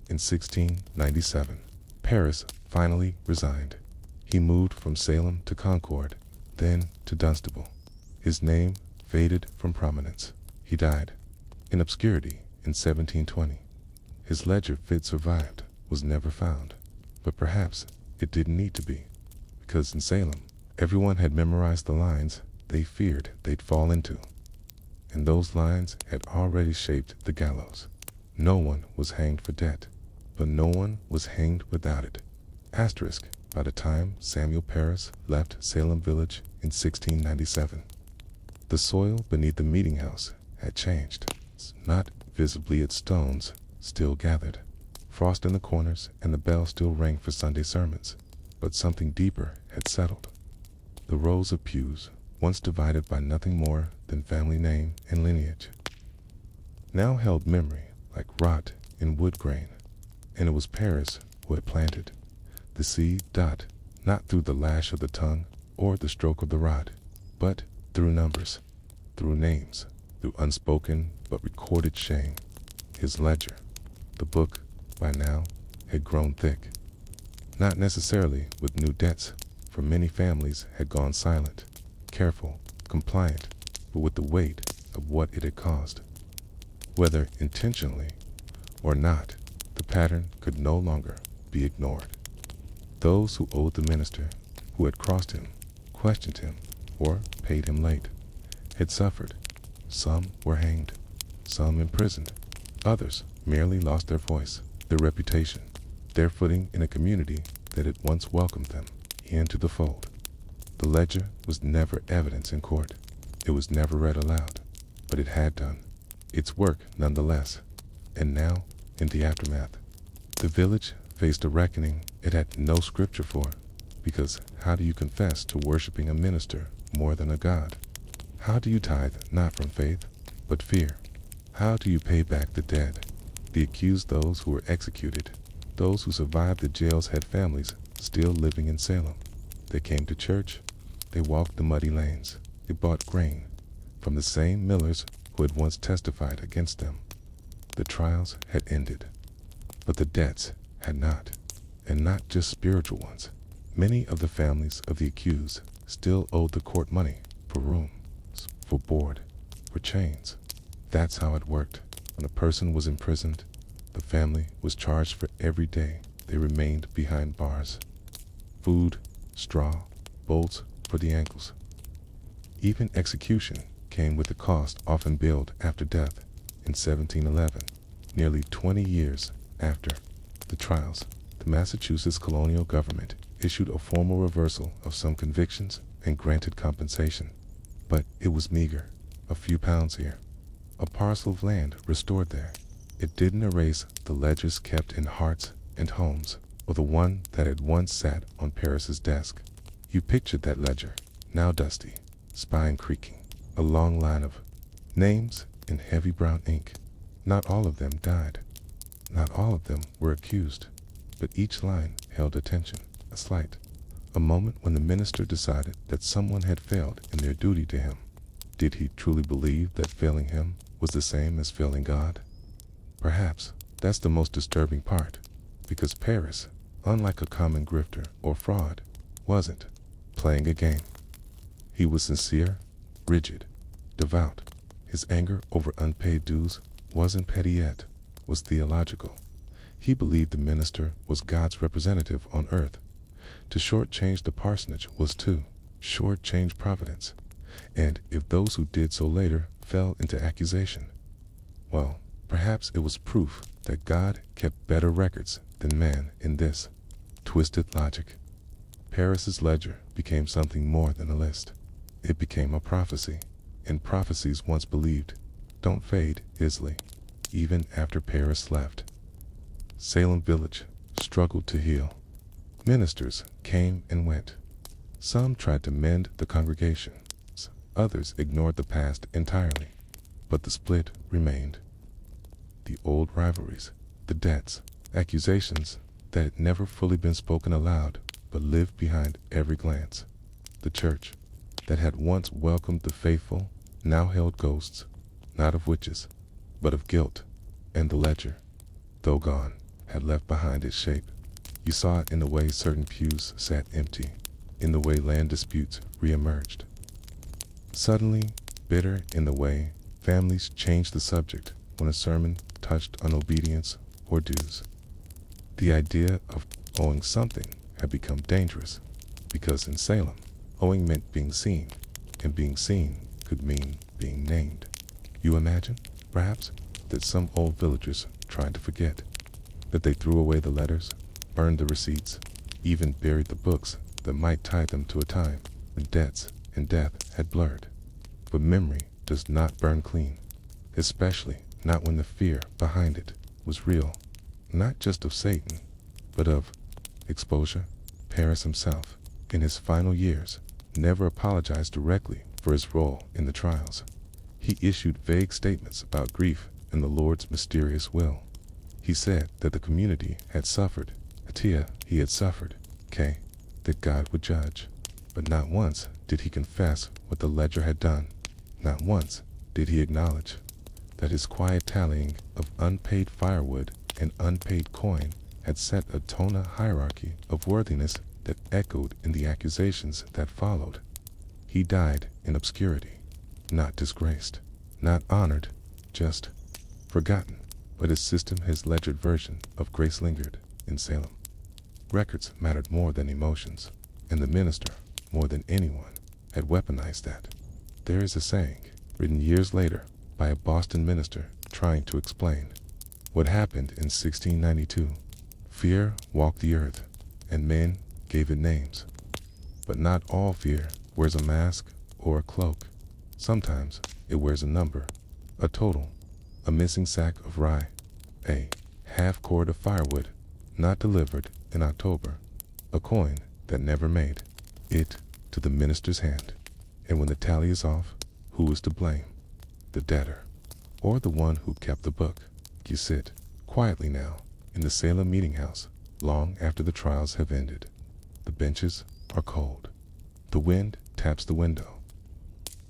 In 1697, Paris finally resigned. He moved from Salem to Concord, then to Dunstable. His name faded from prominence. He died in obscurity in 1720. His ledger, if it survived, was never found. But perhaps it didn't need to be, because in Salem, everyone had memorized the lines they feared they'd fall into. And those lines had already shaped the gallows. No one was hanged for debt, but no one was hanged without it. Asterisk, by the time Samuel Parris left Salem Village in 1697, the soil beneath the meeting house had changed. Not visibly, its stones still gathered, frost in the corners, and the bell still rang for Sunday sermons, but something deeper had settled. The rows of pews, once divided by nothing more than family name and lineage, now held memory like rot in wood grain, and it was Parris who had planted the seed, not through the lash of the tongue or the stroke of the rod, but through numbers, through names, through unspoken but recorded shame. His ledger, the book, by now, had grown thick. Not necessarily with new debts, for many families had gone silent, careful, compliant, but with the weight of what it had caused. Whether intentionally or not, the pattern could no longer be ignored. Those who owed the minister, who had crossed him, questioned him, or paid him late, had suffered. Some were hanged, some imprisoned. Others merely lost their voice, their reputation, their footing in a community that had once welcomed them into the fold. The ledger was never evidence in court. It was never read aloud, but it had done its work nonetheless. And now, in the aftermath, the village faced a reckoning it had no scripture for, because how do you confess to worshiping a minister more than a god? How do you tithe not from faith, but fear? How do you pay back the dead, the accused, those who were executed? Those who survived the jails had families still living in Salem. They came to church, they walked the muddy lanes, they bought grain from the same millers who had once testified against them. The trials had ended, but the debts had not, and not just spiritual ones. Many of the families of the accused still owed the court money for rooms, for board, for chains. That's how it worked. When a person was imprisoned, the family was charged for every day they remained behind bars. Food, straw, bolts for the ankles. Even execution came with a cost often billed after death. In 1711, nearly 20 years after the trials, the Massachusetts colonial government issued a formal reversal of some convictions and granted compensation. But it was meager, a few pounds here, a parcel of land restored there. It didn't erase the ledgers kept in hearts and homes, or the one that had once sat on Parris's desk. You pictured that ledger, now dusty, spine creaking, a long line of names in heavy brown ink. Not all of them died. Not all of them were accused, but each line held attention, a slight, a moment when the minister decided that someone had failed in their duty to him. Did he truly believe that failing him was the same as failing God? Perhaps that's the most disturbing part, because Parris, unlike a common grifter or fraud, wasn't playing a game. He was sincere, rigid, devout. His anger over unpaid dues wasn't petty yet, was theological. He believed the minister was God's representative on earth. To shortchange the parsonage was to shortchange providence. And if those who did so later fell into accusation, well, perhaps it was proof that God kept better records than man in this twisted logic. Parris's ledger became something more than a list. It became a prophecy, and prophecies once believed don't fade easily, even after Parris left. Salem Village struggled to heal. Ministers came and went. Some tried to mend the congregation. Others ignored the past entirely, but the split remained. The old rivalries, the debts, accusations that had never fully been spoken aloud but lived behind every glance. The church that had once welcomed the faithful now held ghosts, not of witches, but of guilt. And the ledger, though gone, had left behind its shape. You saw it in the way certain pews sat empty, in the way land disputes reemerged. Suddenly, bitter in the way, families changed the subject when a sermon touched on obedience or dues. The idea of owing something had become dangerous because in Salem, owing meant being seen, and being seen could mean being named. You imagine, perhaps, that some old villagers tried to forget, that they threw away the letters, burned the receipts, even buried the books that might tie them to a time when debts and death had blurred. But memory does not burn clean, especially not when the fear behind it was real, not just of Satan, but of exposure. Paris himself, in his final years, never apologized directly for his role in the trials. He issued vague statements about grief and the Lord's mysterious will. He said that the community had suffered, Atia, he had suffered, K, that God would judge. But not once did he confess what the ledger had done. Not once did he acknowledge that his quiet tallying of unpaid firewood and unpaid coin had set a tone hierarchy of worthiness that echoed in the accusations that followed. He died in obscurity, not disgraced, not honored, just forgotten. But his system, his ledgered version of grace, lingered in Salem. Records mattered more than emotions, and the minister, more than anyone, had weaponized that. There is a saying, written years later by a Boston minister trying to explain what happened in 1692. Fear walked the earth, and men gave it names. But not all fear wears a mask or a cloak. Sometimes it wears a number, a total, a missing sack of rye, a half cord of firewood not delivered in October, a coin that never made it to the minister's hand. And when the tally is off, who is to blame? The debtor, or the one who kept the book? You sit quietly now in the Salem meeting house long after the trials have ended. The benches are cold. The wind taps the window.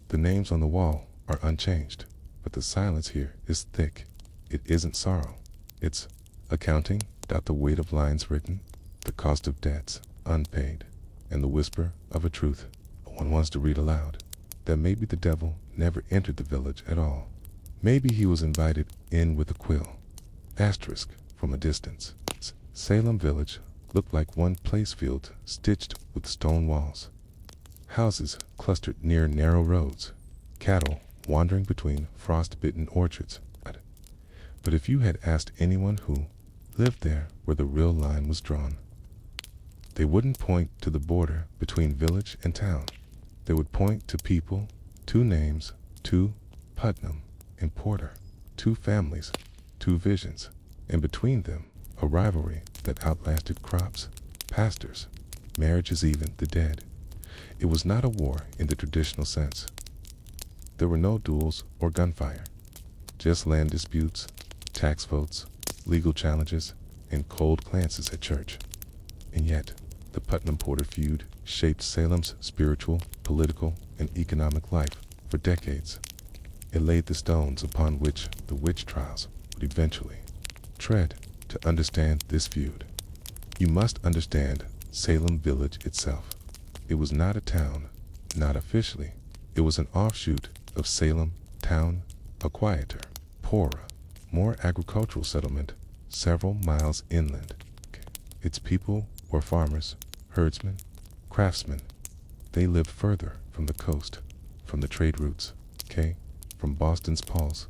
The names on the wall are unchanged, but the silence here is thick. It isn't sorrow. It's accounting, the weight of lines written, the cost of debts unpaid, and the whisper of a truth one wants to read aloud, that maybe the devil never entered the village at all. Maybe he was invited in with a quill. Asterisk from a distance. Salem village looked like one place field stitched with stone walls. Houses clustered near narrow roads, cattle wandering between frost-bitten orchards. But if you had asked anyone who lived there where the real line was drawn, they wouldn't point to the border between village and town. They would point to people, two names, two Putnam and Porter, two families, two visions, and between them a rivalry that outlasted crops, pastors, marriages, even the dead. It was not a war in the traditional sense. There were no duels or gunfire, just land disputes, tax votes, legal challenges, and cold glances at church. And yet, the Putnam-Porter feud shaped Salem's spiritual, political, and economic life for decades. It laid the stones upon which the witch trials would eventually tread. To understand this feud, you must understand Salem village itself. It was not a town, not officially. It was an offshoot of Salem town, a quieter, poorer, more agricultural settlement several miles inland. Its people were farmers, herdsmen, craftsmen. They lived further from the coast, from the trade routes, from Boston's pulse,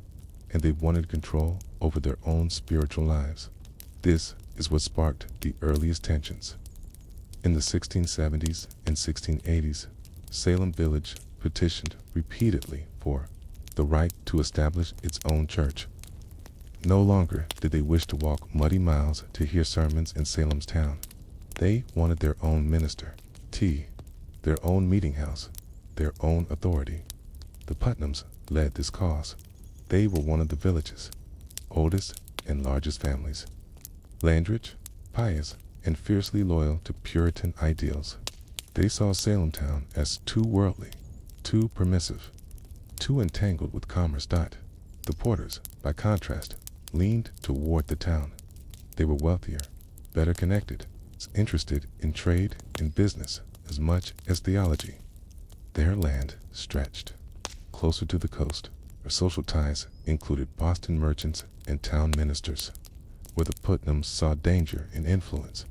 and they wanted control over their own spiritual lives. This is what sparked the earliest tensions. In the 1670s and 1680s, Salem village petitioned repeatedly for the right to establish its own church. No longer did they wish to walk muddy miles to hear sermons in Salem's town. They wanted their own minister, their own meeting house, their own authority. The Putnams led this cause. They were one of the village's oldest and largest families. Landrich, pious, and fiercely loyal to Puritan ideals. They saw Salem town as too worldly, too permissive, too entangled with commerce. The Porters, by contrast, leaned toward the town. They were wealthier, better connected, interested in trade and business as much as theology. Their land stretched closer to the coast. Their social ties included Boston merchants and town ministers. Where the Putnams saw danger and influence,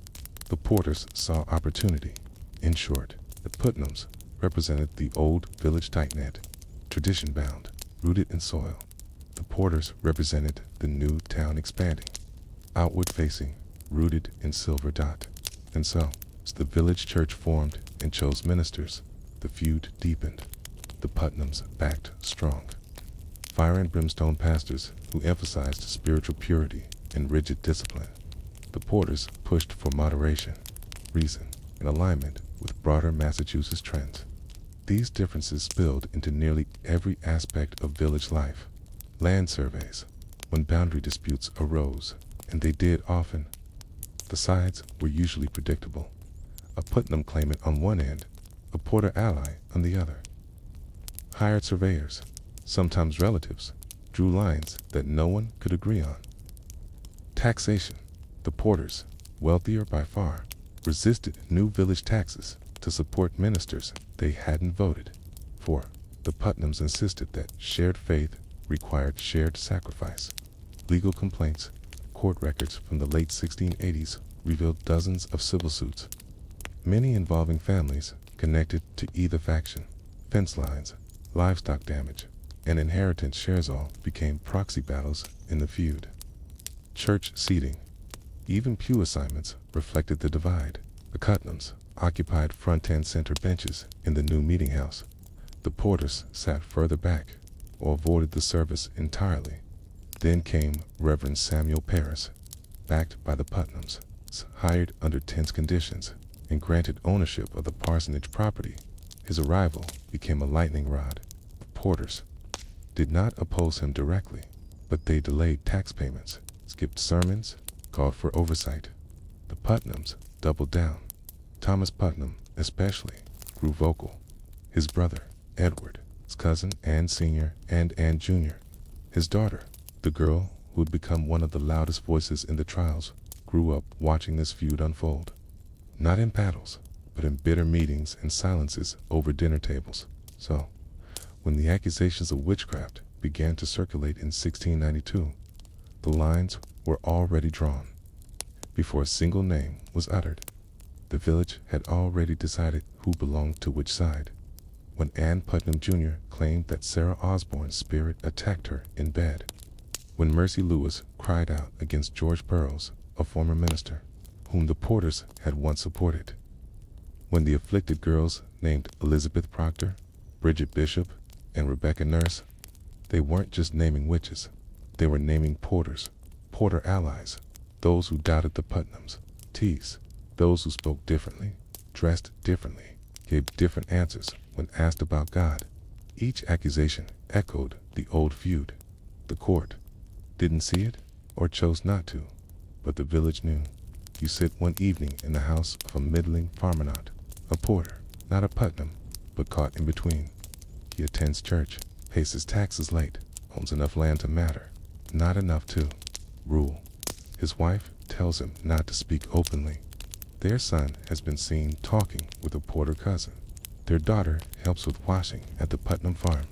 the Porters saw opportunity. In short, the Putnams represented the old village tight-knit, tradition-bound, rooted in soil. The Porters represented the new town expanding, outward-facing, rooted in silver dot. And so, as the village church formed and chose ministers, the feud deepened. The Putnams backed strong. Fire and brimstone pastors who emphasized spiritual purity and rigid discipline. The Porters pushed for moderation, reason, and alignment with broader Massachusetts trends. These differences spilled into nearly every aspect of village life. Land surveys, when boundary disputes arose, and they did often, the sides were usually predictable. A Putnam claimant on one end, a Porter ally on the other. Hired surveyors, sometimes relatives, drew lines that no one could agree on. Taxation. The Porters, wealthier by far, resisted new village taxes to support ministers they hadn't voted for. The Putnams insisted that shared faith required shared sacrifice. Legal complaints, court records from the late 1680s revealed dozens of civil suits, many involving families connected to either faction. Fence lines, livestock damage, and inheritance shares all became proxy battles in the feud. Church seating. Even pew assignments reflected the divide. The Putnams occupied front and center benches in the new meeting house. The Porters sat further back or avoided the service entirely. Then came Reverend Samuel Parris, backed by the Putnams, hired under tense conditions, and granted ownership of the parsonage property. His arrival became a lightning rod. The Porters did not oppose him directly, but they delayed tax payments, skipped sermons, called for oversight. The Putnams doubled down. Thomas Putnam, especially, grew vocal. His brother, Edward, his cousin Anne Sr. and Anne Jr., his daughter, the girl who would become one of the loudest voices in the trials, grew up watching this feud unfold. Not in battles, but in bitter meetings and silences over dinner tables. So, when the accusations of witchcraft began to circulate in 1692, the lines were already drawn. Before a single name was uttered, the village had already decided who belonged to which side. When Ann Putnam Jr. claimed that Sarah Osborne's spirit attacked her in bed. When Mercy Lewis cried out against George Burroughs, a former minister, whom the Porters had once supported. When the afflicted girls named Elizabeth Proctor, Bridget Bishop, and Rebecca Nurse, they weren't just naming witches, they were naming Porters, Porter allies, those who doubted the Putnams, T's, those who spoke differently, dressed differently, gave different answers when asked about God. Each accusation echoed the old feud. The court didn't see it or chose not to, but the village knew. You sit one evening in the house of a middling farmer-not, a Porter, not a Putnam, but caught in between. He attends church, pays his taxes late, owns enough land to matter, not enough to rule. His wife tells him not to speak openly. Their son has been seen talking with a Porter cousin. Their daughter helps with washing at the Putnam farm.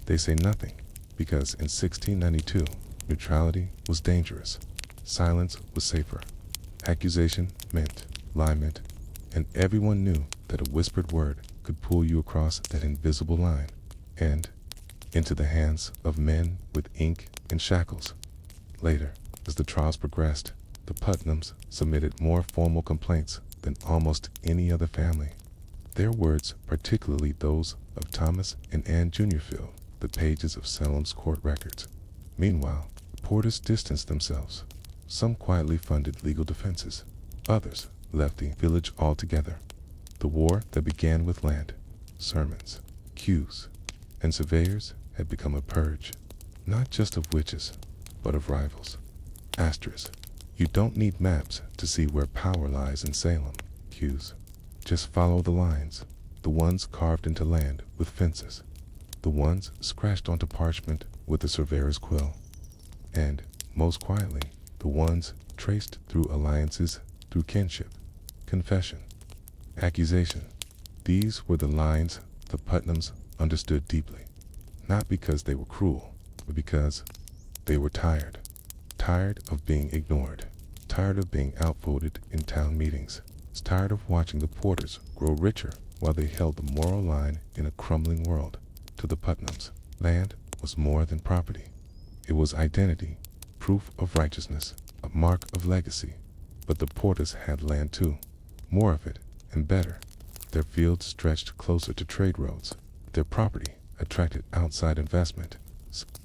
They say nothing, because in 1692, neutrality was dangerous. Silence was safer. Accusation meant liement, and everyone knew that a whispered word could pull you across that invisible line, and into the hands of men with ink and shackles. Later, as the trials progressed, the Putnams submitted more formal complaints than almost any other family. Their words, particularly those of Thomas and Anne Jr., filled the pages of Salem's court records. Meanwhile, the Porters distanced themselves. Some quietly funded legal defenses. Others left the village altogether. The war that began with land, sermons, cues, and surveyors had become a purge, not just of witches, but of rivals. Asterisk. You don't need maps to see where power lies in Salem. Cues. Just follow the lines, the ones carved into land with fences, the ones scratched onto parchment with the surveyor's quill, and, most quietly, the ones traced through alliances, through kinship, confession, accusation. These were the lines the Putnams understood deeply. not because they were cruel, but because they were tired. Tired of being ignored, tired of being outvoted in town meetings, tired of watching the Porters grow richer while they held the moral line in a crumbling world. To the Putnams, land was more than property. It was identity, proof of righteousness, a mark of legacy. But the Porters had land too, more of it, and better. Their fields stretched closer to trade roads. Their property attracted outside investment.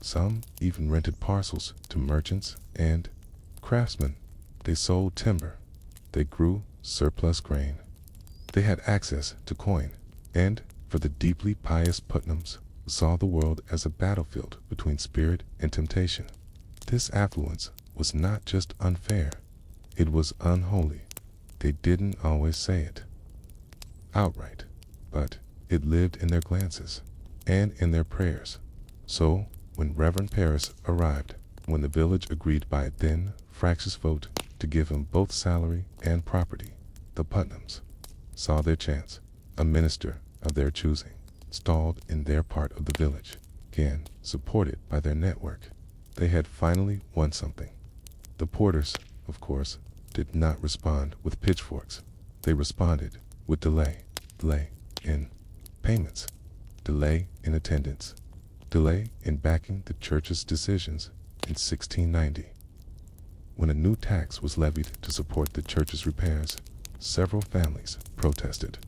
Some even rented parcels to merchants and craftsmen. They sold timber. They grew surplus grain. They had access to coin, and for the deeply pious Putnams, saw the world as a battlefield between spirit and temptation. This affluence was not just unfair, it was unholy. They didn't always say it outright, but it lived in their glances and in their prayers. So, when Reverend Paris arrived, when the village agreed by a thin, fractious vote to give him both salary and property, the Putnams saw their chance. A minister of their choosing, installed in their part of the village, again supported by their network. They had finally won something. The Porters, of course, did not respond with pitchforks. They responded with delay in payments, delay in attendance, delay in backing the church's decisions. In 1690, when a new tax was levied to support the church's repairs, several families protested.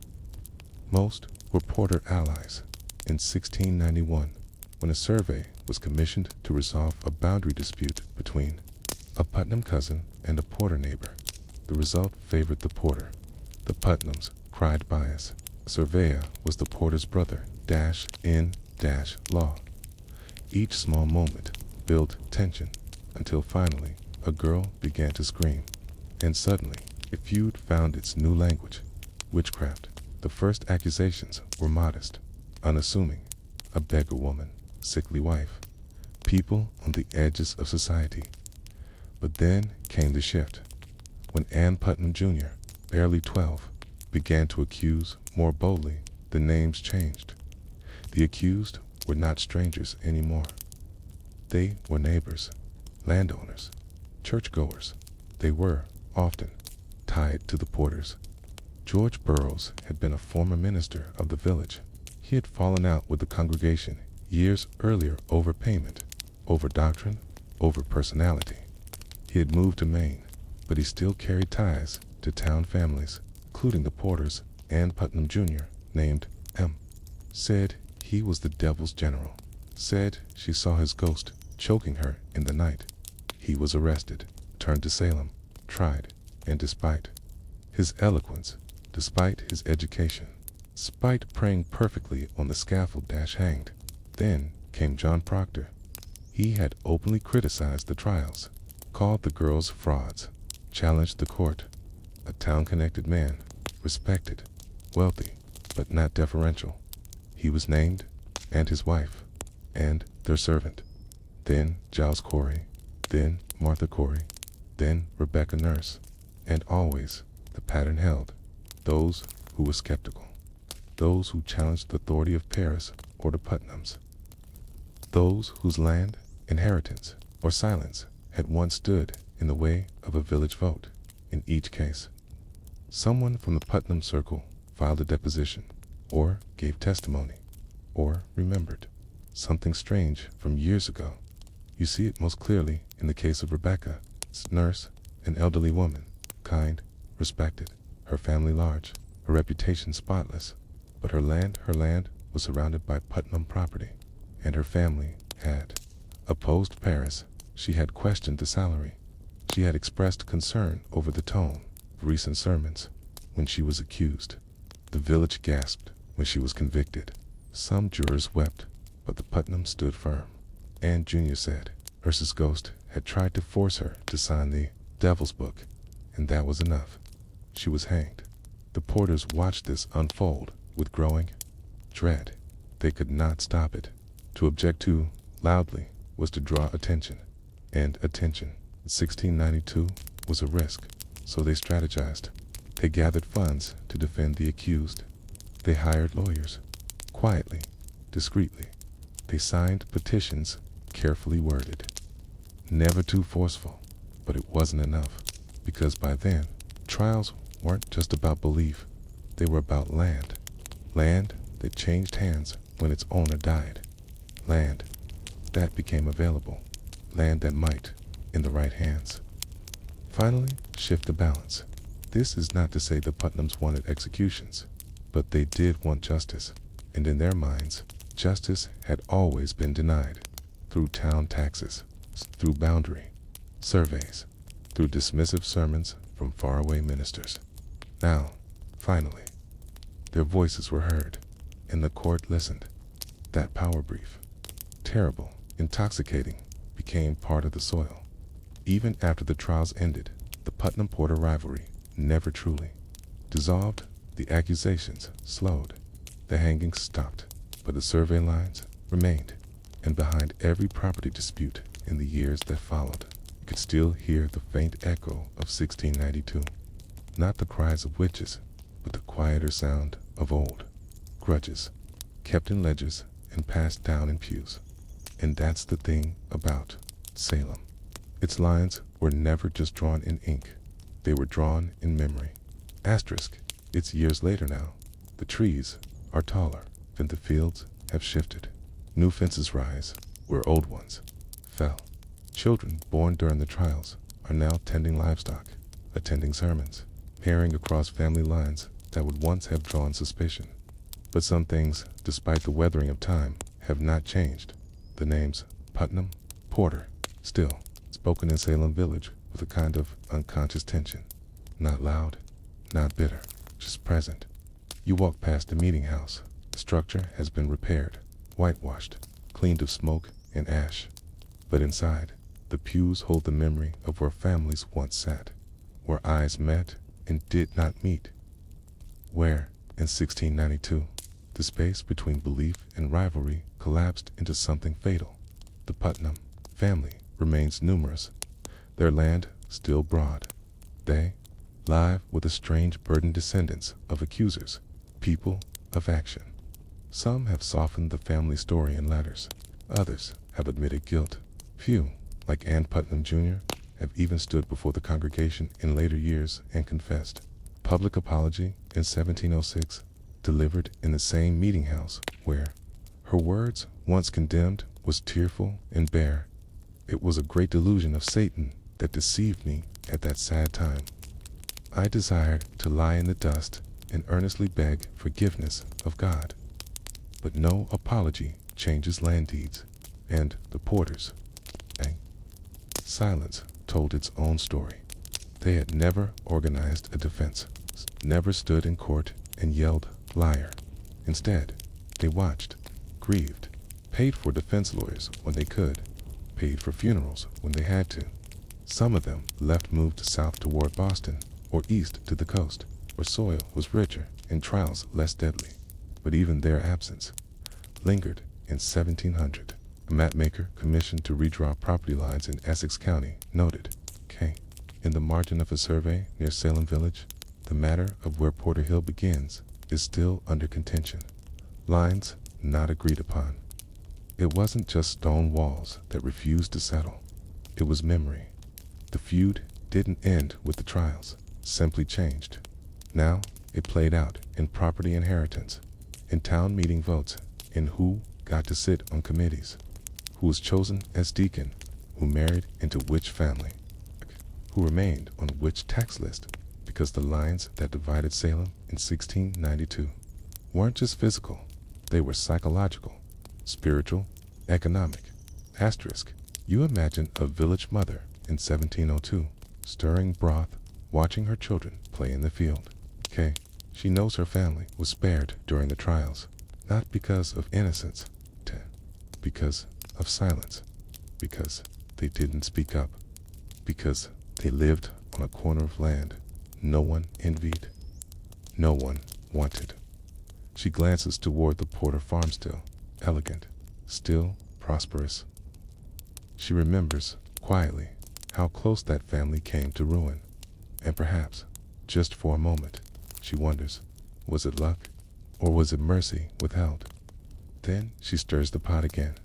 Most were Porter allies. In 1691, when a survey was commissioned to resolve a boundary dispute between a Putnam cousin and a Porter neighbor, the result favored the Porter. The Putnams cried bias. The surveyor was the Porter's brother, -in-law. Each small moment built tension until finally a girl began to scream. And suddenly, a feud found its new language, witchcraft. The first accusations were modest, unassuming, a beggar woman, sickly wife, people on the edges of society. But then came the shift, when Ann Putnam Jr., barely 12, began to accuse more boldly. The names changed. The accused were not strangers anymore. They were neighbors, landowners, churchgoers. They were, often, tied to the Porters. George Burroughs had been a former minister of the village. He had fallen out with the congregation years earlier over payment, over doctrine, over personality. He had moved to Maine, but he still carried ties to town families, including the Porters. Ann Putnam Jr., named M., said he was the devil's general, said she saw his ghost choking her in the night. He was arrested, turned to Salem, tried, and despite his eloquence, despite his education, despite praying perfectly on the scaffold, hanged. Then came John Proctor. He had openly criticized the trials, called the girls frauds, challenged the court. A town-connected man, respected, wealthy, but not deferential. He was named, and his wife, and their servant. Then Giles Corey, then Martha Corey, then Rebecca Nurse, and always the pattern held: those who were skeptical, those who challenged the authority of Paris or the Putnams, those whose land, inheritance, or silence had once stood in the way of a village vote. In each case, someone from the Putnam circle filed a deposition, or gave testimony, or remembered something strange from years ago. You see it most clearly in the case of Rebecca Nurse, an elderly woman, kind, respected, her family large, her reputation spotless, but her land was surrounded by Putnam property, and her family had opposed Paris. She had questioned the salary. She had expressed concern over the tone of recent sermons. When she was accused, the village gasped. When she was convicted, some jurors wept, but the Putnams stood firm. Ann Jr. said Ursa's ghost had tried to force her to sign the Devil's Book, and that was enough. She was hanged. The Porters watched this unfold with growing dread. They could not stop it. To object too loudly was to draw attention, and attention in 1692 was a risk, so they strategized. They gathered funds to defend the accused. They hired lawyers, quietly, discreetly. They signed petitions, carefully worded. Never too forceful, but it wasn't enough, because by then, trials weren't just about belief, they were about land. Land that changed hands when its owner died. Land that became available. Land that might, in the right hands, finally shift the balance. This is not to say the Putnams wanted executions, but they did want justice, and in their minds, justice had always been denied, through town taxes, through boundary surveys, through dismissive sermons from faraway ministers. Now, finally, their voices were heard, and the court listened. That power brief, terrible, intoxicating, became part of the soil. Even after the trials ended, the Putnam-Porter rivalry never truly dissolved. The accusations slowed, the hangings stopped, but the survey lines remained. And behind every property dispute in the years that followed, you could still hear the faint echo of 1692. Not the cries of witches, but the quieter sound of old grudges, kept in ledgers and passed down in pews. And that's the thing about Salem. Its lines were never just drawn in ink. They were drawn in memory. Asterisk, it's years later now. The trees are taller, and the fields have shifted. New fences rise where old ones fell. Children born during the trials are now tending livestock, attending sermons, pairing across family lines that would once have drawn suspicion. But some things, despite the weathering of time, have not changed. The names Putnam, Porter, still spoken in Salem Village with a kind of unconscious tension. Not loud, not bitter, just present. You walk past the meeting house. The structure has been repaired, whitewashed, cleaned of smoke and ash. But inside, the pews hold the memory of where families once sat, where eyes met and did not meet, where, in 1692, the space between belief and rivalry collapsed into something fatal. The Putnam family remains numerous, their land still broad. They, live with the strange burdened descendants of accusers, people of action. Some have softened the family story in letters. Others have admitted guilt. Few, like Ann Putnam Jr., have even stood before the congregation in later years and confessed. Public apology in 1706, delivered in the same meeting house where her words, once condemned, was tearful and bare. It was a great delusion of Satan that deceived me at that sad time. I desired to lie in the dust and earnestly beg forgiveness of God. But no apology changes land deeds, and the Porters. Silence told its own story. They had never organized a defense, never stood in court and yelled, "Liar." Instead, they watched, grieved, paid for defense lawyers when they could, paid for funerals when they had to. Some of them moved south toward Boston, or east to the coast, where soil was richer and trials less deadly. But even their absence lingered. In 1700, a mapmaker commissioned to redraw property lines in Essex County noted, in the margin of a survey near Salem Village, the matter of where Porter Hill begins is still under contention. Lines not agreed upon. It wasn't just stone walls that refused to settle. It was memory. The feud didn't end with the trials, simply changed. Now it played out in property inheritance, in town meeting votes, in who got to sit on committees, who was chosen as deacon, who married into which family, who remained on which tax list, because the lines that divided Salem in 1692 weren't just physical, they were psychological, spiritual, economic. Asterisk, you imagine a village mother in 1702, stirring broth, watching her children play in the field. She knows her family was spared during the trials, not because of innocence, because of silence, because they didn't speak up, because they lived on a corner of land no one envied, no one wanted. She glances toward the Porter farm still, elegant, still prosperous. She remembers, quietly, how close that family came to ruin, and perhaps, just for a moment, she wonders, was it luck, or was it mercy withheld? Then she stirs the pot again.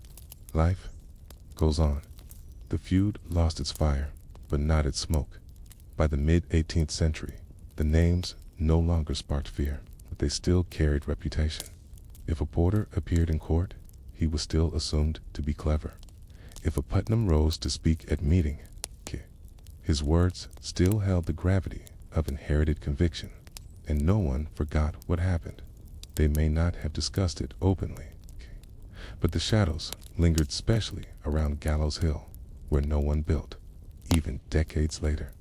Life goes on. The feud lost its fire, but not its smoke. By the mid-18th century, the names no longer sparked fear, but they still carried reputation. If a porter appeared in court, he was still assumed to be clever. If a Putnam rose to speak at meeting, his words still held the gravity of inherited conviction, and no one forgot what happened. They may not have discussed it openly, but the shadows lingered especially around Gallows Hill, where no one built, even decades later.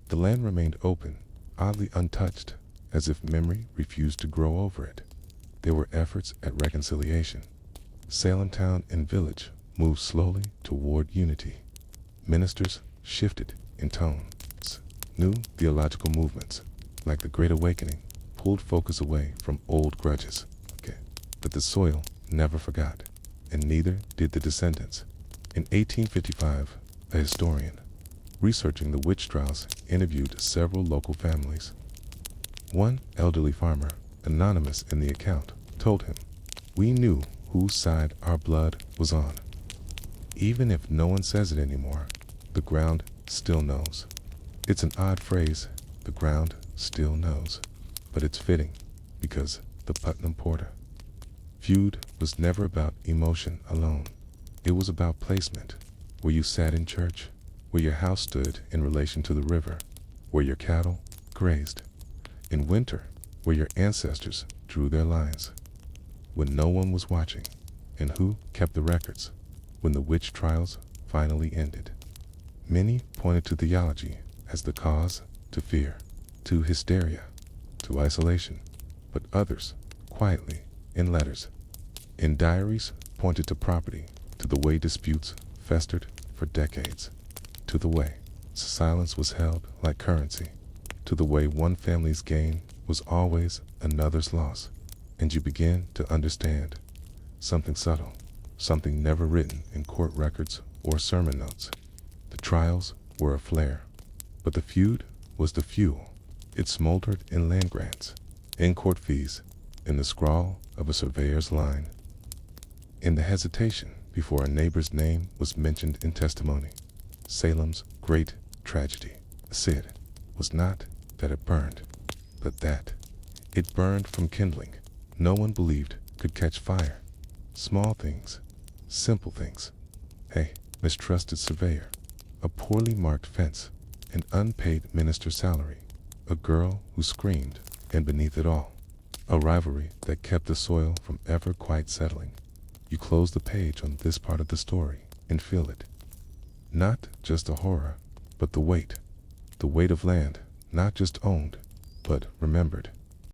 The land remained open, oddly untouched, as if memory refused to grow over it. There were efforts at reconciliation. Salem town and village moved slowly toward unity. Ministers shifted in tones. New theological movements, like the Great Awakening, pulled focus away from old grudges. But the soil never forgot, and neither did the descendants. In 1855, a historian researching the witch trials interviewed several local families. One elderly farmer, anonymous in the account, told him, "We knew whose side our blood was on. Even if no one says it anymore, the ground still knows." It's an odd phrase, the ground still knows, but it's fitting because the Putnam Porter feud was never about emotion alone. It was about placement, where you sat in church, where your house stood in relation to the river, where your cattle grazed. In winter, where your ancestors drew their lines. When no one was watching, and who kept the records when the witch trials finally ended. Many pointed to theology as the cause to fear, to hysteria, to isolation, but others, quietly, in letters, in diaries, pointed to property, to the way disputes festered for decades, to the way silence was held like currency, to the way one family's gain was always another's loss, and you begin to understand something subtle, something never written in court records or sermon notes. The trials were a flare, but the feud was the fuel. It smoldered in land grants, in court fees, in the scrawl of a surveyor's line, in the hesitation before a neighbor's name was mentioned in testimony. Salem's great tragedy, said, was not that it burned, but that it burned from kindling no one believed could catch fire. Small things, simple things. A mistrusted surveyor, a poorly marked fence, an unpaid minister's salary, a girl who screamed, and beneath it all, a rivalry that kept the soil from ever quite settling. You close the page on this part of the story and feel it. Not just a horror, but the weight of land, not just owned, but remembered.